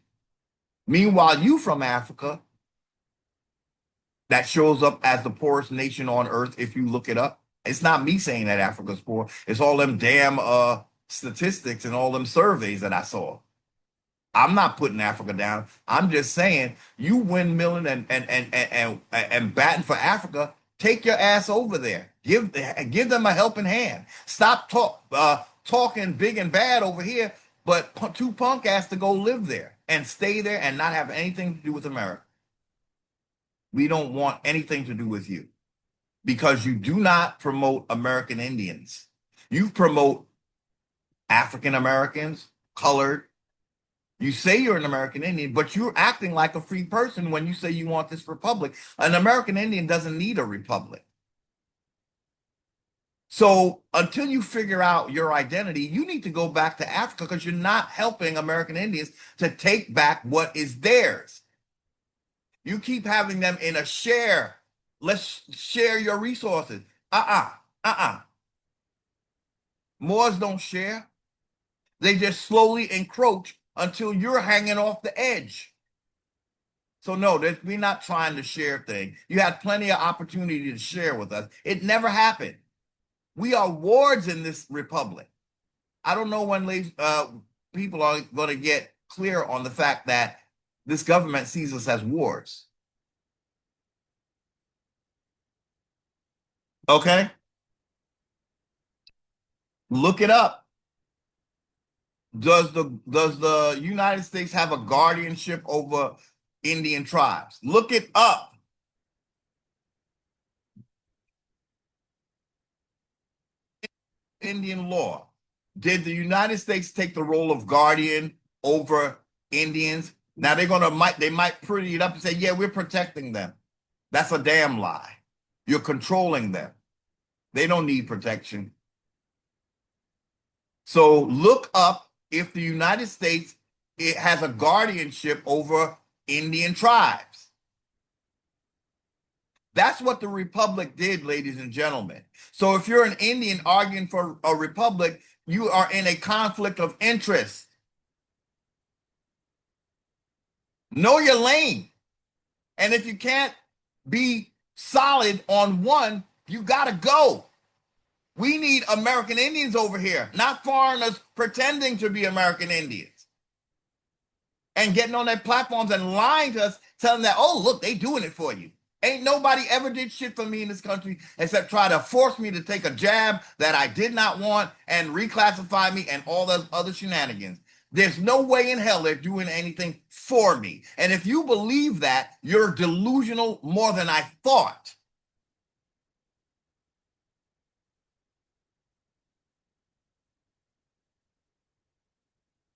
Meanwhile, you from Africa, that shows up as the poorest nation on earth if you look it up. It's not me saying that Africa's poor. It's all them damn statistics and all them surveys that I saw. I'm not putting Africa down. I'm just saying you windmilling and batting for Africa. Take your ass over there. Give them a helping hand. Stop talking big and bad over here, but too punk ass to go live there and stay there and not have anything to do with America. We don't want anything to do with you because you do not promote American Indians. You promote African Americans, colored. You say you're an American Indian, but you're acting like a free person when you say you want this republic. An American Indian doesn't need a republic. So until you figure out your identity, you need to go back to Africa because you're not helping American Indians to take back what is theirs. You keep having them in a share. Let's share your resources. Uh-uh. Uh-uh. Moors don't share. They just slowly encroach until you're hanging off the edge. So no, we're not trying to share things. You had plenty of opportunity to share with us. It never happened. We are wards in this republic. I don't know when people are going to get clear on the fact that this government sees us as wards. Okay? Look it up. Does the United States have a guardianship over Indian tribes? Look it up. Indian law. Did the United States take the role of guardian over Indians? Now they might pretty it up and say, yeah, we're protecting them. That's a damn lie. You're controlling them. They don't need protection. So look up if the United States it has a guardianship over Indian tribes. That's what the republic did, ladies and gentlemen. So if you're an Indian arguing for a republic, you are in a conflict of interest. Know your lane. And if you can't be solid on one, you got to go. We need American Indians over here, not foreigners pretending to be American Indians and getting on their platforms and lying to us, telling that, oh, look, they doing it for you. Ain't nobody ever did shit for me in this country except try to force me to take a jab that I did not want and reclassify me and all those other shenanigans. There's no way in hell they're doing anything for me. And if you believe that, you're delusional more than I thought.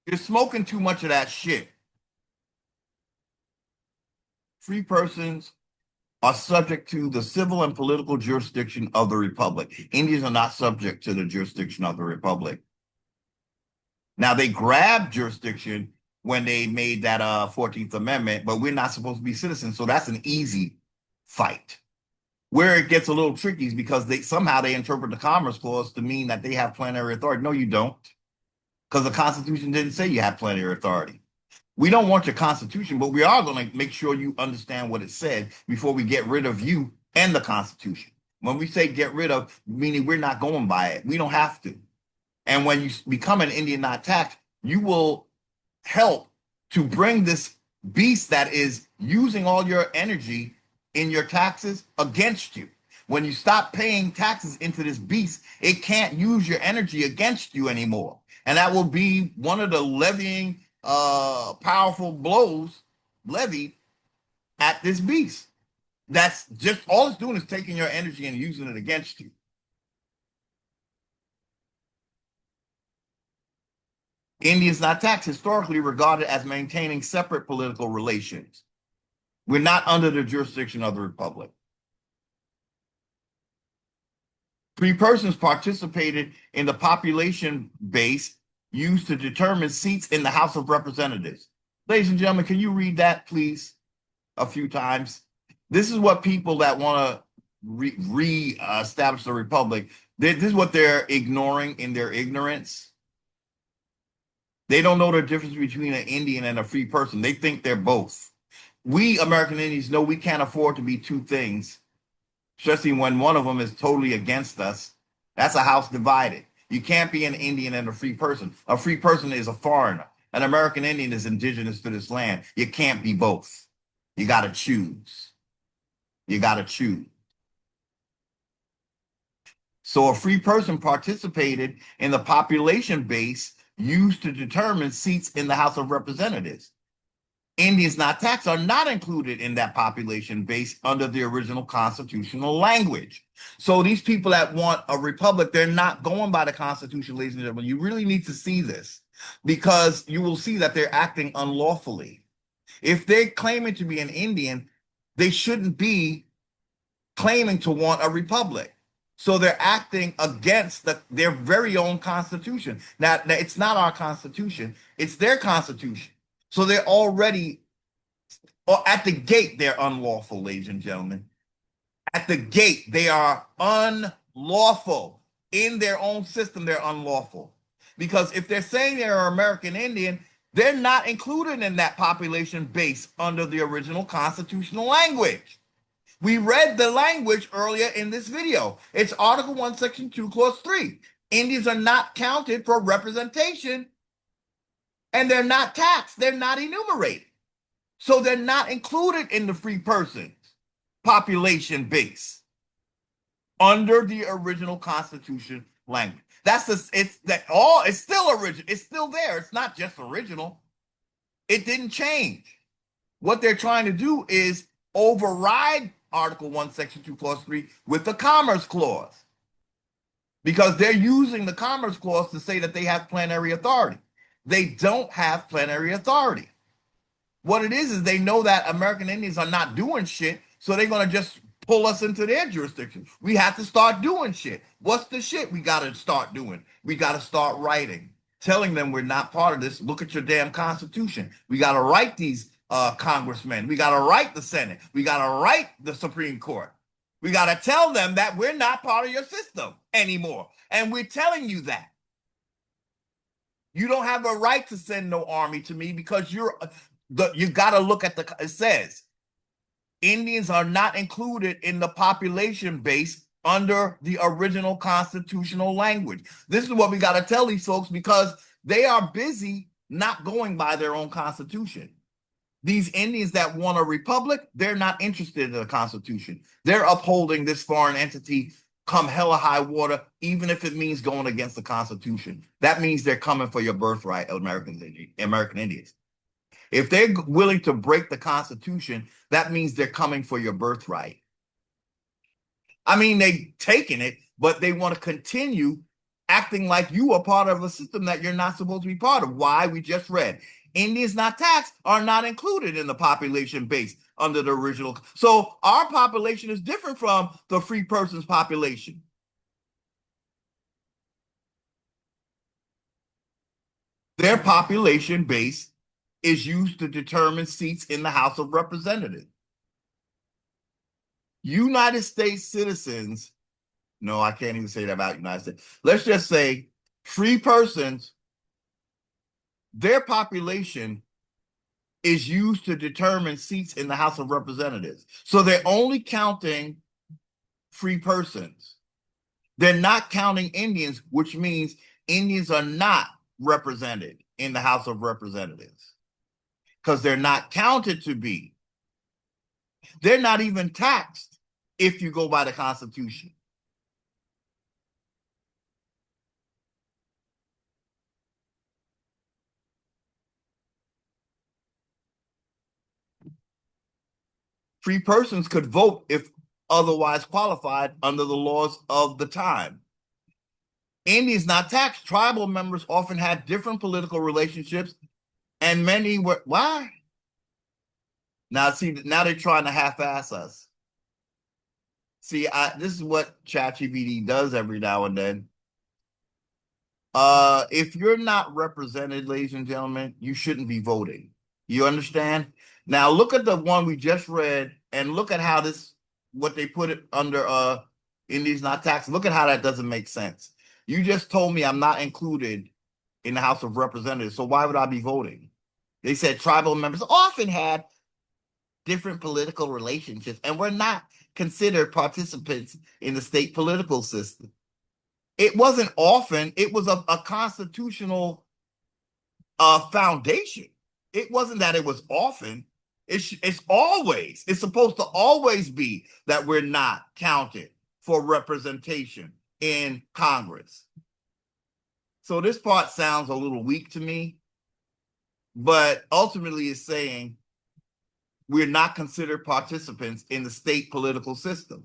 You're smoking too much of that shit. Free persons are subject to the civil and political jurisdiction of the Republic. Indians are not subject to the jurisdiction of the Republic. Now, they grabbed jurisdiction when they made that 14th Amendment, but we're not supposed to be citizens, so that's an easy fight. Where it gets a little tricky is because somehow they interpret the Commerce Clause to mean that they have plenary authority. No, you don't, because the Constitution didn't say you have plenary authority. We don't want your Constitution, but we are going to make sure you understand what it said before we get rid of you and the Constitution. When we say get rid of, meaning we're not going by it. We don't have to. And when you become an Indian not taxed, you will help to bring this beast that is using all your energy in your taxes against you. When you stop paying taxes into this beast, it can't use your energy against you anymore. And that will be one of the levying powerful blows levied at this beast. That's just all it's doing is taking your energy and using it against you. Indians not taxed historically regarded as maintaining separate political relations. We're not under the jurisdiction of the Republic. Free persons participated in the population base used to determine seats in the House of Representatives. Ladies and gentlemen, can you read that, please, a few times? This is what people that want to re-establish the Republic, this is what they're ignoring in their ignorance. They don't know the difference between an Indian and a free person. They think they're both. We American Indians know we can't afford to be two things, especially when one of them is totally against us. That's a house divided. You can't be an Indian and a free person. A free person is a foreigner. An American Indian is indigenous to this land. You can't be both. You got to choose. You got to choose. So a free person participated in the population base used to determine seats in the House of Representatives. Indians not taxed are not included in that population base under the original constitutional language. So these people that want a republic, they're not going by the Constitution, ladies and gentlemen. You really need to see this because you will see that they're acting unlawfully. If they're claiming to be an Indian, they shouldn't be claiming to want a republic. So they're acting against their very own constitution. Now, it's not our constitution, it's their constitution. So they're already, or at the gate, they're unlawful, ladies and gentlemen. At the gate, they are unlawful. In their own system, they're unlawful. Because if they're saying they're American Indian, they're not included in that population base under the original constitutional language. We read the language earlier in this video. It's Article 1, Section 2, Clause 3. Indians are not counted for representation, and they're not taxed. They're not enumerated. So they're not included in the free persons population base under the original Constitution language. It's still original. It's still there. It's not just original. It didn't change. What they're trying to do is override Article 1, Section 2, Clause 3 with the Commerce Clause. Because they're using the Commerce Clause to say that they have plenary authority. They don't have plenary authority. What it is they know that American Indians are not doing shit, so they're going to just pull us into their jurisdiction. We have to start doing shit. What's the shit we got to start doing? We got to start writing, telling them we're not part of this. Look at your damn Constitution. We got to write these congressmen. We got to write the Senate. We got to write the Supreme Court. We got to tell them that we're not part of your system anymore. And we're telling you that. You don't have a right to send no army to me because you got to look at it says Indians are not included in the population base under the original constitutional language. This is what we got to tell these folks because they are busy not going by their own constitution. These Indians that want a republic, they're not interested in the Constitution. They're upholding this foreign entity come hell or high water, even if it means going against the Constitution. That means they're coming for your birthright, American Indians. If they're willing to break the Constitution, that means they're coming for your birthright. I mean, they've taken it, but they want to continue acting like you are part of a system that you're not supposed to be part of. Why? We just read. Indians not taxed are not included in the population base under the original. So our population is different from the free persons population. Their population base is used to determine seats in the House of Representatives. United States citizens, no, I can't even say that about United States. Let's just say free persons, their population is used to determine seats in the House of Representatives. So they're only counting free persons. They're not counting Indians, which means Indians are not represented in the House of Representatives because they're not counted to be. They're not even taxed if you go by the Constitution. Free persons could vote if otherwise qualified under the laws of the time. Indians not taxed. Tribal members often had different political relationships, and many were. Why? Now, see, now they're trying to half-ass us. See, this is what ChatGPT does every now and then. If you're not represented, ladies and gentlemen, you shouldn't be voting. You understand? Now look at the one we just read and look at how what they put it under Indians not taxed. Look at how that doesn't make sense. You just told me I'm not included in the House of Representatives, so why would I be voting? They said tribal members often had different political relationships and were not considered participants in the state political system. It wasn't often, it was a constitutional foundation. It wasn't that it was often. It's always. It's supposed to always be that we're not counted for representation in Congress. So this part sounds a little weak to me, but ultimately it's saying we're not considered participants in the state political system.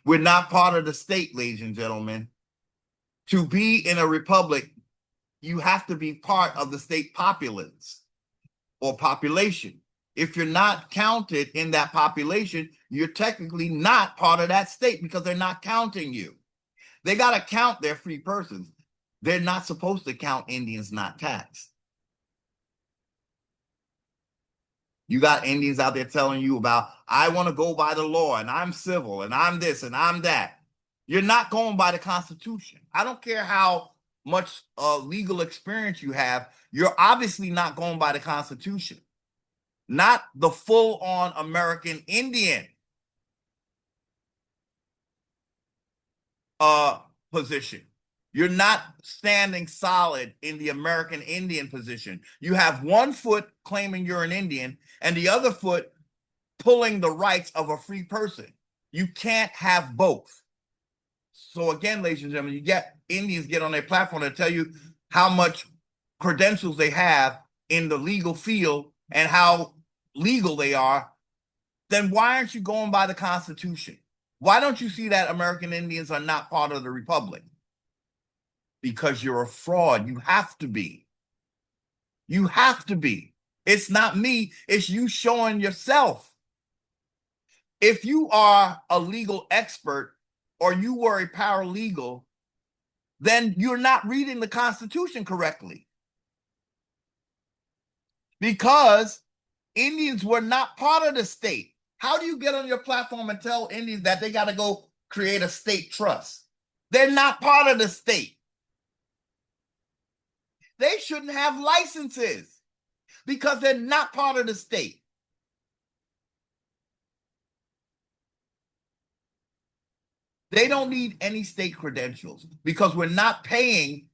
We're not part of the state, ladies and gentlemen. To be in a republic, you have to be part of the state populace or population. If you're not counted in that population, you're technically not part of that state because they're not counting you. They got to count their free persons. They're not supposed to count Indians not taxed. You got Indians out there telling you about, I want to go by the law and I'm civil and I'm this and I'm that. You're not going by the Constitution. I don't care how much legal experience you have. You're obviously not going by the Constitution. Not the full-on American Indian position. You're not standing solid in the American Indian position. You have one foot claiming you're an Indian and the other foot pulling the rights of a free person. You can't have both. So again, ladies and gentlemen, you get Indians get on their platform to tell you how much credentials they have in the legal field and how legal they are. Then why aren't you going by the Constitution? Why don't you see that American Indians are not part of the Republic? Because you're a fraud. You have to be. You have to be. It's not me. It's you showing yourself. If you are a legal expert or you were a paralegal, then you're not reading the Constitution correctly. Because Indians were not part of the state. How do you get on your platform and tell Indians that they got to go create a state trust? They're not part of the state. They shouldn't have licenses because they're not part of the state. They don't need any state credentials because we're not paying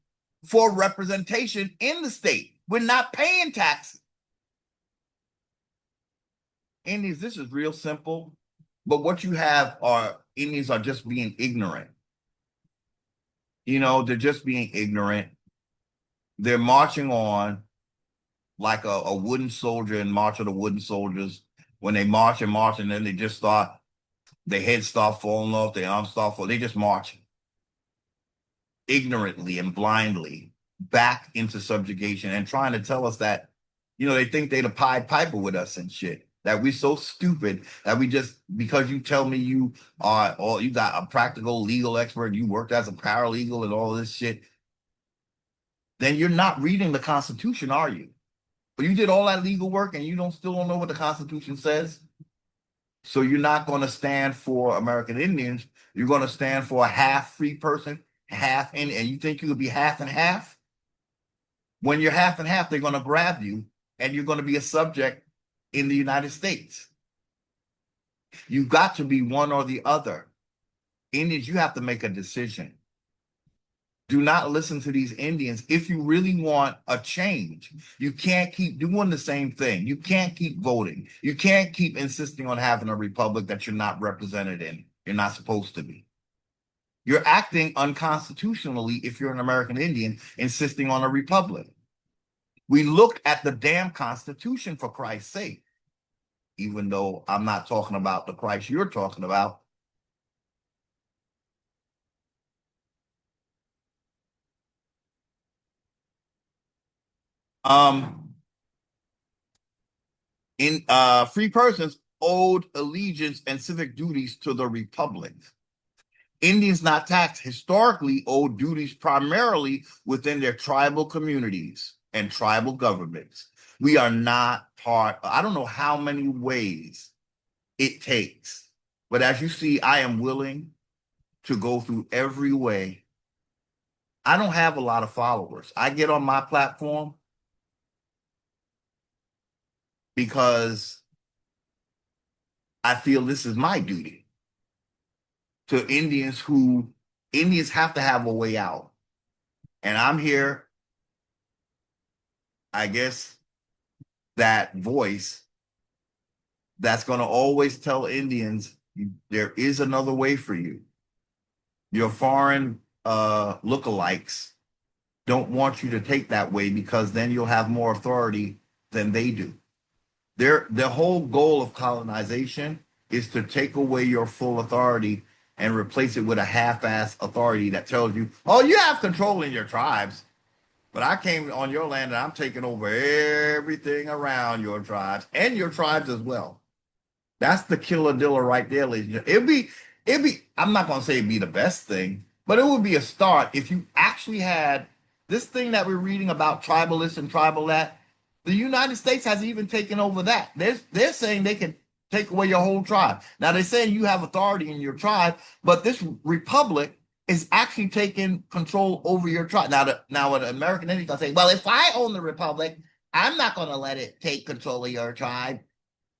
for representation in the state. We're not paying taxes. Indians, this is real simple, but what you have are Indians are just being ignorant. You know, they're just being ignorant. They're marching on like a wooden soldier in March of the Wooden Soldiers. When they march and march, and then they just start, their heads start falling off, their arms start falling. They just march ignorantly and blindly back into subjugation and trying to tell us that, you know, they think they're the Pied Piper with us and shit. That we're so stupid that we just, because you tell me you are, or you got a practical legal expert, you worked as a paralegal and all this shit, then you're not reading the Constitution, are you? But you did all that legal work and you still don't know what the Constitution says. So you're not going to stand for American Indians. You're going to stand for a half free person, half in, and you think you could be half and half? When you're half and half, they're going to grab you and you're going to be a subject in the United States. You've got to be one or the other. Indians, you have to make a decision. Do not listen to these Indians. If you really want a change, you can't keep doing the same thing. You can't keep voting. You can't keep insisting on having a republic that you're not represented in. You're not supposed to be. You're acting unconstitutionally if you're an American Indian insisting on a republic. We look at the damn Constitution, for Christ's sake, even though I'm not talking about the Christ you're talking about. Free persons owed allegiance and civic duties to the republic. Indians not taxed historically owed duties primarily within their tribal communities and tribal governments. We are not part, I don't know how many ways it takes, but as you see, I am willing to go through every way. I don't have a lot of followers. I get on my platform because I feel this is my duty to Indians who Indians have to have a way out. And I'm here, I guess, that voice that's going to always tell Indians there is another way for you. Your foreign lookalikes don't want you to take that way because then you'll have more authority than they do. The whole goal of colonization is to take away your full authority and replace it with a half-ass authority that tells you, oh, you have control in your tribes, but I came on your land and I'm taking over everything around your tribes and your tribes as well. That's the killer diller right there, ladies. It'd be, I'm not gonna say it'd be the best thing, but it would be a start if you actually had this thing that we're reading about tribalists and tribal that. The United States has even taken over that. They're saying they can take away your whole tribe. Now they're saying you have authority in your tribe, but this republic is actually taking control over your tribe. Now an American Indian gonna say, well, if I own the republic, I'm not gonna let it take control of your tribe.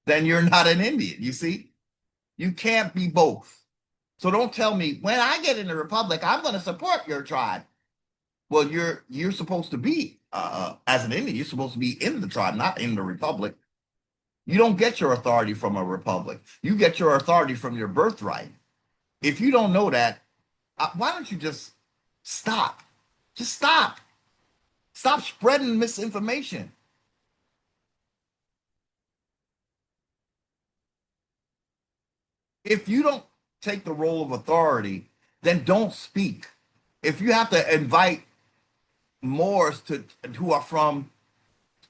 Then you're not an Indian. You see, you can't be both. So don't tell me when I get in the republic, I'm going to support your tribe. Well, you're supposed to be as an Indian, you're supposed to be in the tribe, not in the republic. You don't get your authority from a republic. You get your authority from your birthright. If you don't know that, why don't you just stop? Just stop. Stop spreading misinformation. If you don't take the role of authority, then don't speak. If you have to invite Moors to who are from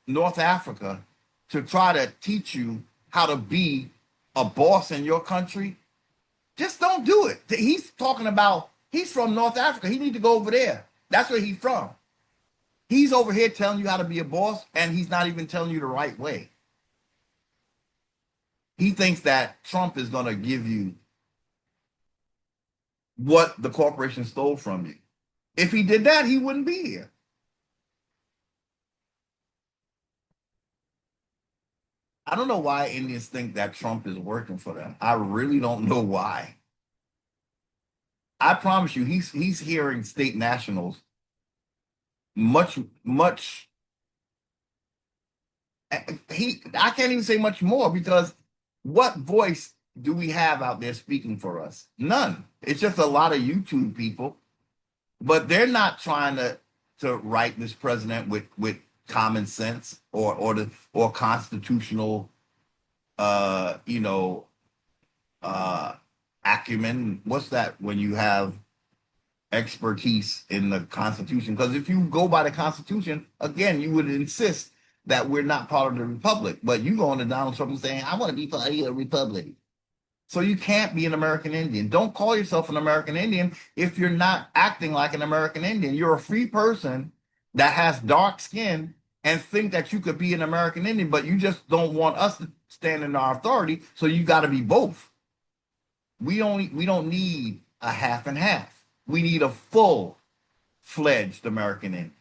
North Africa to try to teach you how to be a boss in your country, just don't do it. He's talking about he's from North Africa. He need to go over there. That's where he's from. He's over here telling you how to be a boss, and he's not even telling you the right way. He thinks that Trump is going to give you what the corporation stole from you. If he did that, he wouldn't be here. I don't know why Indians think that Trump is working for them. I really don't know why. I promise you, he's hearing state nationals much. I can't even say much more because what voice do we have out there speaking for us? None. It's just a lot of YouTube people, but they're not trying to write this president with common sense or constitutional you know acumen. What's that when you have expertise in the Constitution? Because if you go by the Constitution, again, you would insist that we're not part of the republic. But you go on to Donald Trump and saying, I want to be part of the republic. So you can't be an American Indian. Don't call yourself an American Indian if you're not acting like an American Indian. You're a free person that has dark skin and think that you could be an American Indian, but you just don't want us to stand in our authority. So you got to be both. We don't need a half and half. We need a full-fledged American Indian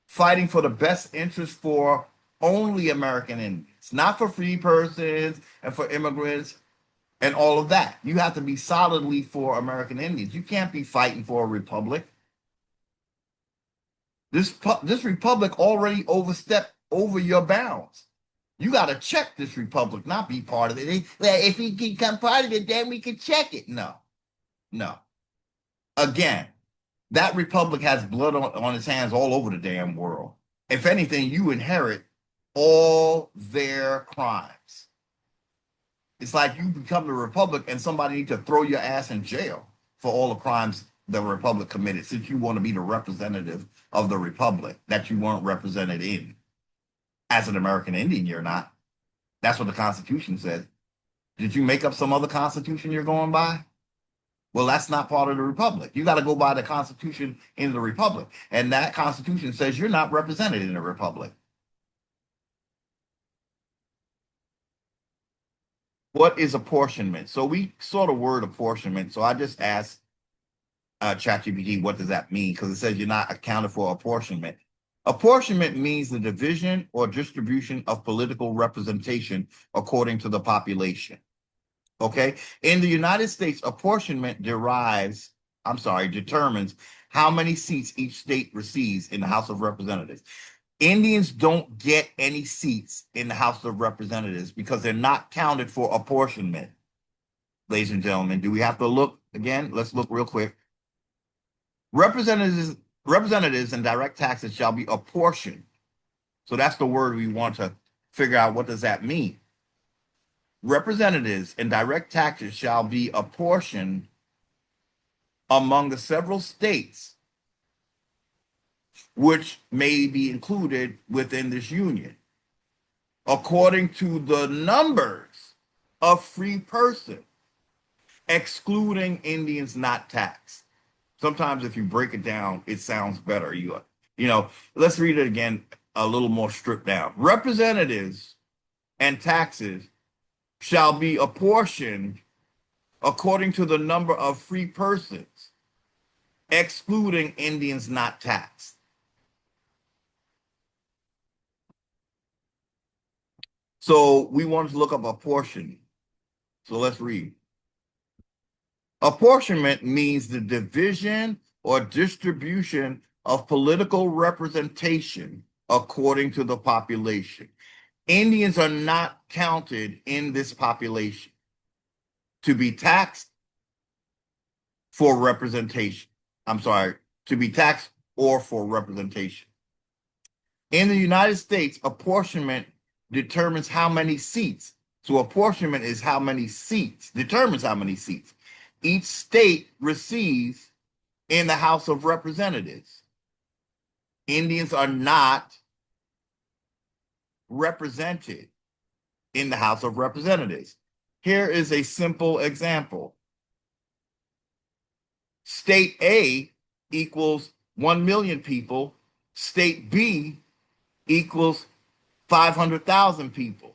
fighting for the best interest for only American Indians, not for free persons and for immigrants and all of that. You have to be solidly for American Indians. You can't be fighting for a republic. This republic already overstepped over your bounds. You got to check this republic, not be part of it. If he can become part of it, then we can check it. No, no. Again, that republic has blood on its hands all over the damn world. If anything, you inherit all their crimes. It's like you become the republic and somebody needs to throw your ass in jail for all the crimes the republic committed, since you want to be the representative of the republic that you weren't represented in. As an American Indian, you're not. That's what the Constitution says. Did you make up some other Constitution you're going by? Well, that's not part of the republic. You got to go by the Constitution in the republic. And that Constitution says you're not represented in the republic. What is apportionment? So we saw the word apportionment. So I just asked ChatGPT, what does that mean? Because it says you're not accounted for apportionment. Apportionment means the division or distribution of political representation according to the population. Okay. In the United States, apportionment derives I'm sorry, determines how many seats each state receives in the House of Representatives. Indians don't get any seats in the House of Representatives because they're not counted for apportionment. Ladies and gentlemen, do we have to look again? Let's look real quick. Representatives, representatives and direct taxes shall be apportioned. So that's the word we want to figure out. What does that mean? Representatives and direct taxes shall be apportioned among the several states which may be included within this union, according to the numbers of free persons, excluding Indians not taxed. Sometimes if you break it down, it sounds better. Let's read it again a little more stripped down. Representatives and taxes shall be apportioned according to the number of free persons, excluding Indians not taxed. So we wanted to look up apportioning. So let's read. Apportionment means the division or distribution of political representation according to the population. Indians are not counted in this population to be taxed for representation. I'm sorry, to be taxed or for representation. In the United States, apportionment determines how many seats. So apportionment is how many seats, determines how many seats each state receives in the House of Representatives. Indians are not represented in the House of Representatives. Here is a simple example. State A equals 1 million people. State B equals 500,000 people.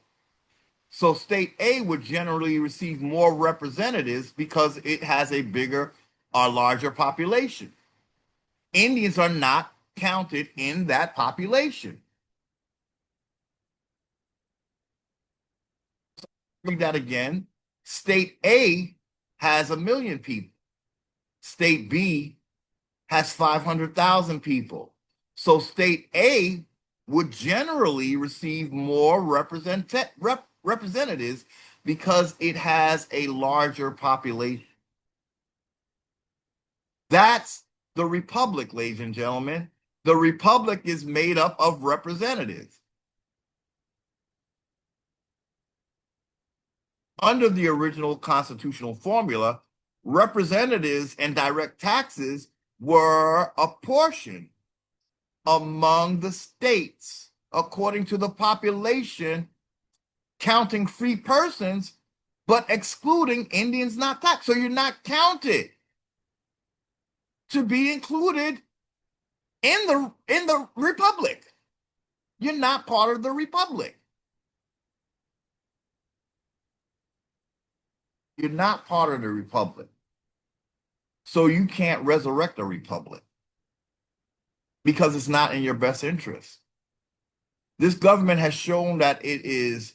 So state A would generally receive more representatives because it has a bigger or larger population. Indians are not counted in that population. Read that again. State A has 1 million people. State B has 500,000 people. So state A would generally receive more representatives because it has a larger population. That's the republic, ladies and gentlemen. The republic is made up of representatives. Under the original constitutional formula, representatives and direct taxes were apportioned among the states according to the population, counting free persons, but excluding Indians not taxed. So you're not counted to be included in the republic. You're not part of the republic. You're not part of the republic. So you can't resurrect a republic because it's not in your best interest. This government has shown that it is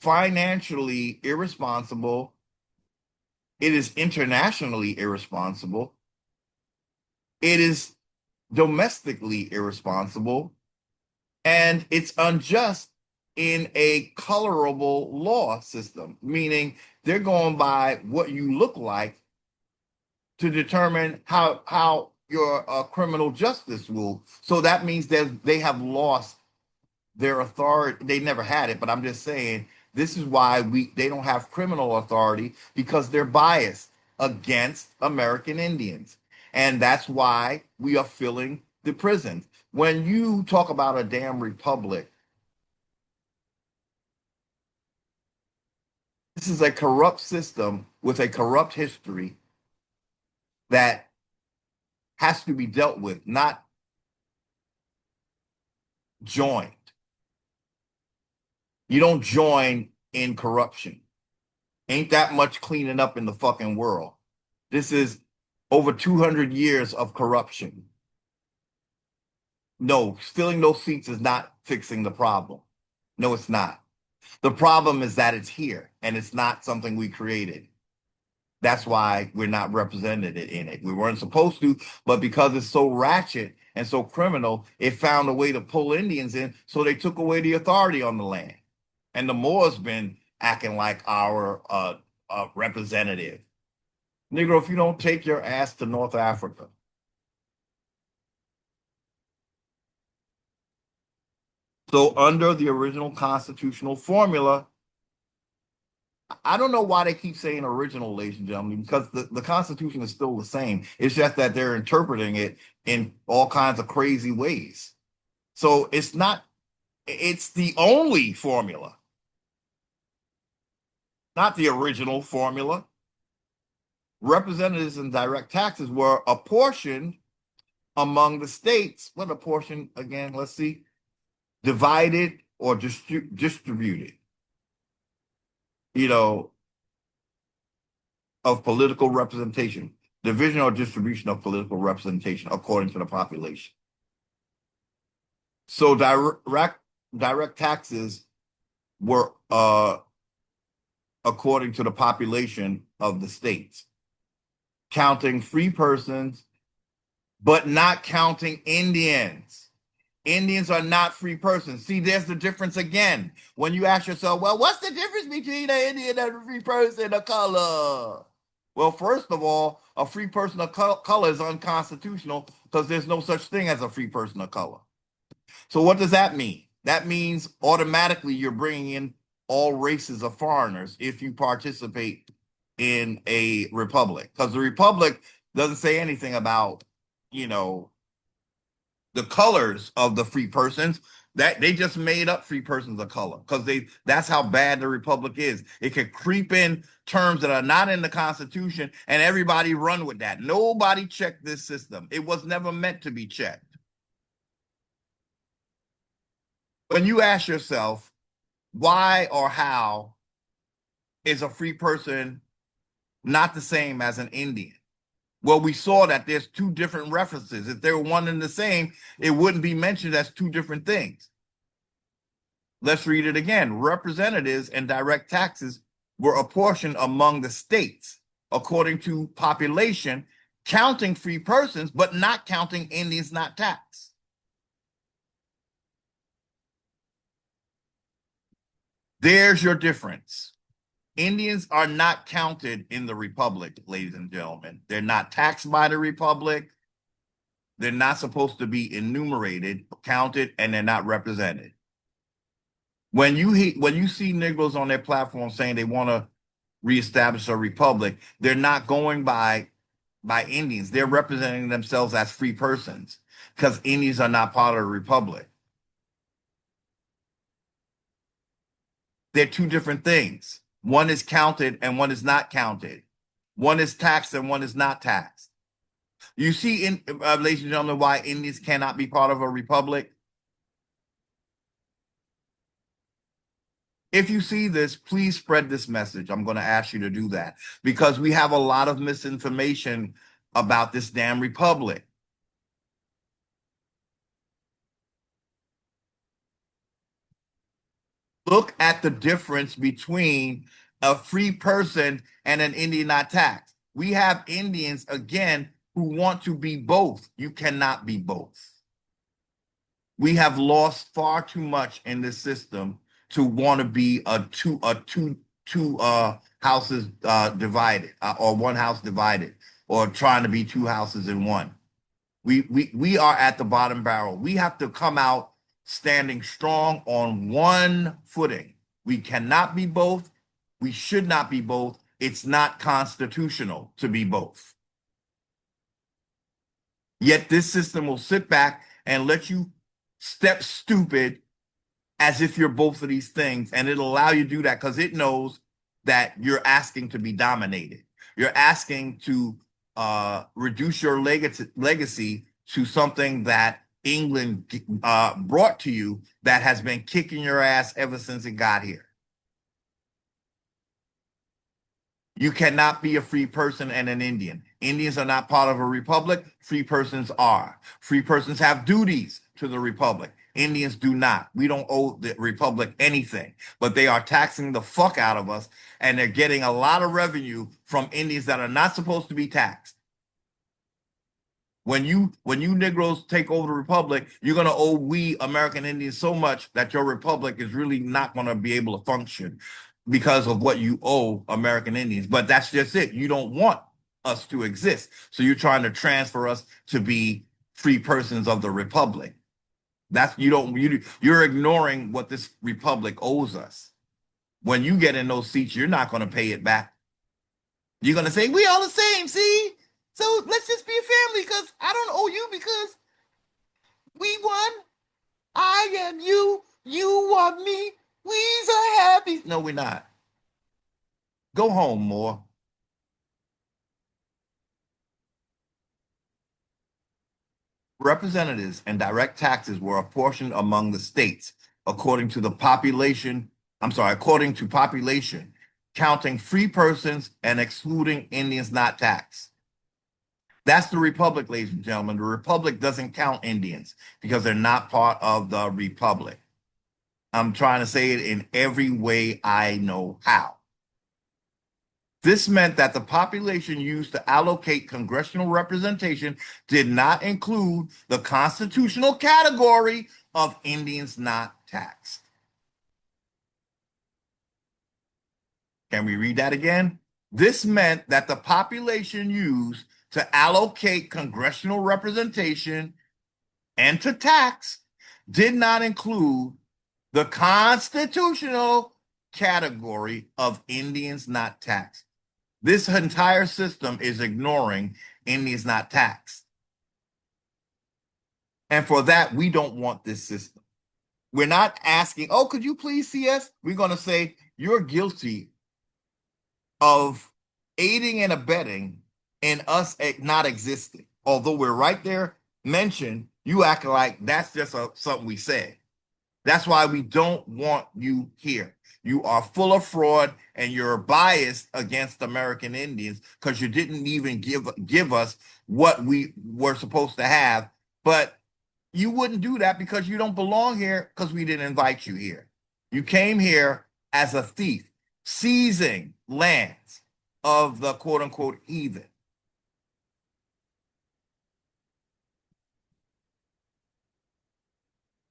financially irresponsible. It is internationally irresponsible. It is domestically irresponsible. And it's unjust in a colorable law system, meaning they're going by what you look like to determine how your criminal justice will. So that means that they have lost their authority. They never had it, but I'm just saying this is why they don't have criminal authority, because they're biased against American Indians. And that's why we are filling the prisons. When you talk about a damn republic, this is a corrupt system with a corrupt history that has to be dealt with, not joined. You don't join in corruption. Ain't that much cleaning up in the fucking world. This is over 200 years of corruption. No, filling those seats is not fixing the problem. No, it's not. The problem is that it's here and it's not something we created. That's why we're not represented in it. We weren't supposed to, but because it's so ratchet and so criminal, it found a way to pull Indians in, so they took away the authority on the land. And the Moors been acting like our representative. Negro, if you don't take your ass to North Africa. So under the original constitutional formula, I don't know why they keep saying original, ladies and gentlemen, because the Constitution is still the same. It's just that they're interpreting it in all kinds of crazy ways. So it's not, it's the only formula, not the original formula. Representatives and direct taxes were apportioned among the states. What apportion again? Let's see. Divided or distributed, you know, of political representation, division or distribution of political representation according to the population. So direct taxes were according to the population of the states, counting free persons, but not counting Indians. Indians are not free persons. See, there's the difference again. When you ask yourself, well, what's the difference between an Indian and a free person of color? Well, first of all, a free person of color is unconstitutional because there's no such thing as a free person of color. So what does that mean? That means automatically you're bringing in all races of foreigners if you participate in a republic, because the republic doesn't say anything about, you know, the colors of the free persons. That they just made up free persons of color because that's how bad the republic is. It can creep in terms that are not in the Constitution and everybody run with that. Nobody checked this system. It was never meant to be checked. When you ask yourself why or how is a free person not the same as an Indian? Well, we saw that there's two different references. If they were one and the same, it wouldn't be mentioned as two different things. Let's read it again. Representatives and direct taxes were apportioned among the states according to population, counting free persons, but not counting Indians not taxed. There's your difference. Indians are not counted in the republic, ladies and gentlemen. They're not taxed by the republic. They're not supposed to be enumerated, counted, and they're not represented. When you see Negroes on their platform saying they want to reestablish a republic, they're not going by Indians. They're representing themselves as free persons because Indians are not part of the republic. They're two different things. One is counted and one is not counted. One is taxed and one is not taxed. You see, ladies and gentlemen, why Indians cannot be part of a republic? If you see this, please spread this message. I'm going to ask you to do that because we have a lot of misinformation about this damn republic. Look at the difference between a free person and an Indian not taxed. We have Indians, again, who want to be both. You cannot be both. We have lost far too much in this system to want to be two houses divided or one house divided or trying to be two houses in one. We are at the bottom barrel. We have to come out standing strong on one footing. We cannot be both. We should not be both. It's not constitutional to be both. Yet this system will sit back and let you step stupid as if you're both of these things, and it'll allow you to do that because it knows that you're asking to be dominated. You're asking to reduce your legacy to something that England brought to you that has been kicking your ass ever since it got here. You cannot be a free person and an Indian. Indians are not part of a republic. Free persons are. Free persons have duties to the republic. Indians do not. We don't owe the Republic anything, but they are taxing the fuck out of us, and they're getting a lot of revenue from Indians that are not supposed to be taxed. When you Negroes take over the Republic, you're gonna owe we American Indians so much that your Republic is really not gonna be able to function because of what you owe American Indians. But that's just it. You don't want us to exist. So you're trying to transfer us to be free persons of the Republic. That's you're ignoring what this Republic owes us. When you get in those seats, you're not gonna pay it back. You're gonna say, we all the same, see? So let's just be a family because I don't owe you because we won. I am you. You are me. We's are happy. No, we're not. Go home, Moore. Representatives and direct taxes were apportioned among the states according to the population. I'm sorry, according to population, counting free persons and excluding Indians not taxed. That's the Republic, ladies and gentlemen. The Republic doesn't count Indians because they're not part of the Republic. I'm trying to say it in every way I know how. This meant that the population used to allocate congressional representation did not include the constitutional category of Indians not taxed. Can we read that again? This meant that the population used to allocate congressional representation and to tax did not include the constitutional category of Indians not taxed. This entire system is ignoring Indians not taxed. And for that, we don't want this system. We're not asking, oh, could you please see us? We're going to say, you're guilty of aiding and abetting in us not existing. Although we're right there mentioned, you act like that's just something we said. That's why we don't want you here. You are full of fraud and you're biased against American Indians because you didn't even give us what we were supposed to have. But you wouldn't do that because you don't belong here because we didn't invite you here. You came here as a thief, seizing lands of the quote unquote heathen.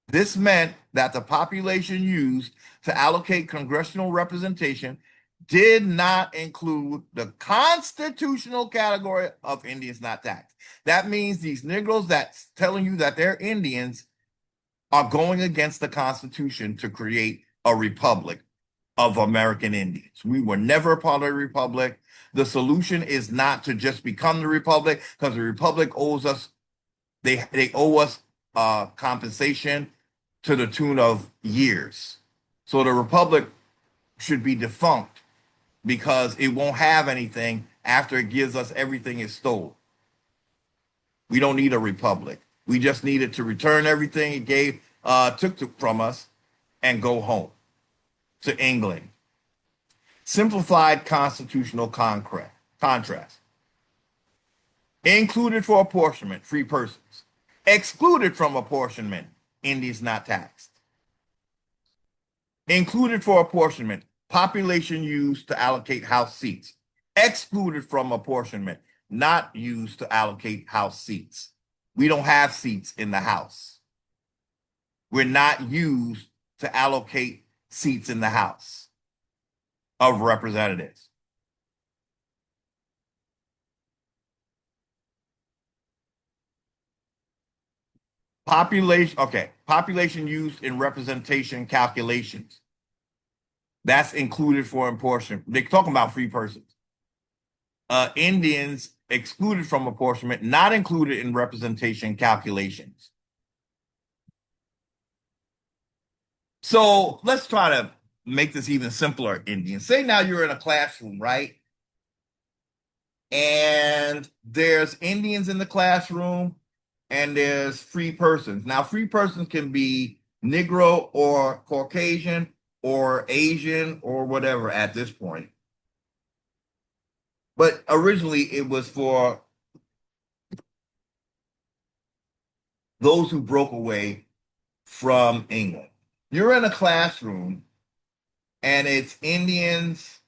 This meant that the population used to allocate congressional representation did not include the constitutional category of Indians not taxed. That means these Negroes that's telling you that they're Indians are going against the Constitution to create a republic of American Indians. We were never a part of the republic. The solution is not to just become the republic because the republic owes us, they owe us compensation to the tune of years. So the republic should be defunct because it won't have anything after it gives us everything it stole. We don't need a republic. We just needed to return everything it took from us and go home to England. Simplified constitutional contrast. Included for apportionment, free persons. Excluded from apportionment, Indians not taxed. Included for apportionment, population used to allocate House seats. Excluded from apportionment, not used to allocate House seats. We don't have seats in the House. We're not used to allocate seats in the House of Representatives. Population used in representation calculations. That's included for apportionment. They're talking about free persons. Indians excluded from apportionment, not included in representation calculations. So let's try to make this even simpler, Indians. Say now you're in a classroom, right? And there's Indians in the classroom and there's free persons. Now, free persons can be Negro or Caucasian or Asian or whatever at this point. But originally it was for those who broke away from England. You're in a classroom and it's Indians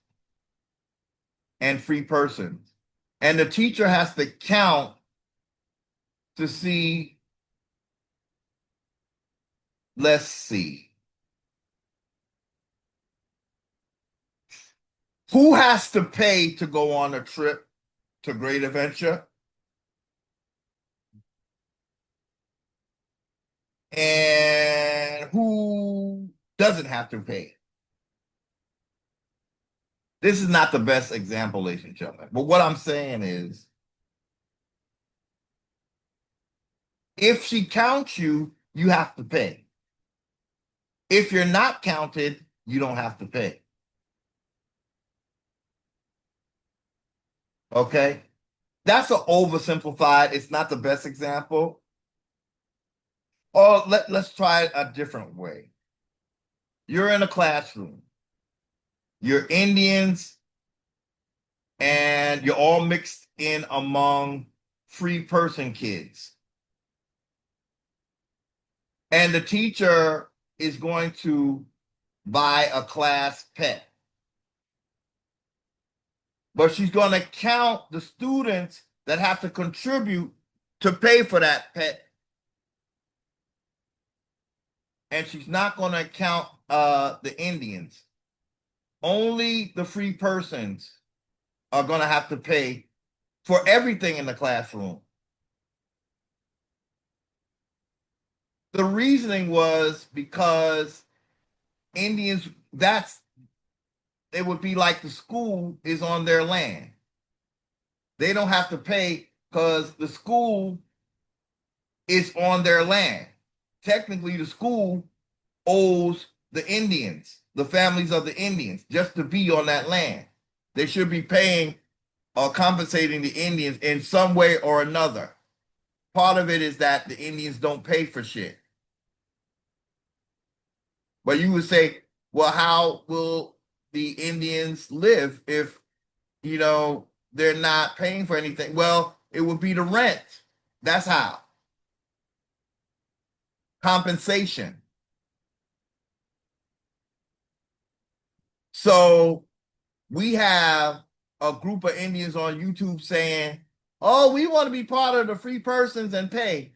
and free persons. And the teacher has to count to see, let's see, who has to pay to go on a trip to Great Adventure and who doesn't have to pay. This is not the best example, ladies and gentlemen. But what I'm saying is, if she counts you, you have to pay. If you're not counted, you don't have to pay. Okay? That's an oversimplified, it's not the best example. Or let's try it a different way. You're in a classroom. You're Indians and you're all mixed in among free person kids. And the teacher is going to buy a class pet. But she's going to count the students that have to contribute to pay for that pet. And she's not going to count the Indians. Only the free persons are going to have to pay for everything in the classroom. The reasoning was because Indians, it would be like the school is on their land. They don't have to pay because the school is on their land. Technically, the school owes the Indians, the families of the Indians, just to be on that land. They should be paying or compensating the Indians in some way or another. Part of it is that the Indians don't pay for shit. But you would say, well, how will the Indians live if, they're not paying for anything? Well, it would be the rent. That's how. Compensation. So we have a group of Indians on YouTube saying, oh, we want to be part of the free persons and pay.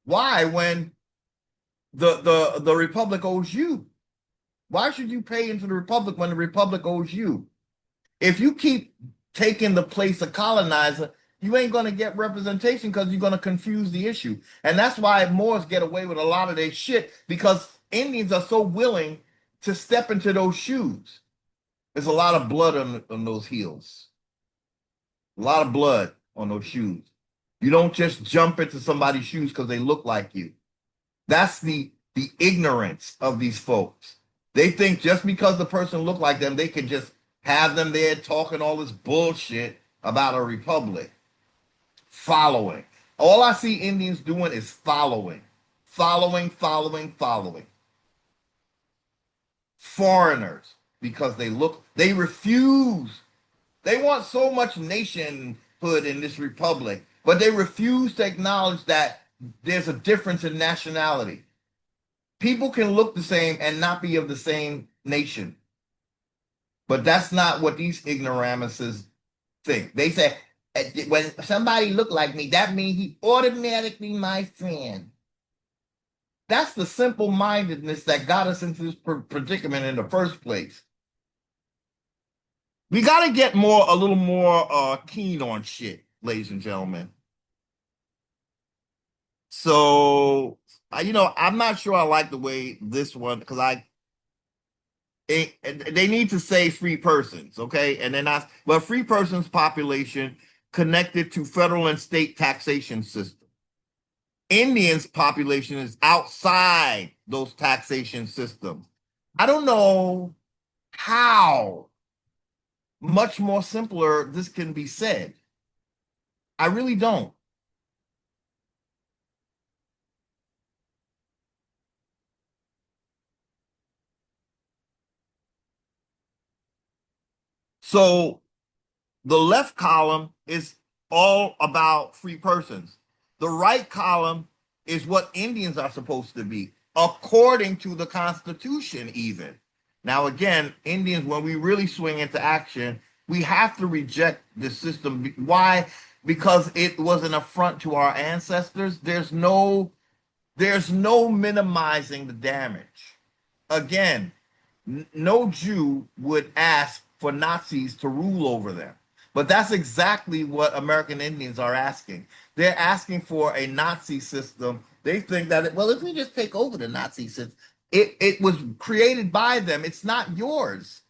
Why? When the Republic owes you. Why should you pay into the Republic when the Republic owes you? If you keep taking the place of colonizer, you ain't going to get representation because you're going to confuse the issue. And that's why Moors get away with a lot of their shit, because Indians are so willing to step into those shoes. There's a lot of blood on those heels. A lot of blood on those shoes. You don't just jump into somebody's shoes because they look like you. That's the ignorance of these folks. They think just because the person look like them, they can just have them there talking all this bullshit about a republic. Following. All I see Indians doing is following. Following. Foreigners, because they refuse. They want so much nationhood in this republic, but they refuse to acknowledge that there's a difference in nationality. People can look the same and not be of the same nation. But that's not what these ignoramuses think. They say, when somebody look like me, that means he automatically my friend. That's the simple-mindedness that got us into this predicament in the first place. We got to get a little more keen on shit, ladies and gentlemen. So, I'm not sure I like the way this one, because they need to say free persons, okay? And they're not, but free persons population connected to federal and state taxation system. Indians population is outside those taxation systems. I don't know how much more simpler this can be said. I really don't. So the left column is all about free persons. The right column is what Indians are supposed to be, according to the Constitution, even. Now, again, Indians, when we really swing into action, we have to reject the system. Why? Because it was an affront to our ancestors. There's no minimizing the damage. Again, no Jew would ask for Nazis to rule over them. But that's exactly what American Indians are asking. They're asking for a Nazi system. They think that, well, if we just take over the Nazi system, it was created by them. It's not yours.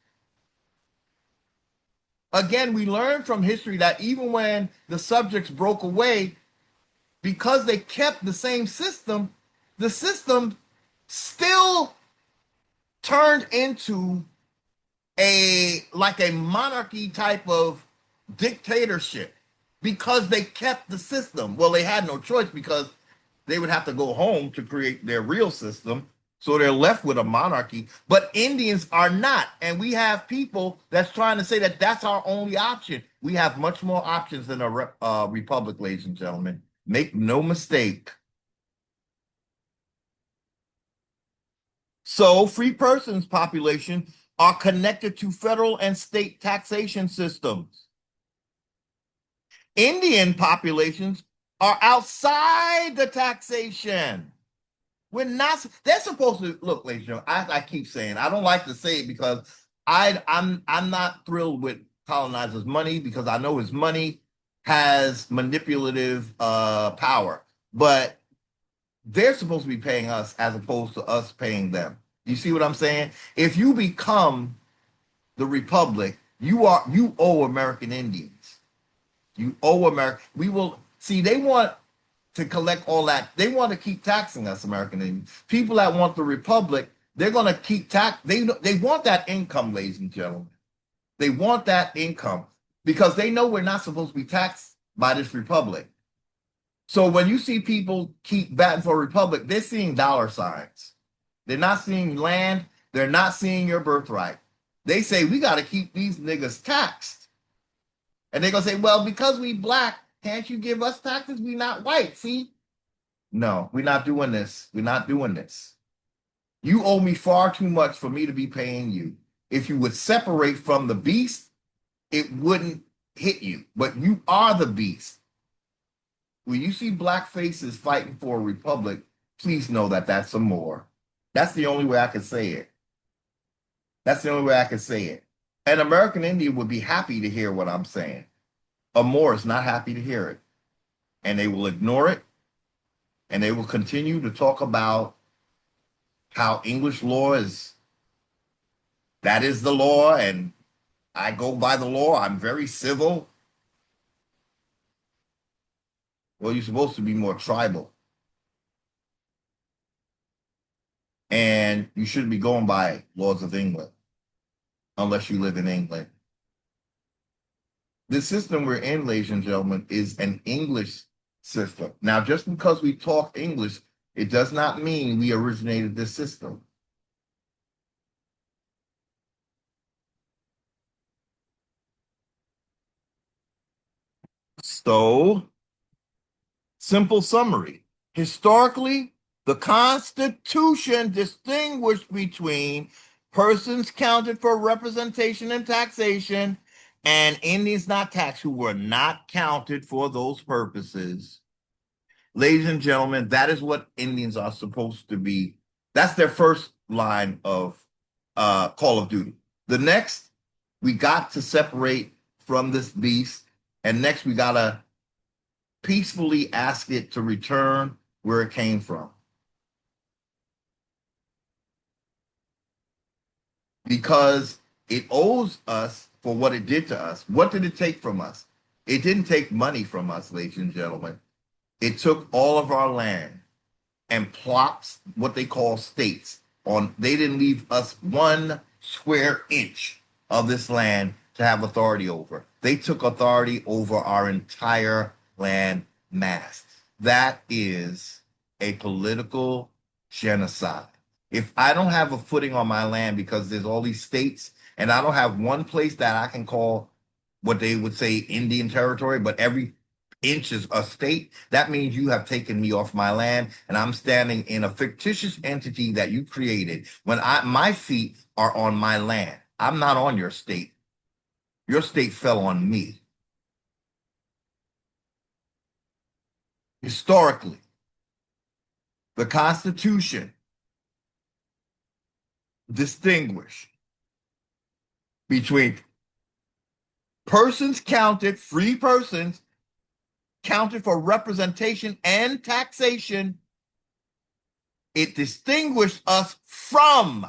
Again, we learn from history that even when the subjects broke away, because they kept the system still turned into a monarchy type of dictatorship because they kept the system. Well, they had no choice because they would have to go home to create their real system. So they're left with a monarchy, but Indians are not. And we have people that's trying to say that that's our only option. We have much more options than a republic, ladies and gentlemen. Make no mistake. So free persons population are connected to federal and state taxation systems. Indian populations are outside the taxation. We're not. They're supposed to look, ladies and gentlemen. I keep saying I don't like to say it because I'm not thrilled with colonizer's money because I know his money has manipulative power, but they're supposed to be paying us as opposed to us paying them. You see what I'm saying? If you become the republic, you owe American Indians. You owe America. We will see. They want to collect all that. They want to keep taxing us, American Indians. People that want the republic, they're going to keep tax. They want that income, ladies and gentlemen. They want that income because they know we're not supposed to be taxed by this republic. So when you see people keep batting for a republic, they're seeing dollar signs. They're not seeing land. They're not seeing your birthright. They say we got to keep these niggas taxed. And they're going to say, well, because we black, can't you give us taxes? We not white, see? No, we're not doing this. We're not doing this. You owe me far too much for me to be paying you. If you would separate from the beast, it wouldn't hit you. But you are the beast. When you see black faces fighting for a republic, please know that that's a Moor. That's the only way I can say it. That's the only way I can say it. An American Indian would be happy to hear what I'm saying. A Moor is not happy to hear it. And they will ignore it. And they will continue to talk about how English law that is the law, and I go by the law. I'm very civil. Well, you're supposed to be more tribal. And you shouldn't be going by laws of England unless you live in England. The system we're in, ladies and gentlemen, is an English system. Now, just because we talk English, it does not mean we originated this system. So, simple summary. Historically, the Constitution distinguished between persons counted for representation and taxation and Indians not taxed who were not counted for those purposes. Ladies and gentlemen, that is what Indians are supposed to be. That's their first line of Call of Duty. The next, we got to separate from this beast, and next we got to peacefully ask it to return where it came from. Because it owes us for what it did to us. What did it take from us? It didn't take money from us, ladies and gentlemen. It took all of our land and plops what they call states on. They didn't leave us 1 square inch of this land to have authority over. They took authority over our entire land mass. That is a political genocide. If I don't have a footing on my land because there's all these states and I don't have one place that I can call what they would say Indian territory, but every inches a state, that means you have taken me off my land and I'm standing in a fictitious entity that you created when my feet are on my land. I'm not on your state. Your state fell on me. Historically, the Constitution distinguished between persons counted, free persons counted for representation and taxation. It distinguished us from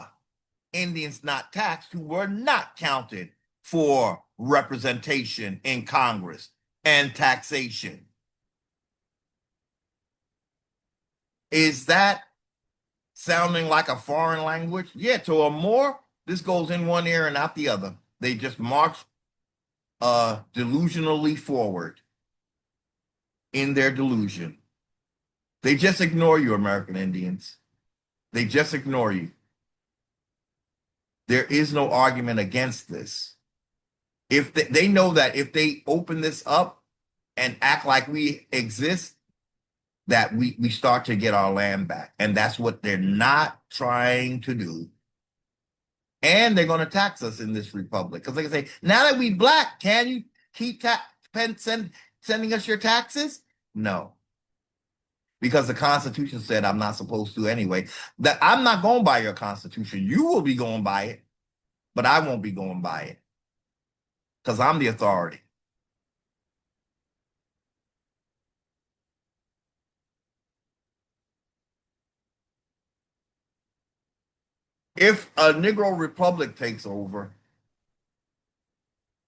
Indians not taxed who were not counted for representation in Congress and taxation. Is that sounding like a foreign language? Yeah, to a Moor, this goes in one ear and out the other. They just march delusionally forward in their delusion. They just ignore you, American Indians. They just ignore you. There is no argument against this. If they know that if they open this up and act like we exist, that we start to get our land back. And that's what they're not trying to do. And they're going to tax us in this republic. Because they can say, now that we black, can you keep sending us your taxes? No. Because the Constitution said I'm not supposed to anyway. That I'm not going by your Constitution. You will be going by it, but I won't be going by it. Because I'm the authority. If a Negro Republic takes over,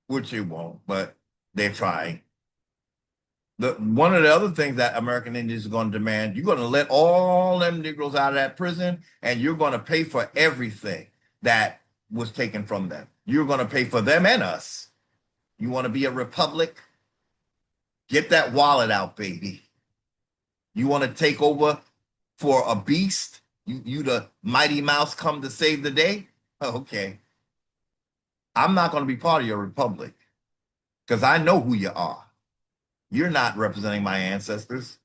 which it won't, but they're trying. One of the other things that American Indians are going to demand, you're going to let all them Negroes out of that prison, and you're going to pay for everything that was taken from them. You're going to pay for them and us. You want to be a republic? Get that wallet out, baby. You want to take over for a beast? You the Mighty Mouse come to save the day? Okay. I'm not going to be part of your republic because I know who you are. You're not representing my ancestors.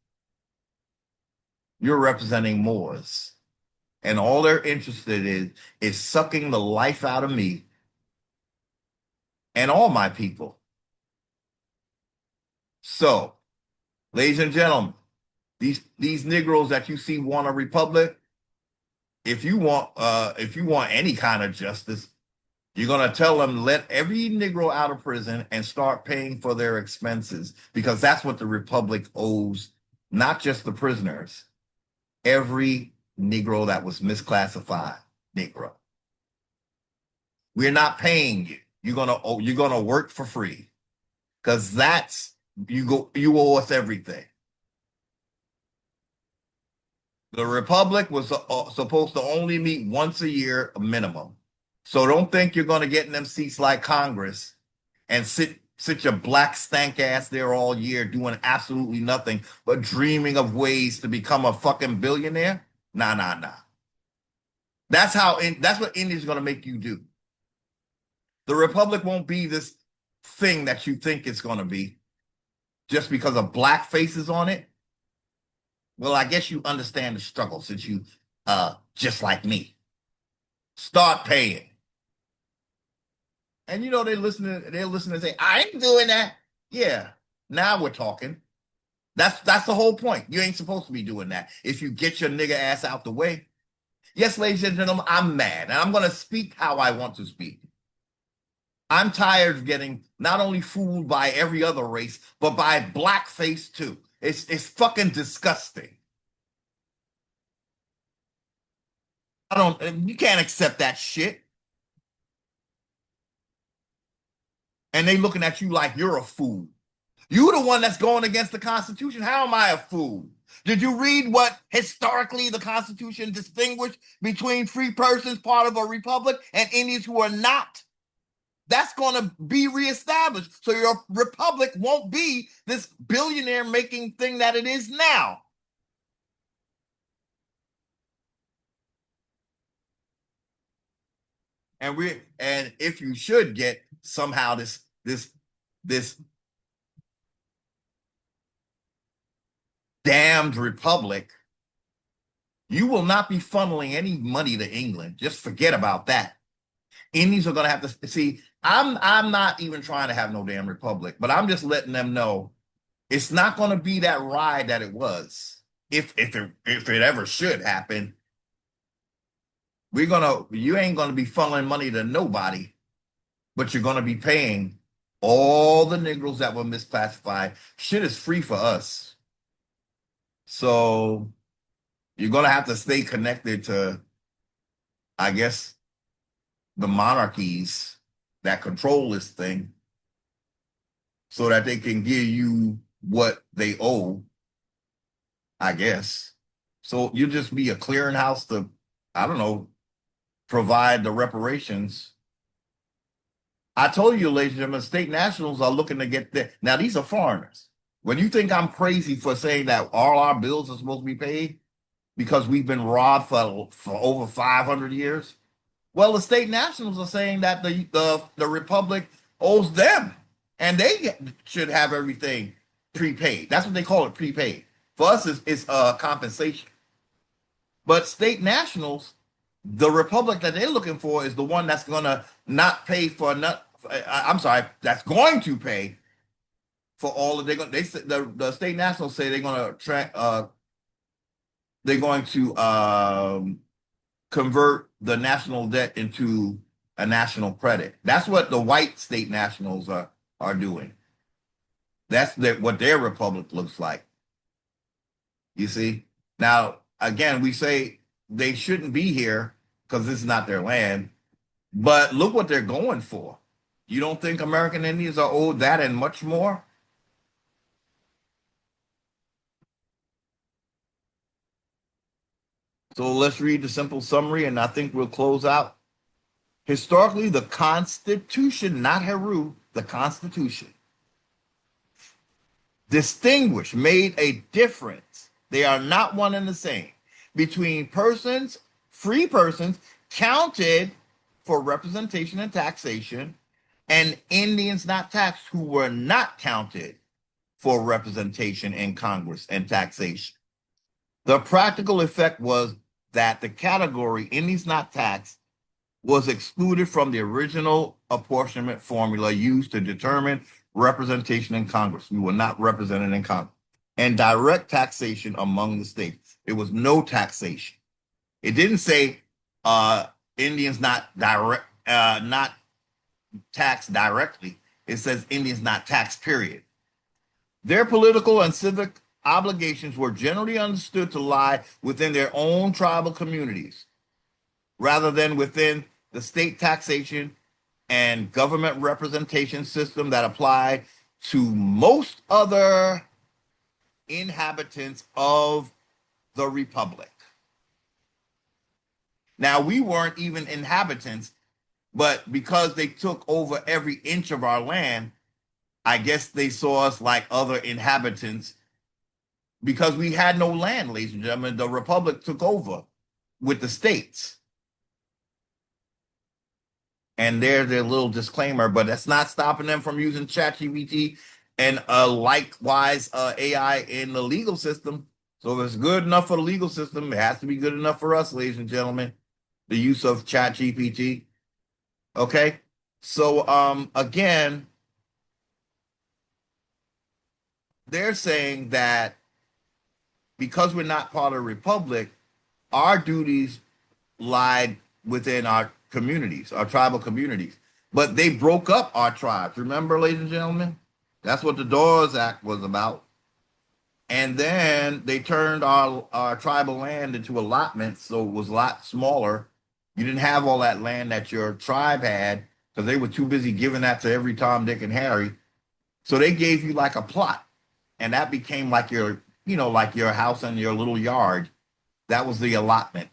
You're representing Moors. And all they're interested in is sucking the life out of me and all my people. So, ladies and gentlemen, these Negroes that you see want a republic, if you want any kind of justice, you're going to tell them let every Negro out of prison and start paying for their expenses because that's what the republic owes, not just the prisoners, every Negro that was misclassified Negro. We're not paying you. You're gonna work for free because you owe us everything. The republic was supposed to only meet once a year minimum. So don't think you're going to get in them seats like Congress and sit your black stank ass there all year doing absolutely nothing but dreaming of ways to become a fucking billionaire. Nah, nah, nah. That's what India's going to make you do. The republic won't be this thing that you think it's going to be just because of black faces on it. Well, I guess you understand the struggle since you just like me. Start paying. And they're listening and say, I ain't doing that. Yeah, now we're talking. That's the whole point. You ain't supposed to be doing that. If you get your nigga ass out the way. Yes, ladies and gentlemen, I'm mad. And I'm gonna speak how I want to speak. I'm tired of getting not only fooled by every other race, but by blackface too. It's fucking disgusting. You can't accept that shit. And they looking at you like you're a fool. You the one that's going against the Constitution. How am I a fool? Did you read what historically the Constitution distinguished between free persons, part of a republic, and Indians who are not? That's going to be reestablished. So your republic won't be this billionaire making thing that it is now. And if you should get somehow this damned republic, you will not be funneling any money to England. Just forget about that. Indians are going to have to see. I'm not even trying to have no damn republic, but I'm just letting them know it's not going to be that ride that it was. If it ever should happen, you ain't gonna be funneling money to nobody, but you're gonna be paying all the Negroes that were misclassified. Shit is free for us. So you're gonna have to stay connected to, I guess, the monarchies that control this thing so that they can give you what they owe, I guess. So you just be a clearinghouse to, I don't know, provide the reparations. I told you, ladies and gentlemen, state nationals are looking to get there. Now, these are foreigners. When you think I'm crazy for saying that all our bills are supposed to be paid because we've been robbed for over 500 years, well, the state nationals are saying that the republic owes them, and they should have everything prepaid. That's what they call it, prepaid. For us, it's compensation. But state nationals, the republic that they're looking for is the one that's going to not pay for not. I'm sorry, that's going to pay for all of the state nationals say they're going to convert the national debt into a national credit. That's what the white state nationals are doing. That's what their republic looks like. You see? Now, again, we say they shouldn't be here because this is not their land, but look what they're going for. You don't think American Indians are owed that and much more? So let's read the simple summary, and I think we'll close out. Historically, the Constitution, not Heru, the Constitution, distinguished, made a difference. They are not one and the same between persons, free persons, counted for representation and taxation, and Indians not taxed who were not counted for representation in Congress and taxation. The practical effect was that the category Indians not taxed was excluded from the original apportionment formula used to determine representation in Congress. We were not represented in Congress. And direct taxation among the states. It was no taxation. It didn't say Indians not taxed directly. It says Indians not taxed, period. Their political and civic obligations were generally understood to lie within their own tribal communities rather than within the state taxation and government representation system that apply to most other inhabitants of the republic. Now, we weren't even inhabitants, but because they took over every inch of our land, I guess they saw us like other inhabitants because we had no land, ladies and gentlemen. The republic took over with the states. And there's their little disclaimer, but that's not stopping them from using ChatGPT and likewise AI in the legal system. So if it's good enough for the legal system, it has to be good enough for us, ladies and gentlemen. The use of ChatGPT. Okay. So again, they're saying that because we're not part of the republic, our duties lied within our communities, our tribal communities. But they broke up our tribes. Remember, ladies and gentlemen? That's what the Dawes Act was about. And then they turned our tribal land into allotments, so it was a lot smaller. You didn't have all that land that your tribe had because they were too busy giving that to every Tom, Dick, and Harry. So they gave you like a plot, and that became like like your house and your little yard. That was the allotment.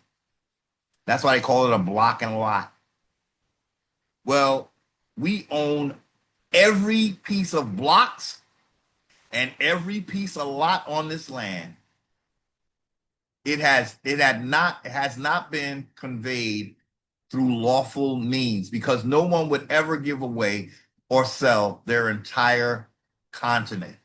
That's why they call it a block and lot. Well, we own every piece of blocks and every piece of lot on this land. It has not been conveyed through lawful means because no one would ever give away or sell their entire continent.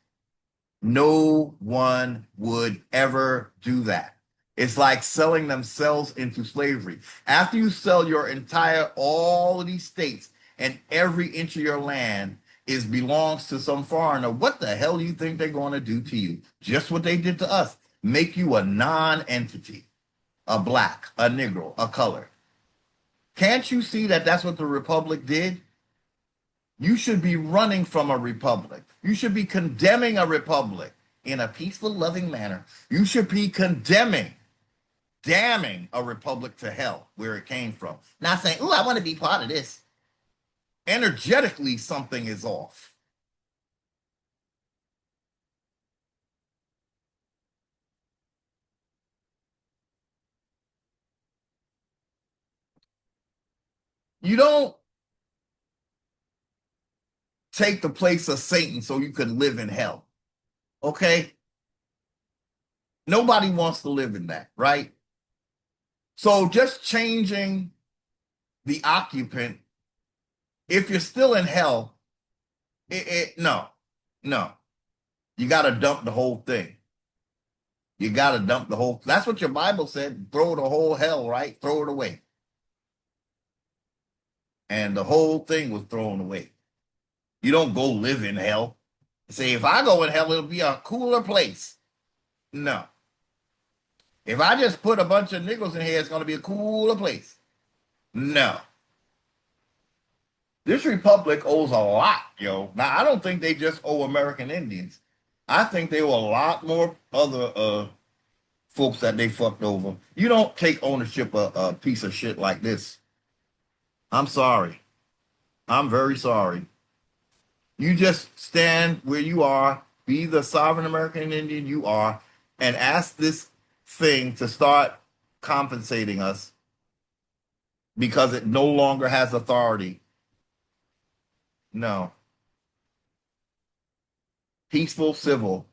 No one would ever do that. It's like selling themselves into slavery. After you sell your entire, all of these states and every inch of your land is belongs to some foreigner, what the hell do you think they're going to do to you? Just what they did to us. Make you a non-entity, a black, a Negro, a color. Can't you see that that's what the Republic did? You should be running from a republic. You should be condemning a republic in a peaceful, loving manner. You should be condemning, damning a republic to hell where it came from. Not saying, "Ooh, I want to be part of this." Energetically, something is off. You don't take the place of Satan so you can live in hell. Okay? Nobody wants to live in that, right? So just changing the occupant, if you're still in hell, no, no. You got to dump the whole thing. You got to dump the whole. That's what your Bible said. Throw the whole hell, right? Throw it away. And the whole thing was thrown away. You don't go live in hell. Say, if I go in hell, it'll be a cooler place. No. If I just put a bunch of niggers in here, it's going to be a cooler place. No. This republic owes a lot, yo. Now, I don't think they just owe American Indians. I think they owe a lot more other folks that they fucked over. You don't take ownership of a piece of shit like this. I'm sorry. I'm very sorry. You just stand where you are, be the sovereign American Indian you are, and ask this thing to start compensating us because it no longer has authority. No. Peaceful, civil,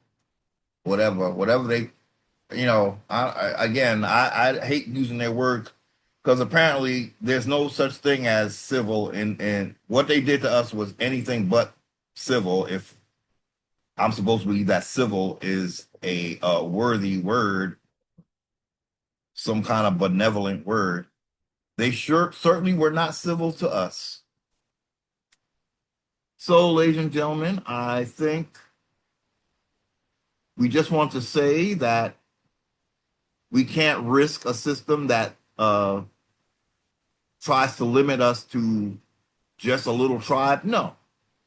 whatever they, again, I hate using their word because apparently there's no such thing as civil, and what they did to us was anything but civil. If I'm supposed to believe that civil is a worthy word, some kind of benevolent word. They sure certainly were not civil to us. So, ladies and gentlemen, I think we just want to say that we can't risk a system that tries to limit us to just a little tribe. No,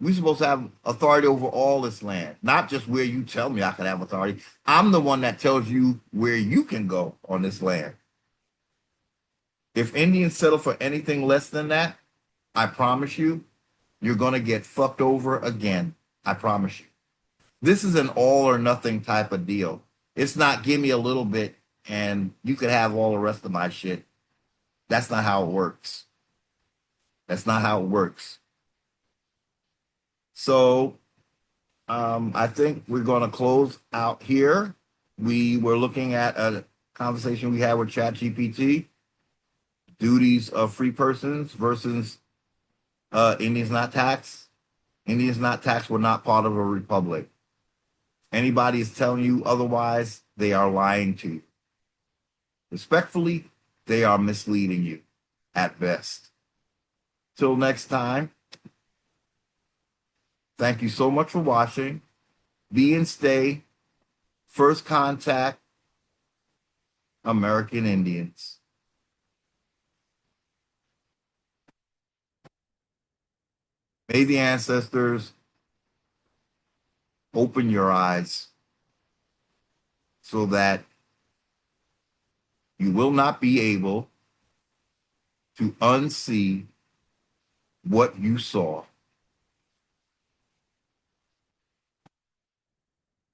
we're supposed to have authority over all this land, not just where you tell me I can have authority. I'm the one that tells you where you can go on this land. If Indians settle for anything less than that, I promise you, you're going to get fucked over again. I promise you. This is an all or nothing type of deal. It's not give me a little bit and you could have all the rest of my shit. That's not how it works. That's not how it works. So I think we're going to close out here. We were looking at a conversation we had with ChatGPT, duties of free persons versus Indians not taxed. Indians not taxed were not part of a republic. Anybody is telling you otherwise, they are lying to you. Respectfully, they are misleading you at best. Till next time, thank you so much for watching. Be and stay. First contact, American Indians. May the ancestors open your eyes so that you will not be able to unsee what you saw.